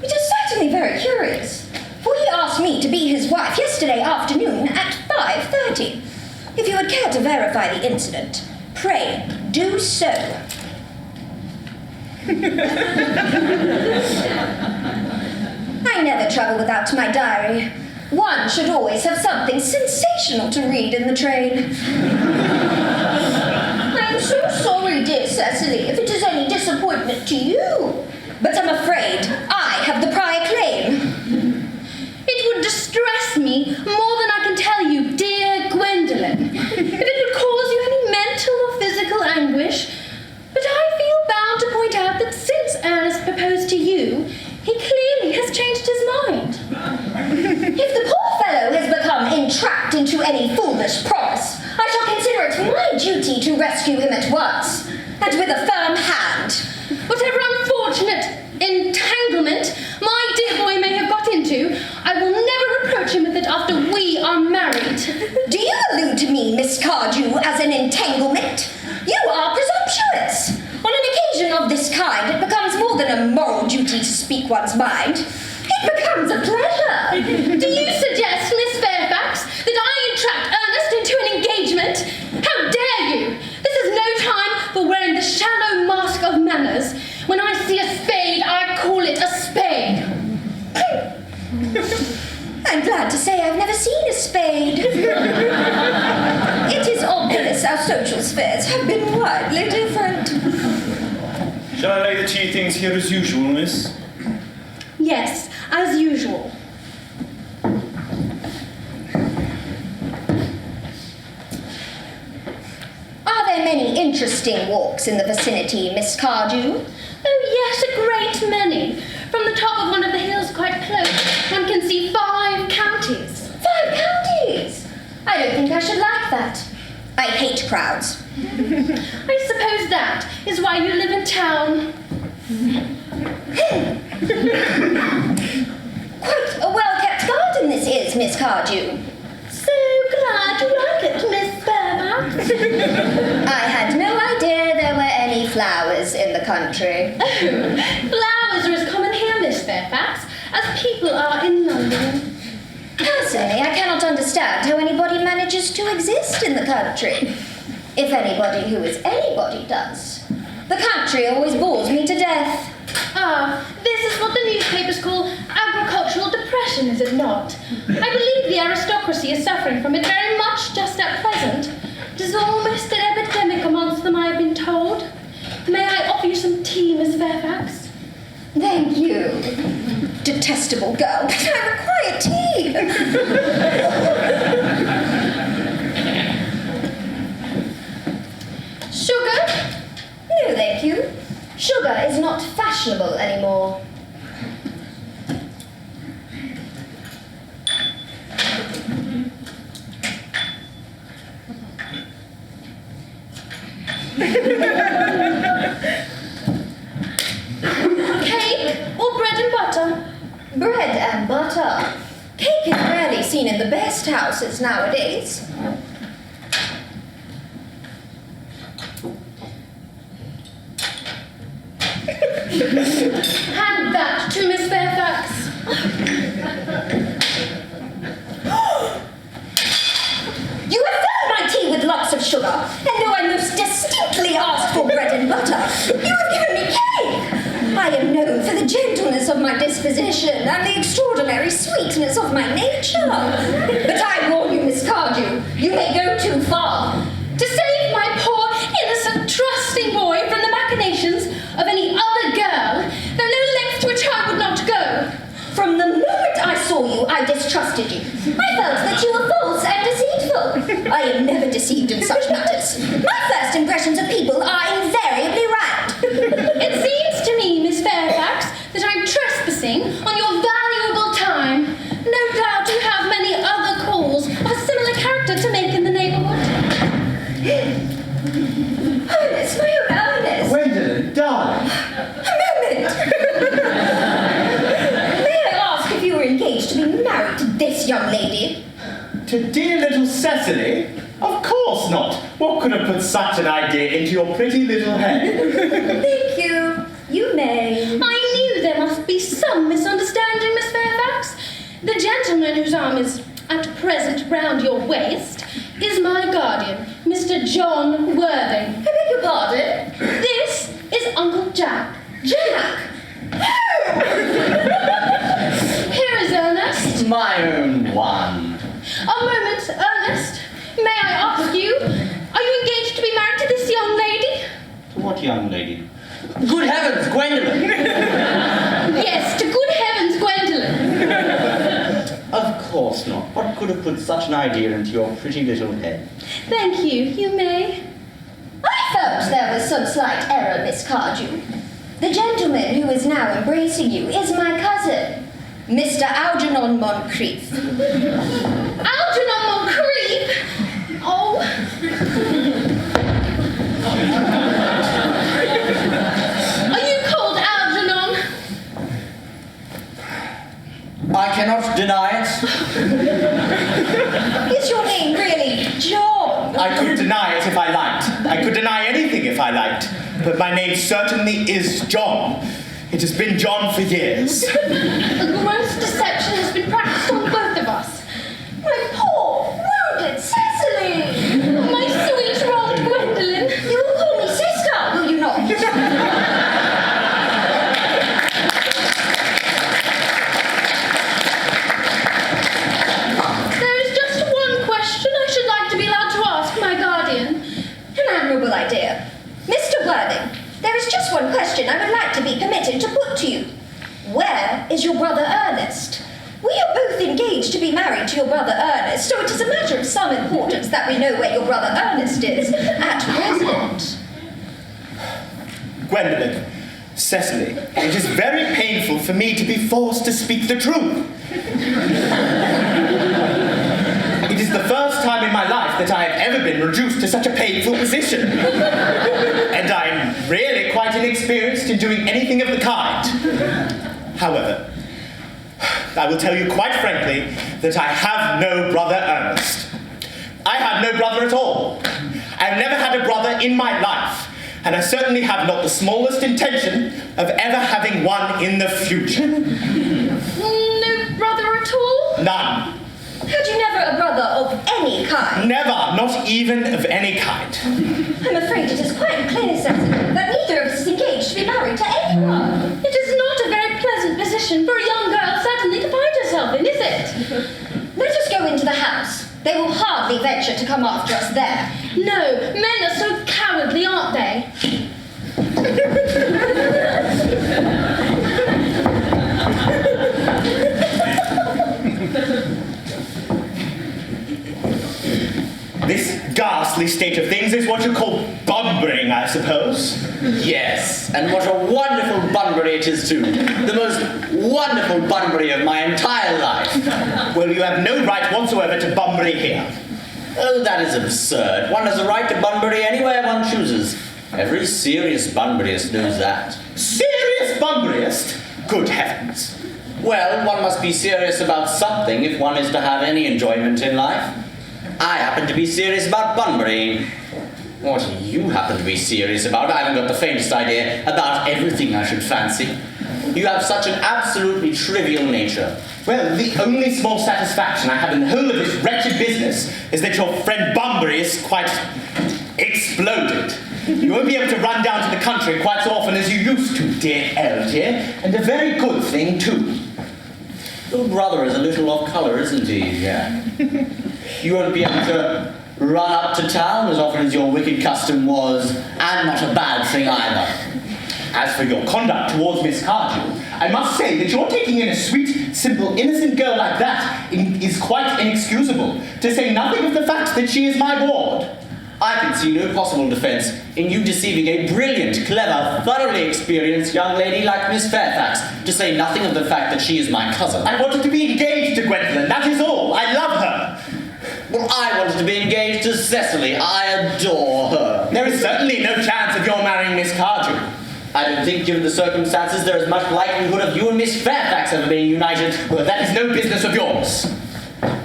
Speaker 5: It is certainly very curious, for he asked me to be his wife yesterday afternoon at 5:30. If you would care to verify the incident, pray do so. I never travel without my diary. One should always have something sensational to read in the train. I'm so sorry, dear Cecily, if it is any disappointment to you. But I'm afraid I have the prior claim.
Speaker 7: It would distress me more than I can tell you, dear Gwendolen, if it would cause you any mental or physical anguish. But I feel bound to point out that since Ernest proposed to you, he clearly has changed his mind.
Speaker 5: If the poor fellow has become entrapped into any foolish promise, I shall consider it my duty to rescue him at once, and with a firm hand.
Speaker 7: Whatever unfortunate entanglement my dear boy may have got into, I will never reproach him with it after we are married.
Speaker 5: Do you allude to me, Miss Cardew, as an entanglement? You are presumptuous. On an occasion of this kind, more than a moral duty to speak one's mind. It becomes a pleasure.
Speaker 7: Do you suggest, Miss Fairfax, that I entrap Ernest into an engagement? How dare you? This is no time for wearing the shallow mask of manners. When I see a spade, I call it a spade.
Speaker 5: I'm glad to say I've never seen a spade. It is obvious our social spheres have been widely different.
Speaker 11: Shall I lay the tea things here as usual, miss?
Speaker 7: Yes, as usual.
Speaker 5: Are there many interesting walks in the vicinity, Miss Cardew?
Speaker 7: Oh yes, a great many. From the top of one of the hills quite close, one can see 5 counties.
Speaker 5: 5 counties? I don't think I should like that. I hate crowds.
Speaker 7: I suppose that is why you live in town.
Speaker 5: Quite a well-kept garden this is, Miss Cardew.
Speaker 7: So glad you like it, Miss Fairfax.
Speaker 5: I had no idea there were any flowers in the country.
Speaker 7: Oh, flowers are as common here, Miss Fairfax, as people are in London.
Speaker 5: Personally, I cannot understand how anybody manages to exist in the country. If anybody who is anybody does. The country always bores me to death.
Speaker 7: Ah, this is what the newspapers call agricultural depression, is it not? I believe the aristocracy is suffering from it very much just at present. It is almost an epidemic amongst them, I have been told. May I offer you some tea, Miss Fairfax?
Speaker 5: Thank you. Detestable girl, but I require tea.
Speaker 7: Sugar?
Speaker 5: No, thank you. Sugar is not fashionable anymore.
Speaker 7: Cake or bread and butter?
Speaker 5: Bread and butter. Cake is rarely seen in the best houses nowadays.
Speaker 7: Hand that to Miss Fairfax.
Speaker 5: You have filled my tea with lots of sugar, and though I most distinctly asked for bread and butter, you have given me cake. I am known for the gentleness of my disposition and the extraordinary sweetness of my nature. But I warn you, Miss Cardew, you may go too far.
Speaker 7: To save my poor, innocent, trusting boy from the machinations of any other girl, there are no lengths to which I would not go.
Speaker 5: From the moment I saw you, I distrusted you. I felt that you were false and deceitful. I am never deceived in such matters. My first impressions of people are invariably right.
Speaker 7: It seems to me, Miss Fairfax, that I'm trespassing on your valuable time. No doubt you have many other calls of a similar character to make in the neighbourhood.
Speaker 5: Ernest, my own Ernest.
Speaker 9: Gwendolen, darling.
Speaker 5: A moment. May I ask if you were engaged to be married to this young lady?
Speaker 9: To dear little Cecily? Of course not. What could have put such an idea into your pretty little head?
Speaker 5: Thank you. You may.
Speaker 7: I knew there must be some misunderstanding, Miss Fairfax. The gentleman whose arm is at present round your waist is my guardian, Mr. John Worthing.
Speaker 5: I beg your pardon?
Speaker 7: This is Uncle Jack.
Speaker 5: Jack!
Speaker 7: Here is Ernest.
Speaker 10: My own one.
Speaker 7: A moment, Ernest. May I ask you, are you engaged to be married to this young lady?
Speaker 10: What young lady? Good heavens, Gwendolen!
Speaker 7: Yes, to good heavens, Gwendolen.
Speaker 10: Of course not. What could have put such an idea into your pretty little head?
Speaker 7: Thank you. You may.
Speaker 5: I felt there was some slight error, Miss Cardew. The gentleman who is now embracing you is my cousin, Mr. Algernon Moncrieff.
Speaker 7: Algernon Moncrieff? Oh. Are you called Algernon?
Speaker 10: I cannot deny it.
Speaker 5: Is your name really John?
Speaker 9: I could deny it if I liked. I could deny anything if I liked. But my name certainly is John. It has been John for years.
Speaker 7: A gross deception has been practiced on both of us. My poor, wounded Cecily! My sweet rolled Gwendolen!
Speaker 5: You will call me sister, will you not?
Speaker 7: There is just one question I should like to be allowed to ask my guardian.
Speaker 5: An admirable idea. Mr. Worthing, there is just one question I would like to be permitted to put to you. Where is your brother Ernest? We are both engaged to be married to your brother Ernest, so it is a matter of some importance that we know where your brother Ernest is at present.
Speaker 9: Gwendolen, Cecily, it is very painful for me to be forced to speak the truth. It is the first time in my life that I have ever been reduced to such a painful position. And I'm really quite inexperienced in doing anything of the kind. However, I will tell you quite frankly that I have no brother Ernest. I have no brother at all. I have never had a brother in my life, and I certainly have not the smallest intention of ever having one in the future.
Speaker 7: No brother at all?
Speaker 9: None.
Speaker 5: Had you never a brother of any kind?
Speaker 9: Never, not even of any kind.
Speaker 5: I'm afraid it is quite clear, Cecily, that neither of us is engaged to be married to anyone.
Speaker 7: It is not a very pleasant position for a young girl certainly to find herself in, is it?
Speaker 5: Let us go into the house. They will hardly venture to come after us there.
Speaker 7: No, men are so cowardly, aren't they?
Speaker 9: This ghastly state of things is what you call bumbering, I suppose.
Speaker 10: Yes, and what a wonderful Bunbury it is too. The most wonderful Bunbury of my entire life.
Speaker 9: Well, you have no right whatsoever to Bunbury here.
Speaker 10: Oh, that is absurd. One has a right to Bunbury anywhere one chooses. Every serious Bunburyist knows that.
Speaker 9: Serious Bunburyist? Good heavens.
Speaker 10: Well, one must be serious about something if one is to have any enjoyment in life. I happen to be serious about Bunbury. What do you happen to be serious about? I haven't got the faintest idea about everything, I should fancy. You have such an absolutely trivial nature.
Speaker 9: Well, the only small satisfaction I have in the whole of this wretched business is that your friend Bunbury is quite exploded. You won't be able to run down to the country quite so often as you used to, dear Elgier, and a very good thing, too.
Speaker 10: Your brother is a little off colour, isn't he? Yeah. You won't be able to run up to town as often as your wicked custom was, and not a bad thing either.
Speaker 9: As for your conduct towards Miss Cardew, I must say that your taking in a sweet, simple, innocent girl like that is quite inexcusable, to say nothing of the fact that she is my ward.
Speaker 10: I can see no possible defence in you deceiving a brilliant, clever, thoroughly experienced young lady like Miss Fairfax, to say nothing of the fact that she is my cousin.
Speaker 9: I wanted to be engaged to Gwendolen, that is all. I love her.
Speaker 10: Well, I wanted to be engaged to Cecily. I adore her.
Speaker 9: There is certainly no chance of your marrying Miss Cardew.
Speaker 10: I don't think, given the circumstances, there is much likelihood of you and Miss Fairfax ever being united.
Speaker 9: Well, that is no business of yours.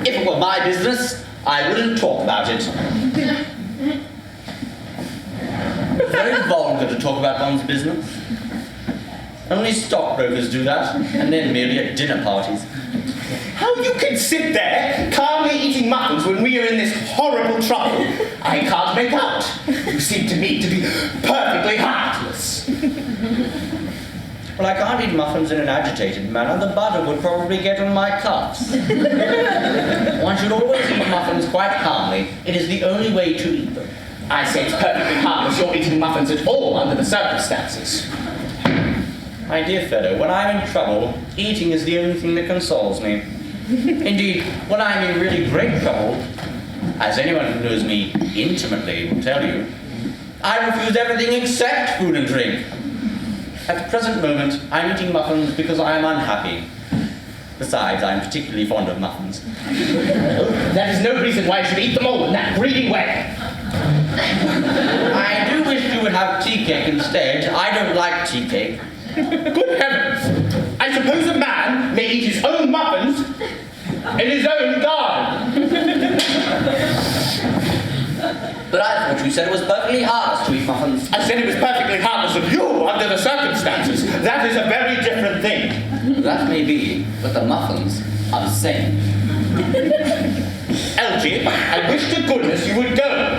Speaker 10: If it were my business, I wouldn't talk about it. Very vulgar to talk about one's business. Only stockbrokers do that, and then merely at dinner parties.
Speaker 9: How you can sit there, calmly eating muffins when we are in this horrible trouble, I can't make out. You seem to me to be perfectly heartless.
Speaker 10: Well, I can't eat muffins in an agitated manner. The butter would probably get on my cuffs. One should always eat muffins quite calmly. It is the only way to eat them.
Speaker 9: I say it's perfectly harmless you're eating muffins at all under the circumstances.
Speaker 10: My dear fellow, when I'm in trouble, eating is the only thing that consoles me. Indeed, when I'm in really great trouble, as anyone who knows me intimately will tell you, I refuse everything except food and drink. At the present moment, I'm eating muffins because I am unhappy. Besides, I'm particularly fond of muffins.
Speaker 9: That is no reason why I should eat them all in that greedy way.
Speaker 10: I do wish you would have tea cake instead. I don't like tea cake.
Speaker 9: Good heavens! I suppose a man may eat his own muffins in his own garden.
Speaker 10: But I thought You said it was perfectly harmless to eat muffins.
Speaker 9: I said it was perfectly harmless of you under the circumstances. That is a very different thing.
Speaker 10: That may be, but the muffins are the same.
Speaker 9: Elgie, I wish to goodness you would go.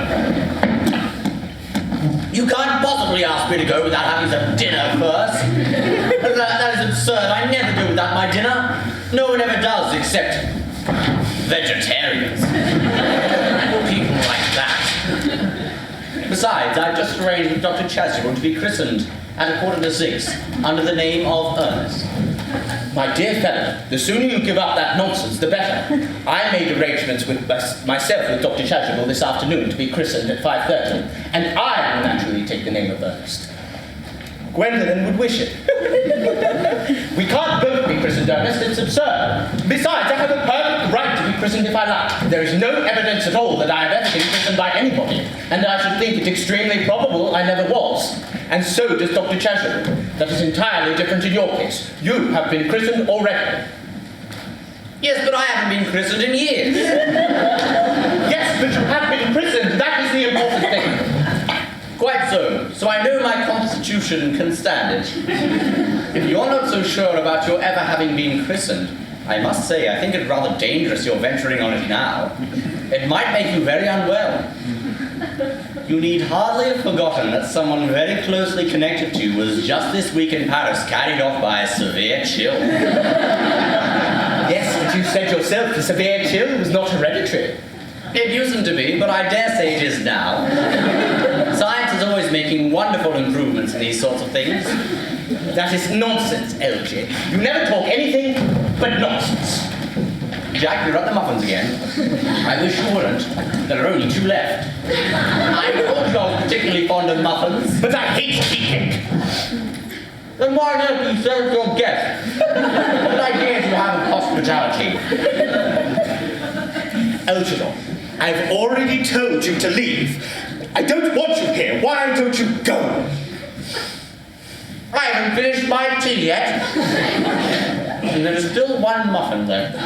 Speaker 10: You can't possibly ask me to go without having some dinner first. That is absurd. I never go without my dinner. No one ever does, except vegetarians. People like that. Besides, I've just arranged with Dr. Chasuble to be christened at 6:15 under the name of Ernest.
Speaker 12: My dear fellow, the sooner you give up that nonsense, the better. I made arrangements with myself with Dr. Chasuble this afternoon to be christened at 5:30, and I will naturally take the name of Ernest. Gwendolen would wish it. We can't both be christened Ernest, it's absurd. Besides, I have a perfect right to be christened if I like. There is no evidence at all that I have ever been christened by anybody, and I should think it extremely probable I never was. And so does Dr. Chasuble. That is entirely different in your case. You have been christened already.
Speaker 10: Yes, but I haven't been christened in years.
Speaker 12: Yes, but you have been christened. That is the important thing.
Speaker 10: Quite so. So I know my constitution can stand it. If you're not so sure about your ever having been christened, I must say I think it rather dangerous you're venturing on it now. It might make you very unwell. You need hardly have forgotten that someone very closely connected to you was just this week in Paris carried off by a severe chill.
Speaker 12: Yes, but you said yourself the severe chill was not hereditary.
Speaker 10: It used to be, but I dare say it is now. Science is always making wonderful improvements in these sorts of things.
Speaker 12: That is nonsense, LG. You never talk anything but nonsense.
Speaker 10: Jack, you're at the muffins again. I wish you wouldn't. There are only 2 left. I told you I was particularly fond of muffins.
Speaker 12: But I hate tea cake.
Speaker 10: Then why don't you serve your guest? What idea do you have of hospitality?
Speaker 9: Algernon, I've already told you to leave. I don't want you here. Why don't you go?
Speaker 10: I haven't finished my tea yet. And there's still 1 muffin left.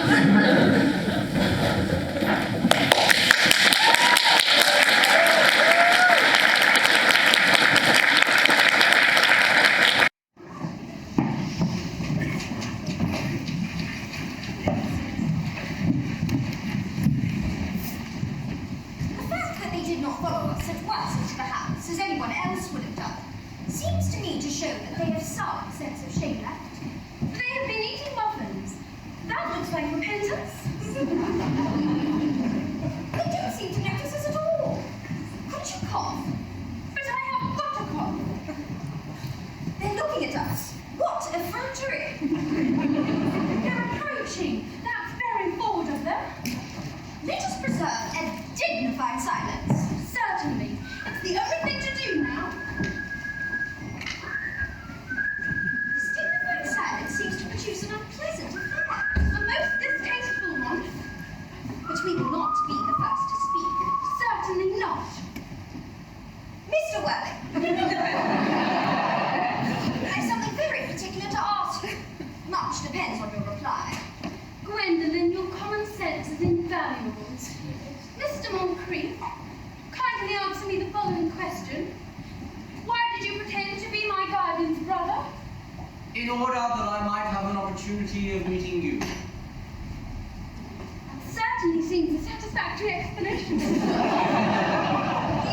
Speaker 5: Seems to me to show that they have some sense of shame left. They have been eating muffins. That looks like repentance. They don't seem to notice us at all. Could you cough? But I haven't got a cough. They're looking at us. What effrontery! They're approaching. That's very forward of them. Let us preserve a dignified silence. Certainly. It's the only thing to do now. Silence seems to produce an unpleasant affair, a most distasteful one. But we will not be the first to speak. Certainly not. Mr. Worthing. I have something very particular to ask you. Much depends on your reply.
Speaker 7: Gwendolen, your common sense is invaluable. Mr. Moncrieff, kindly answer me the following question. Why did you pretend to be my guardian's brother?
Speaker 1: In order that I might have an opportunity of meeting you.
Speaker 7: That certainly seems a satisfactory explanation.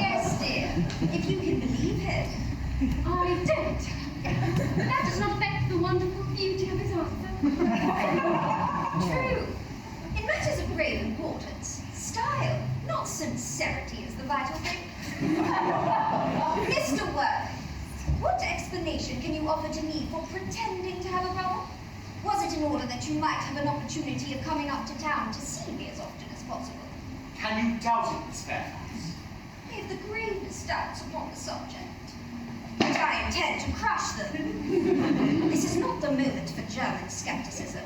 Speaker 5: Yes, dear, if you can believe him.
Speaker 7: I don't. That does not affect the wonderful beauty of his answer.
Speaker 5: True. In matters of grave importance, style, not sincerity, is the vital thing. Mr. Worthing, what explanation can you offer to me for pretending to have a brother? Was it in order that you might have an opportunity of coming up to town to see me as often as possible?
Speaker 2: Can you doubt it, Miss Fairfax?
Speaker 5: I have the gravest doubts upon the subject. But I intend to crush them. This is not the moment for German skepticism.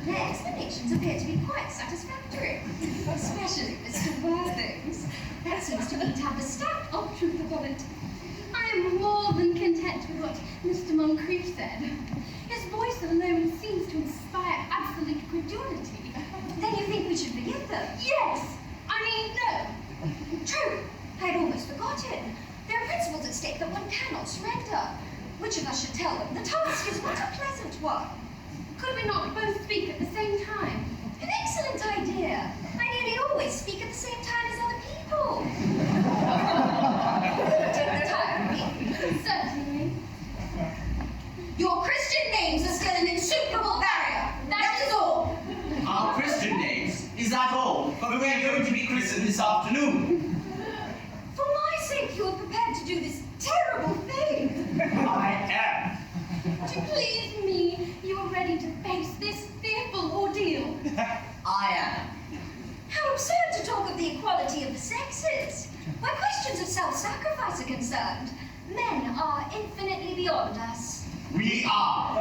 Speaker 5: Their explanations appear to be quite satisfactory, especially Mr. Worthing's. That seems to me to have the stamp of truth upon it.
Speaker 7: I am more than content with what Mr. Moncrieff said. His voice alone seems to inspire absolute credulity.
Speaker 5: Then you think we should forget them?
Speaker 7: Yes! I mean, no.
Speaker 5: True. I'd almost forgotten. There are principles at stake that one cannot surrender. Which of us should tell them? The task is not a pleasant one.
Speaker 7: Could we not both speak at the same time?
Speaker 5: An excellent idea. I nearly always speak at the same time as other people.
Speaker 7: Certainly.
Speaker 5: Your Christian names are still an insuperable barrier. That is all.
Speaker 1: Our Christian names? Is that all? But we are going to be christened this afternoon.
Speaker 5: For my sake, you are prepared to do this terrible thing.
Speaker 1: I am.
Speaker 7: To please me, you are ready to face this fearful ordeal.
Speaker 1: I am.
Speaker 5: How absurd to talk of the equality of the sexes. Where questions of self-sacrifice are concerned, men are infinitely beyond us.
Speaker 1: We are.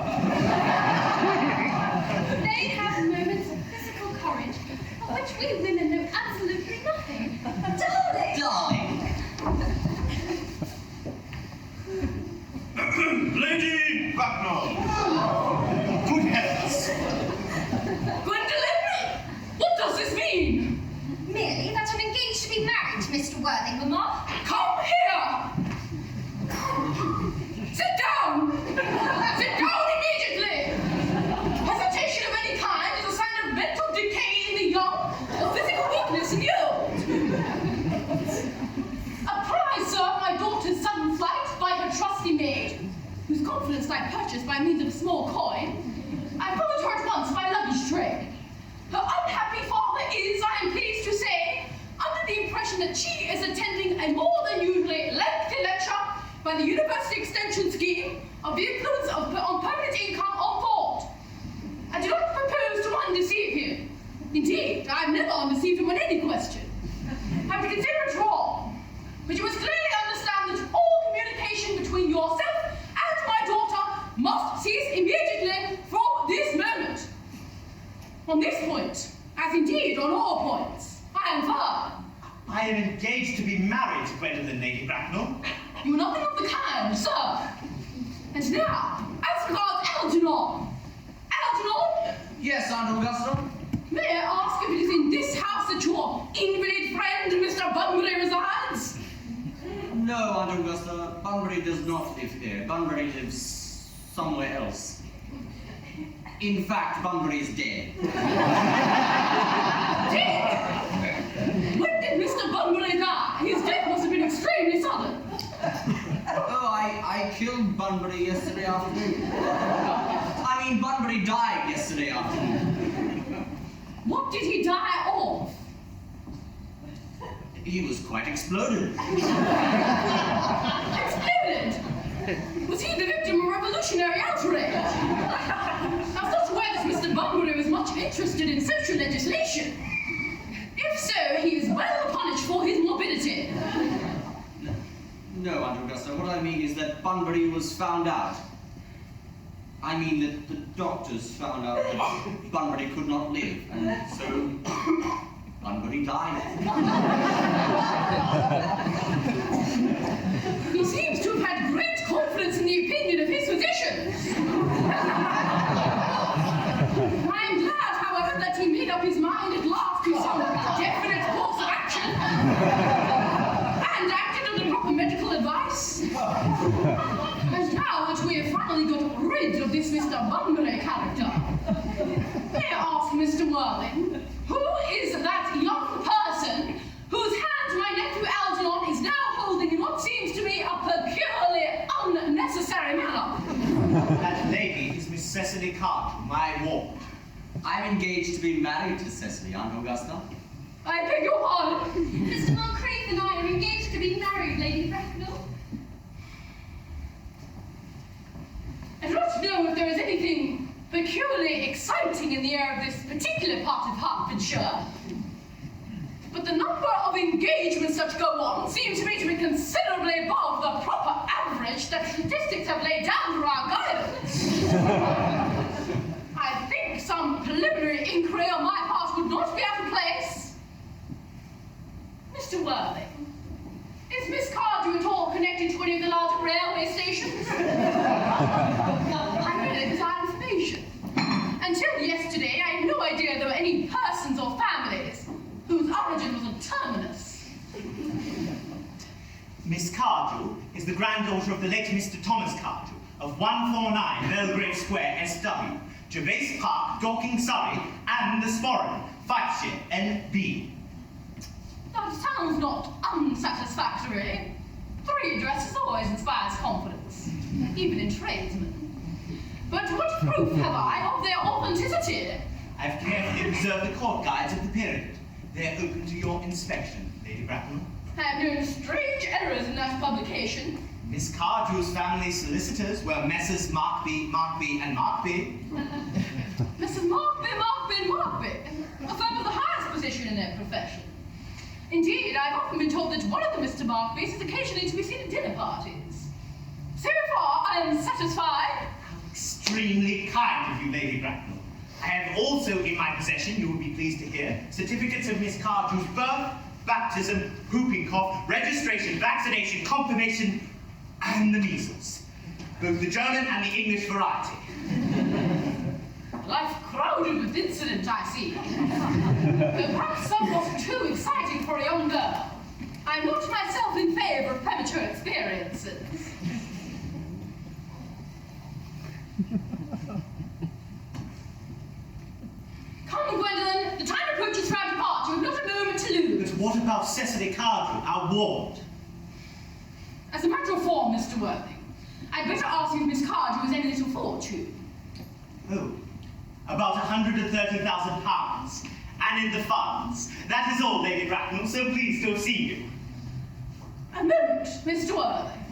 Speaker 7: They have moments of physical courage, of which we women know absolutely nothing.
Speaker 5: Darling!
Speaker 1: Darling.
Speaker 2: Lady Bracknell! Good heavens!
Speaker 4: Gwendolen, what does this mean?
Speaker 5: Merely that I'm engaged to be married to Mr. Worthing, Mamma.
Speaker 4: Come here! Sit down! Sit down immediately! Hesitation of any kind is a sign of mental decay in the young or physical weakness in the old. Apprise, sir, my daughter's sudden flight by her trusty maid, whose confidence I purchased by means of a small coin. I followed her at once by luggage train. Her unhappy father is, I am pleased to say, under the impression that she is attending a more than usually lengthy lecture by the University Extension Scheme of the influence on permanent income on thought. I do not propose to undeceive him. Indeed, I have never undeceived him on any question. I would consider it wrong, but you must clearly understand that all communication between yourself and my daughter must cease immediately from this moment. On this point, as indeed on all points, I am firm.
Speaker 3: I am engaged to be married to Gwendolen, Lady Bracknell.
Speaker 4: You are nothing of the kind, sir. And now, as regards Algernon. Algernon,
Speaker 1: Yes, Aunt Augusta.
Speaker 4: may I ask if it is in this house that your invalid friend, Mr. Bunbury, resides?
Speaker 1: No, Aunt Augusta. Bunbury does not live here. Bunbury lives somewhere else. In fact, Bunbury is dead.
Speaker 4: Dead? When did Mr. Bunbury die? His death must have been extremely sudden.
Speaker 1: Oh, I killed Bunbury yesterday afternoon. I mean, Bunbury died yesterday afternoon.
Speaker 4: What did he die of?
Speaker 1: He was quite exploded.
Speaker 4: Exploded? Was he the victim of revolutionary outrage? I was not aware that Mr. Bunbury was much interested in social legislation. If so, he is well punished for his morbidity.
Speaker 1: No, Aunt Augusta. What I mean is that Bunbury was found out. I mean that the doctors found out that Bunbury could not live, and so Bunbury died.
Speaker 4: He seems to have had great confidence in the opinion of his physicians. I am glad, however, that he made up his mind at last to some definite course of action and acted under proper medical advice. And now that we have finally got rid of this Mr. Bunbury character, may I ask Mr. Worthing, who is that young person whose hand my nephew Algernon is now holding in what seems to me a peculiarly unnecessary manner?
Speaker 3: That lady is Miss Cecily Cardew, my ward.
Speaker 1: I'm engaged to be married to Cecily, Aunt Augusta.
Speaker 4: I beg your pardon.
Speaker 7: Mr. Moncrieff and I are engaged to be married, Lady Bracknell.
Speaker 4: I do not know if there is anything peculiarly exciting in the air of this particular part of Hertfordshire, but the number of engagements that go on seems to me to be considerably above the proper average that statistics have laid down for our guidance. I think some preliminary inquiry on my part would not be out of place. Mr. Worthing, is Miss Cardew at all connected to any of the large railway stations? I really desire information. Until yesterday, I had no idea there were any persons or families whose origin was a terminus.
Speaker 3: Miss Cardew is the granddaughter of the late Mr. Thomas Cardew of 149 Belgrave Square, SW, Gervase Park, Dorking, Surrey, and the Sporran, Fifeshire, NB.
Speaker 4: That sounds not unsatisfactory. 3 addresses always inspires confidence, even in tradesmen. But what proof have I of their authenticity?
Speaker 3: I've carefully observed the court guides of the period. They're open to your inspection, Lady Bracknell.
Speaker 4: I have known strange errors in that publication.
Speaker 3: Miss Cardew's family solicitors were Messrs. Markby, and Markby.
Speaker 4: Messrs. Markby, and Markby, a firm of the highest position in their profession. Indeed, I've often been told that one of the Mr. Markbys is occasionally to be seen at dinner parties. So far, I am satisfied.
Speaker 3: Extremely kind of you, Lady Bracknell. I have also in my possession, you will be pleased to hear, certificates of Miss Cardew's birth, baptism, whooping cough, registration, vaccination, confirmation, and the measles. Both the German and the English variety.
Speaker 4: Life crowded with incident, I see. Though perhaps somewhat too exciting for a young girl. I'm not myself in favour of premature experiences. Come, Gwendolen, the time approaches for our departure. We've not a moment to lose.
Speaker 3: But what about Cecily Cardew, our ward?
Speaker 4: As a matter of form, Mr. Worthing, I'd better ask you if Miss Cardew has any little fortune.
Speaker 3: Oh, about £130,000. And in the funds. That is all, Lady Bracknell, so pleased to have seen you.
Speaker 4: A moment, Mr. Worthing.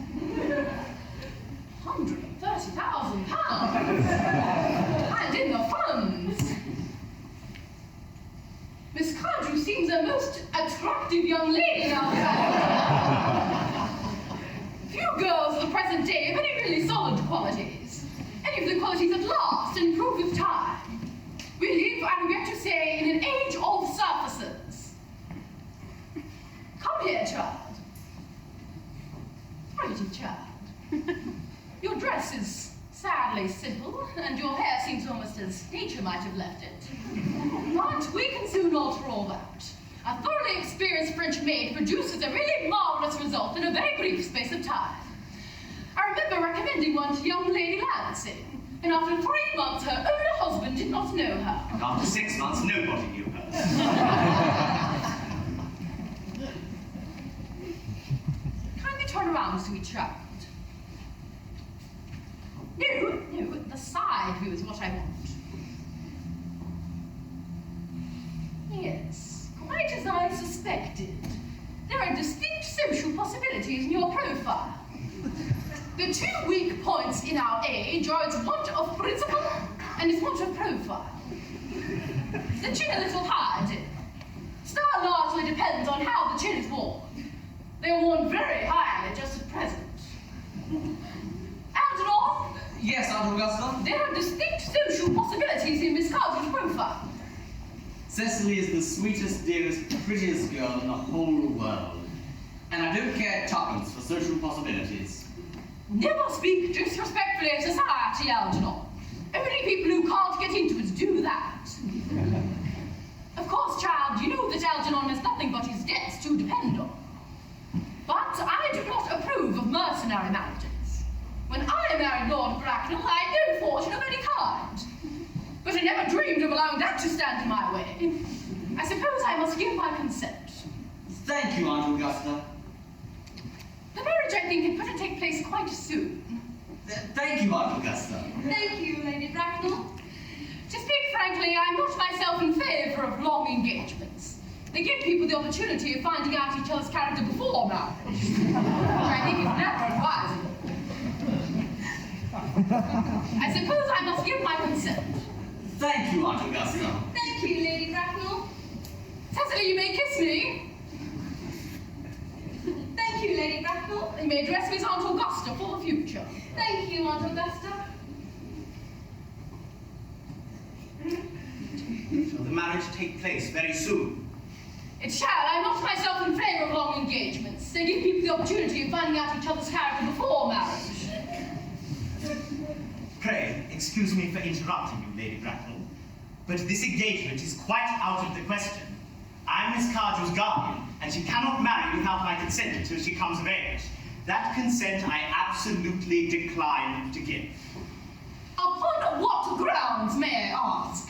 Speaker 4: £130,000. And in the funds. Miss Cardew seems a most attractive young lady now. Few girls of the present day have any really solid qualities. Any of the qualities that last and improve with time. We live, I regret to say, in an age of surfaces. Come here, child. Pretty child. Your dress is sadly simple, and your hair seems almost as nature might have left it. But we can soon alter all that. A thoroughly experienced French maid produces a really marvelous result in a very brief space of time. I remember recommending one to young Lady Lansing, and after 3 months her own husband did not know her.
Speaker 3: And after 6 months, nobody knew her.
Speaker 4: Kindly turn around, sweet child. No, the side view is what I want. Yes, quite as I suspected. There are distinct social possibilities in your profile. The 2 weak points in our age are its want of principle and its want of profile. The chin a little high, dear. Style largely depends on how the chin is worn. They are worn very highly just at present. Algernon?
Speaker 1: Yes, Aunt Augusta?
Speaker 4: There are distinct social possibilities in Miss Cardew's profile.
Speaker 1: Cecily is the sweetest, dearest, prettiest girl in the whole world. And I don't care tuppence for social possibilities.
Speaker 4: Never speak disrespectfully of society, Algernon. Only people who can't get into it do that. Of course, child, you know that Algernon has nothing but his debts to depend on. But I do not approve of mercenary marriages. When I married Lord Bracknell, I had no fortune of any kind. But I never dreamed of allowing that to stand in my way. I suppose I must give my consent.
Speaker 1: Thank you, Aunt Augusta.
Speaker 4: The marriage, I think, had better take place quite soon.
Speaker 1: Thank you, Aunt Augusta.
Speaker 4: Thank you, Lady Bracknell. To speak frankly, I'm not myself in favour of long engagements. They give people the opportunity of finding out each other's character before marriage, which I think is never advisable. I suppose I must give my consent.
Speaker 1: Thank you, Aunt Augusta.
Speaker 4: Thank you, Lady Bracknell. Cecily, you may kiss me. Thank you, Lady Bracknell. You may address me as Aunt Augusta for the future. Thank you, Aunt Augusta.
Speaker 3: Shall the marriage take place very soon?
Speaker 4: It shall. I'm not myself in favour of long engagements. They give people the opportunity of finding out each other's character before marriage.
Speaker 3: Pray, excuse me for interrupting you, Lady Bracknell, but this engagement is quite out of the question. I'm Miss Cardew's guardian, and she cannot marry without my consent until she comes of age. That consent I absolutely decline to give.
Speaker 4: Upon what grounds, may I ask?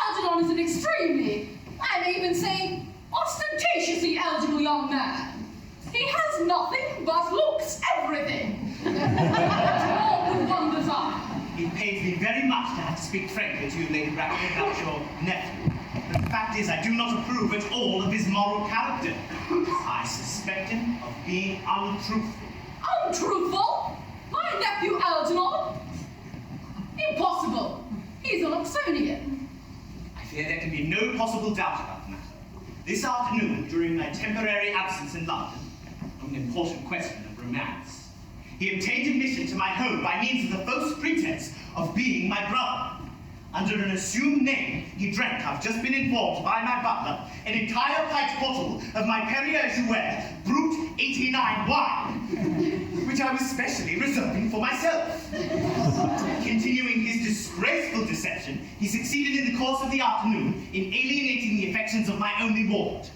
Speaker 4: Algernon is an extremely, I may even say, ostentatiously eligible young man. He has nothing but looks everything. What more would one desire?
Speaker 3: It pains me very much to have to speak frankly to you, Lady Bracknell, about your nephew. But the fact is, I do not approve at all of his moral character. I suspect him of being untruthful.
Speaker 4: Untruthful? My nephew Algernon? Impossible. He's an Oxonian.
Speaker 3: I fear there can be no possible doubt about the matter. This afternoon, during my temporary absence in London, on an important question of romance, he obtained admission to my home by means of the false pretense of being my brother. Under an assumed name, he drank, I've just been informed by my butler, an entire pint bottle of my Perrier-Jouet Brut 89 wine, which I was specially reserving for myself. Continuing his disgraceful deception, he succeeded in the course of the afternoon in alienating the affections of my only ward.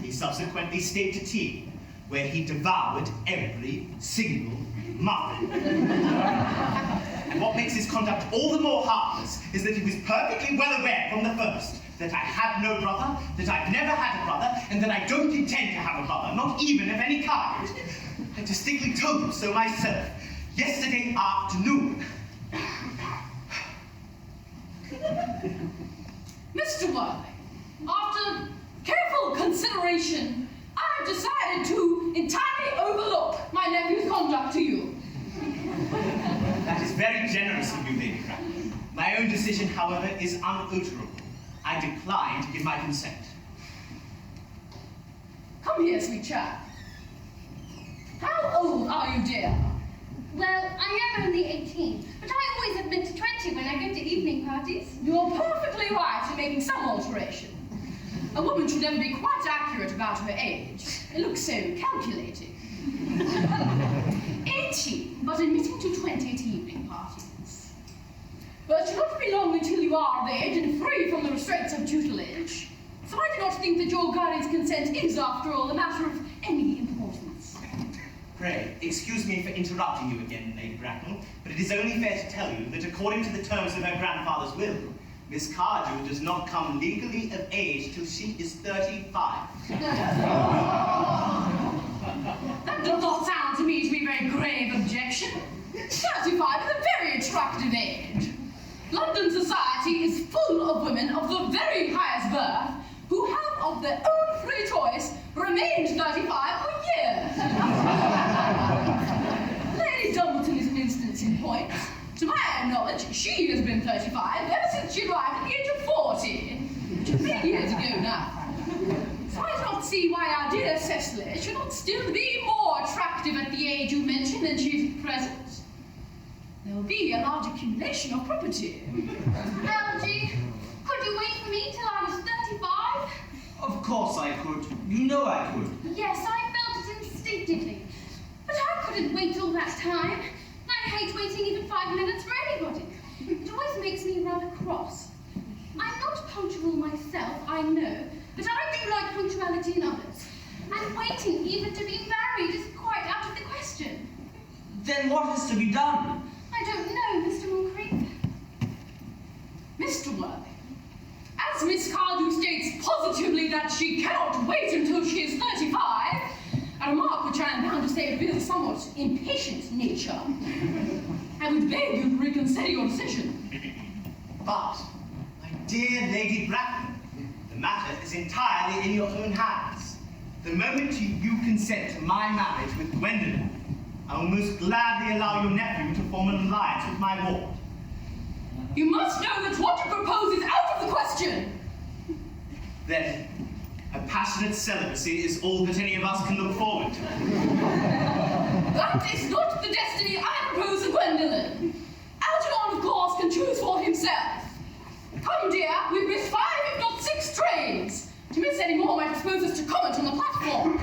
Speaker 3: He subsequently stayed to tea, where he devoured every single muffin. And what makes his conduct all the more heartless is that he was perfectly well aware from the first that I have no brother, that I've never had a brother, and that I don't intend to have a brother, not even of any kind. I distinctly told him so myself yesterday afternoon.
Speaker 4: Mr. Worthing, after careful consideration, I've decided to entirely overlook my nephew's conduct to you.
Speaker 3: That is very generous of you, Lady Bracknell. My own decision, however, is unalterable. I decline to give my consent.
Speaker 4: Come here, sweet child. How old are you, dear?
Speaker 5: Well, I am only 18, but I always admit to 20 when I go to evening parties.
Speaker 4: You're perfectly right in making some alteration. A woman should never be quite accurate about her age. It looks so calculating. 18, but admitting to 20 at evening parties. But it should not be long until you are of age and free from the restraints of tutelage. So I do not think that your guardian's consent is, after all, a matter of any importance.
Speaker 3: Pray, excuse me for interrupting you again, Lady Bracknell, but it is only fair to tell you that according to the terms of her grandfather's will, Miss Cardew does not come legally of age till she is 35.
Speaker 4: That does not sound to me to be a very grave objection. 35 is a very attractive age. London society is full of women of the very highest birth who have, of their own free choice, remained 35 for years. Lady Dumbleton is an instance in point. To my own knowledge, she has been 35 ever since she arrived at the age of 40, which is many years ago now. So I do not see why our dear Cecily should not still be more attractive at the age you mentioned than she is at present. There will be a large accumulation of property.
Speaker 5: Algie, could you wait for me till I was 35?
Speaker 1: Of course I could. You know I could.
Speaker 5: Yes, I felt it instinctively. But I couldn't wait all that time. I hate waiting even 5 minutes for anybody. It always makes me rather cross. I'm not punctual myself, I know, but I do like punctuality in others. And waiting even to be married is quite out of the question.
Speaker 1: Then what is to be done?
Speaker 5: I don't know, Mr. Moncrieff.
Speaker 4: Mr. Worthing, as Miss Cardew states positively that she cannot wait until she is 35, a remark which I am bound to say is of a somewhat impatient nature, I would beg you to reconsider your decision.
Speaker 3: But, my dear Lady Bracknell, the matter is entirely in your own hands. The moment you consent to my marriage with Gwendolen, I will most gladly allow your nephew to form an alliance with my ward.
Speaker 4: You must know that what you propose is out of the question.
Speaker 3: Then, a passionate celibacy is all that any of us can look forward to.
Speaker 4: That is not the destiny I propose to Gwendolen. Algernon, of course, can choose for himself. Come, dear, we've missed 5, if not 6 trains. To miss any more might expose us to comment on the platform.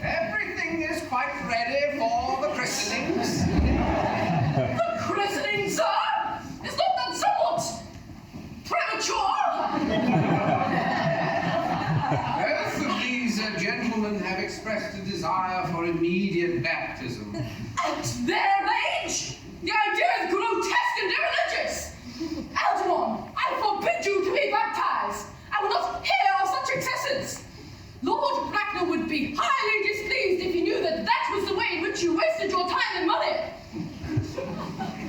Speaker 13: Everything is quite ready for the christenings.
Speaker 4: The christening, sir? Is not that somewhat premature?
Speaker 13: Both of these gentlemen have expressed a desire for immediate baptism.
Speaker 4: At their age? The idea is grotesque and irreligious. Algernon, I forbid you to be baptized. I will not hear of such excesses. Lord Bracknell would be highly displeased if he knew that that was the way in which you wasted your time and money.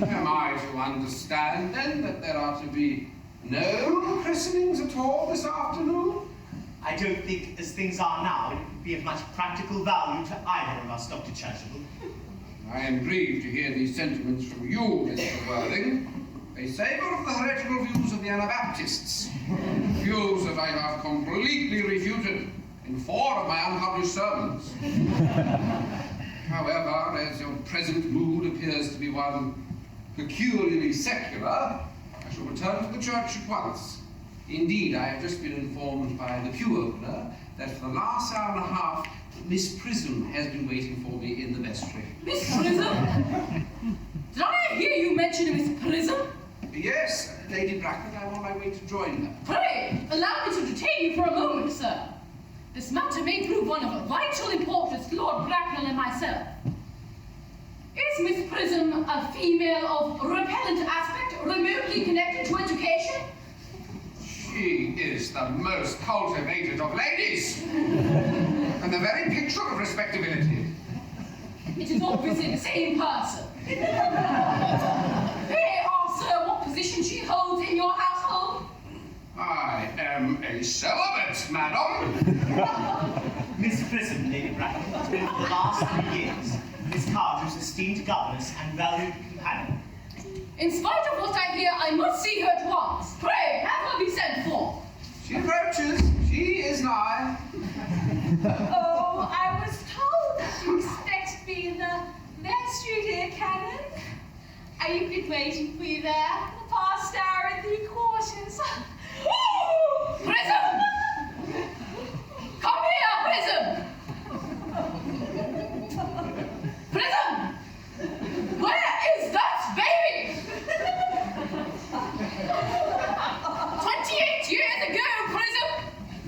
Speaker 13: Am I to understand, then, that there are to be no christenings at all this afternoon?
Speaker 3: I don't think, as things are now, it would be of much practical value to either of us, Dr. Chasuble.
Speaker 13: I am grieved to hear these sentiments from you, Mr. Worthing. They savour of the heretical views of the Anabaptists, views that I have completely refuted in 4 of my unpublished sermons. However, as your present mood appears to be one peculiarly secular, I shall return to the church at once. Indeed, I have just been informed by the pew opener that for the last hour and a half, Miss Prism has been waiting for me in the vestry.
Speaker 4: Miss Prism? Did I hear you mention Miss Prism?
Speaker 13: Yes, Lady Bracknell, I'm on my way to join her.
Speaker 4: Pray, allow me to detain you for a moment, sir. This matter may prove one of vital importance to Lord Bracknell and myself. Is Miss Prism a female of repellent aspect, remotely connected to education?
Speaker 13: She is the most cultivated of ladies, and the very picture of respectability.
Speaker 4: It is obviously the same person. May I ask, sir, what position she holds in your household?
Speaker 13: I am a celibate, madam.
Speaker 3: Miss Prism, Lady Bracknell, has been for the last 3 years Miss Cardew's esteemed governess and valued companion.
Speaker 4: In spite of what I hear, I must see her at once. Pray, have her be sent for.
Speaker 13: She approaches. She is nigh.
Speaker 7: Oh, I was told that you expect me in the vestry, dear Canon. I've been waiting for you there for the past hour and 3/4.
Speaker 4: Prism! Come here, Prism! Prism! Where is that baby? 28 years ago, Prism,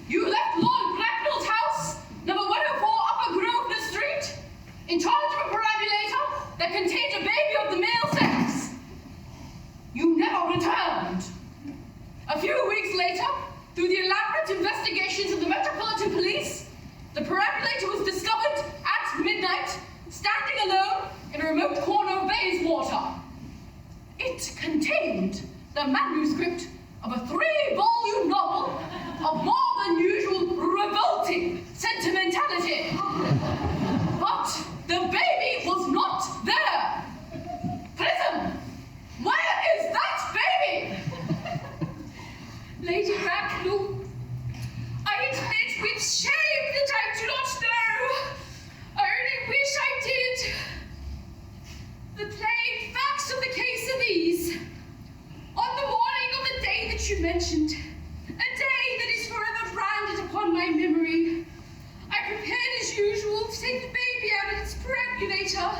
Speaker 4: you left Lord Bracknell's house, number 104 Upper Grosvenor Street, in charge of a perambulator that contained a baby of the male sex. You never returned. A few weeks later, through the elaborate investigations of the Metropolitan Police, the perambulator was discovered at midnight, standing alone in a remote corner of Bayswater. It contained the manuscript of a 3-volume novel of more than usual revolting sentimentality. But the baby was not there. Prism, where is that baby?
Speaker 7: Lady Bracknell, I admit with shame that I do not know. I only wish I did. The plain facts of the case are these. On the morning of the day that you mentioned, a day that is forever branded upon my memory, I prepared as usual to take the baby out of its perambulator.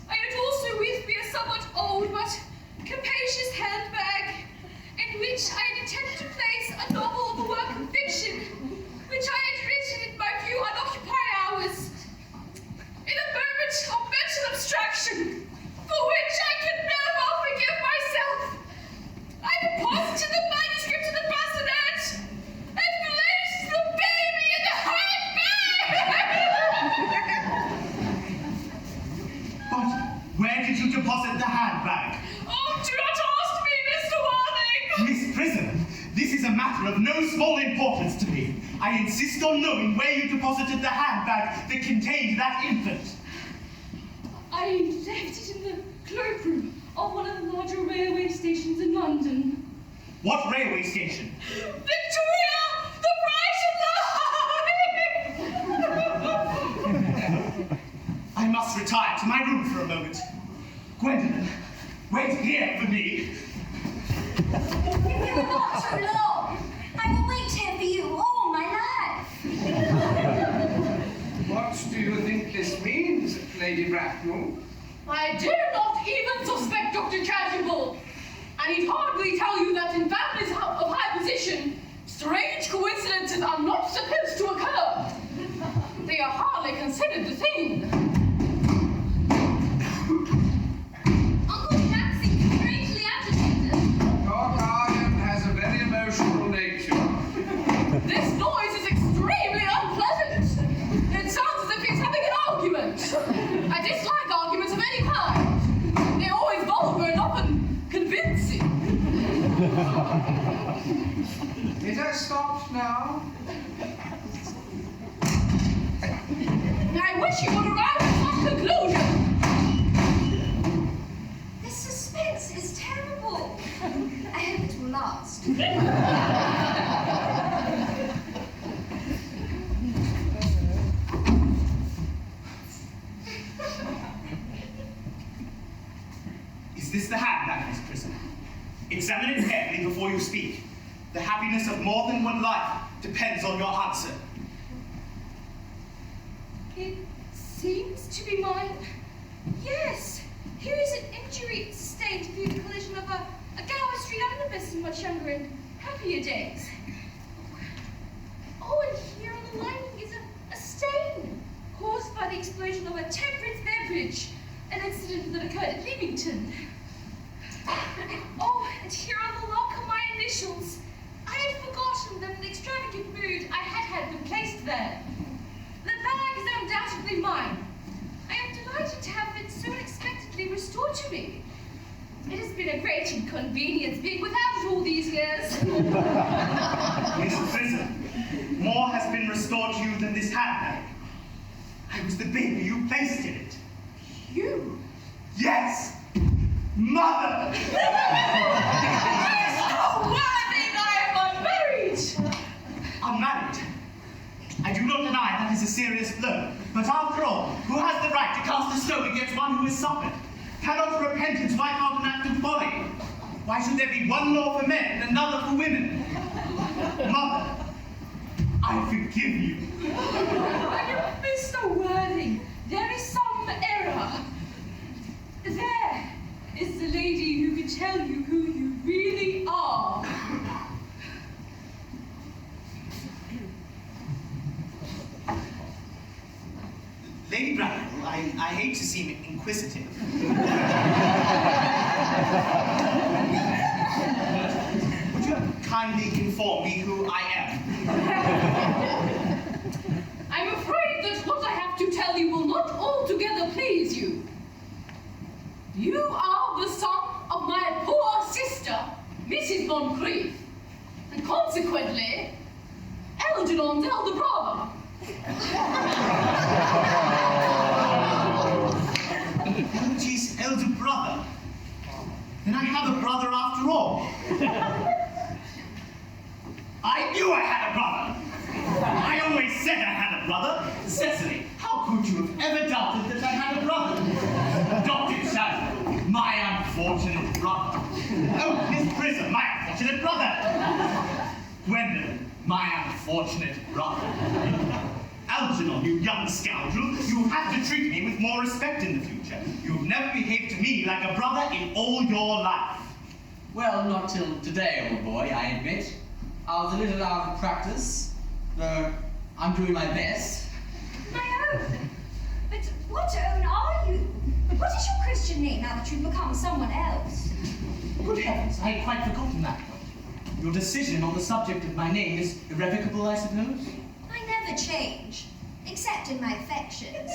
Speaker 7: I had also with me a somewhat old but capacious handbag, in which I had intended to place a novel of a work of fiction, which I had written in my few unoccupied hours. In a moment of mental abstraction, for which I can never forgive myself, I deposited the manuscript in the bassinet and placed the baby in the handbag!
Speaker 3: But where did you deposit the handbag?
Speaker 7: Oh, do not ask me, Mr. Worthing!
Speaker 3: Miss Prism, this is a matter of no small importance to me. I insist on knowing where you deposited the handbag that contained that infant.
Speaker 7: I left it in the cloakroom of one of the larger railway stations in London.
Speaker 3: What railway station?
Speaker 7: Victoria! The Brighton Line!
Speaker 3: I must retire to my room for a moment. Gwendolen, wait here for me.
Speaker 5: You will not too long. I will wait here for you all my life.
Speaker 13: What do you think this means, Lady Bracknell?
Speaker 4: I dare not even suspect Dr. Chasuble. I need hardly tell you that in families of high position, strange coincidences are not supposed to occur. did the thing. Uncle Jack seems strangely agitated.
Speaker 13: Your guardian has a very emotional nature.
Speaker 4: This noise is extremely unpleasant. It sounds as if he's having an argument. I dislike arguments of any kind. They're always vulgar and often convincing.
Speaker 13: It has stopped now.
Speaker 4: I wish you would arrive at some conclusion.
Speaker 5: This suspense is terrible. I hope it will last.
Speaker 3: Is this the handbag, Miss Prism? Examine it carefully before you speak. The happiness of more than one life depends on your answer.
Speaker 7: It seems to be mine. Yes, here is an injury sustained through the collision of a Gower Street omnibus in much younger and happier days. Oh, and here on the lining is a stain caused by the explosion of a temperance beverage, an incident that occurred at Leamington. Oh, and here on the lock are my initials. I had forgotten that in an extravagant mood I had them placed there. The bag is undoubtedly mine. I am delighted to have it so unexpectedly restored to me. It has been a great inconvenience being without it all these years.
Speaker 3: Miss Prism, more has been restored to you than this handbag. I was the baby you placed in it.
Speaker 4: You?
Speaker 3: Yes! Mother!
Speaker 4: Oh, Worthing, I am unmarried!
Speaker 3: Unmarried? I do not deny that is a serious blow, but after all, who has the right to cast a stone against one who has suffered? Cannot repentance wipe out an act of folly? Why should there be one law for men and another for women? Mother, I forgive you.
Speaker 7: Mr. Worthing, there is some error. There is the lady who can tell you who you really are.
Speaker 3: Lady Bracknell, I hate to seem inquisitive. Would you kindly inform me who I am?
Speaker 4: I'm afraid that what I have to tell you will not altogether please you. You are the son of my poor sister, Mrs. Moncrieff, and consequently, Algernon's elder brother.
Speaker 3: She's elder brother. Then I have a brother after all. I knew I had a brother. I always said I had a brother. Cecily, how could you have ever doubted that I had a brother? Dr. Shadow, my unfortunate brother. Oh, Miss Prism, my unfortunate brother. Gwendolen, my unfortunate brother. Algernon, you young scoundrel, you have to treat me with more respect in the future. You've never behaved to me like a brother in all your life.
Speaker 1: Well, not till today, old boy, I admit. I was a little out of practice, though I'm doing my best.
Speaker 5: My own? But what own are you? What is your Christian name now that you've become someone else?
Speaker 3: Good heavens, I had quite forgotten that point. Your decision on the subject of my name is irrevocable, I suppose?
Speaker 5: I never change, except in my affections.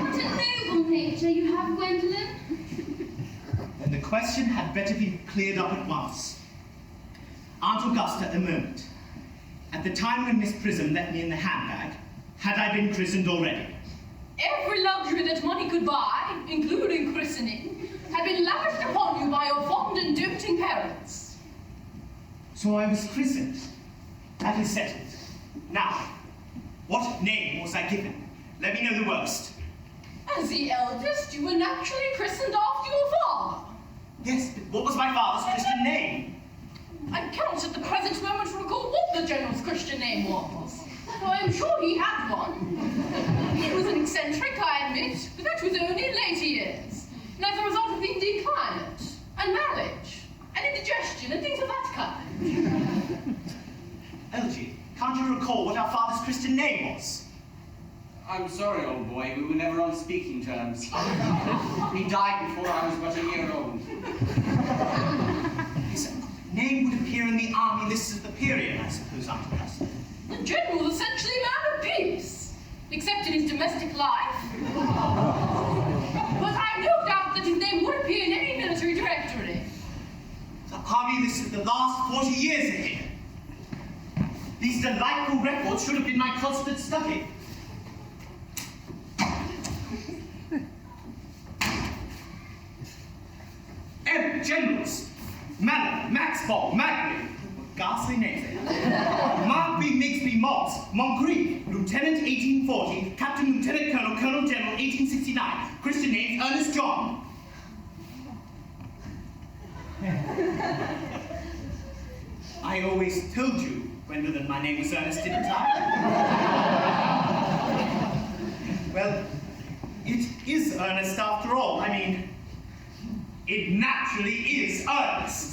Speaker 7: What a noble nature you have, Gwendolen.
Speaker 3: Then the question had better be cleared up at once. Aunt Augusta, a moment. At the time when Miss Prism left me in the handbag, had I been christened already?
Speaker 4: Every luxury that money could buy, including christening, had been lavished upon you by your fond and doting parents.
Speaker 3: So I was christened. That is settled. Now, what name was I given? Let me know the worst.
Speaker 4: As the eldest, you were naturally christened after your father.
Speaker 3: Yes, but what was my father's Christian name?
Speaker 4: I cannot at the present moment recall what the General's Christian name was. Though I am sure he had one. He was an eccentric, I admit, but that was only in later years, and as a result of the Indian climate, and marriage, and indigestion, and things of that kind.
Speaker 3: Elgie, can't you recall what our father's Christian name was?
Speaker 1: I'm sorry, old boy. We were never on speaking terms. He died before I was but a year old.
Speaker 3: His name would appear in the army lists of the period, I suppose, Aunt Augusta.
Speaker 4: The general was essentially a man of peace, except in his domestic life. But I've no doubt that his name would appear in any military directory.
Speaker 3: The army lists of the last 40 years are here. These delightful records should have been my constant study. Generals, Mallow, Maxwell, Magny, what ghastly names they have. Markby, Migsby, Moggs, Moncrieff, Lieutenant 1840, Captain, Lieutenant Colonel, Colonel General 1869, Christian names Ernest John. I always told you, Gwendolen, my name was Ernest, didn't I? Well, it is Ernest after all. I mean, it naturally is Ernest.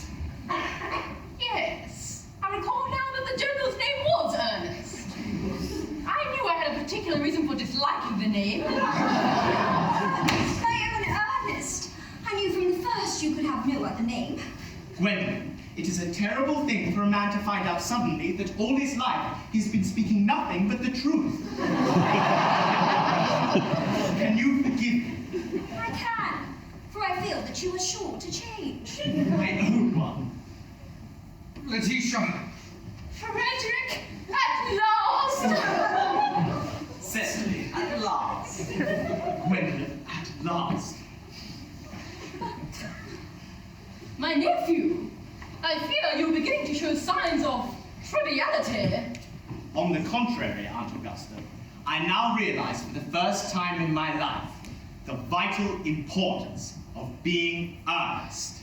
Speaker 4: Yes, I recall now that the general's name was Ernest. I knew I had a particular reason for disliking the name.
Speaker 5: My own Ernest. I knew from the first you could have no other name.
Speaker 3: Gwendolen, it is a terrible thing for a man to find out suddenly that all his life he's been speaking nothing but the truth. Can you forgive me?
Speaker 5: I can, for I feel that you are sure to change.
Speaker 3: My own one.
Speaker 13: Letitia!
Speaker 4: Frederick, at last!
Speaker 3: Cecily,
Speaker 1: At last.
Speaker 3: Gwendolen, at last.
Speaker 4: My nephew, I fear you're beginning to show signs of triviality.
Speaker 3: On the contrary, Aunt Augusta, I now realize for the first time in my life the vital importance of being earnest.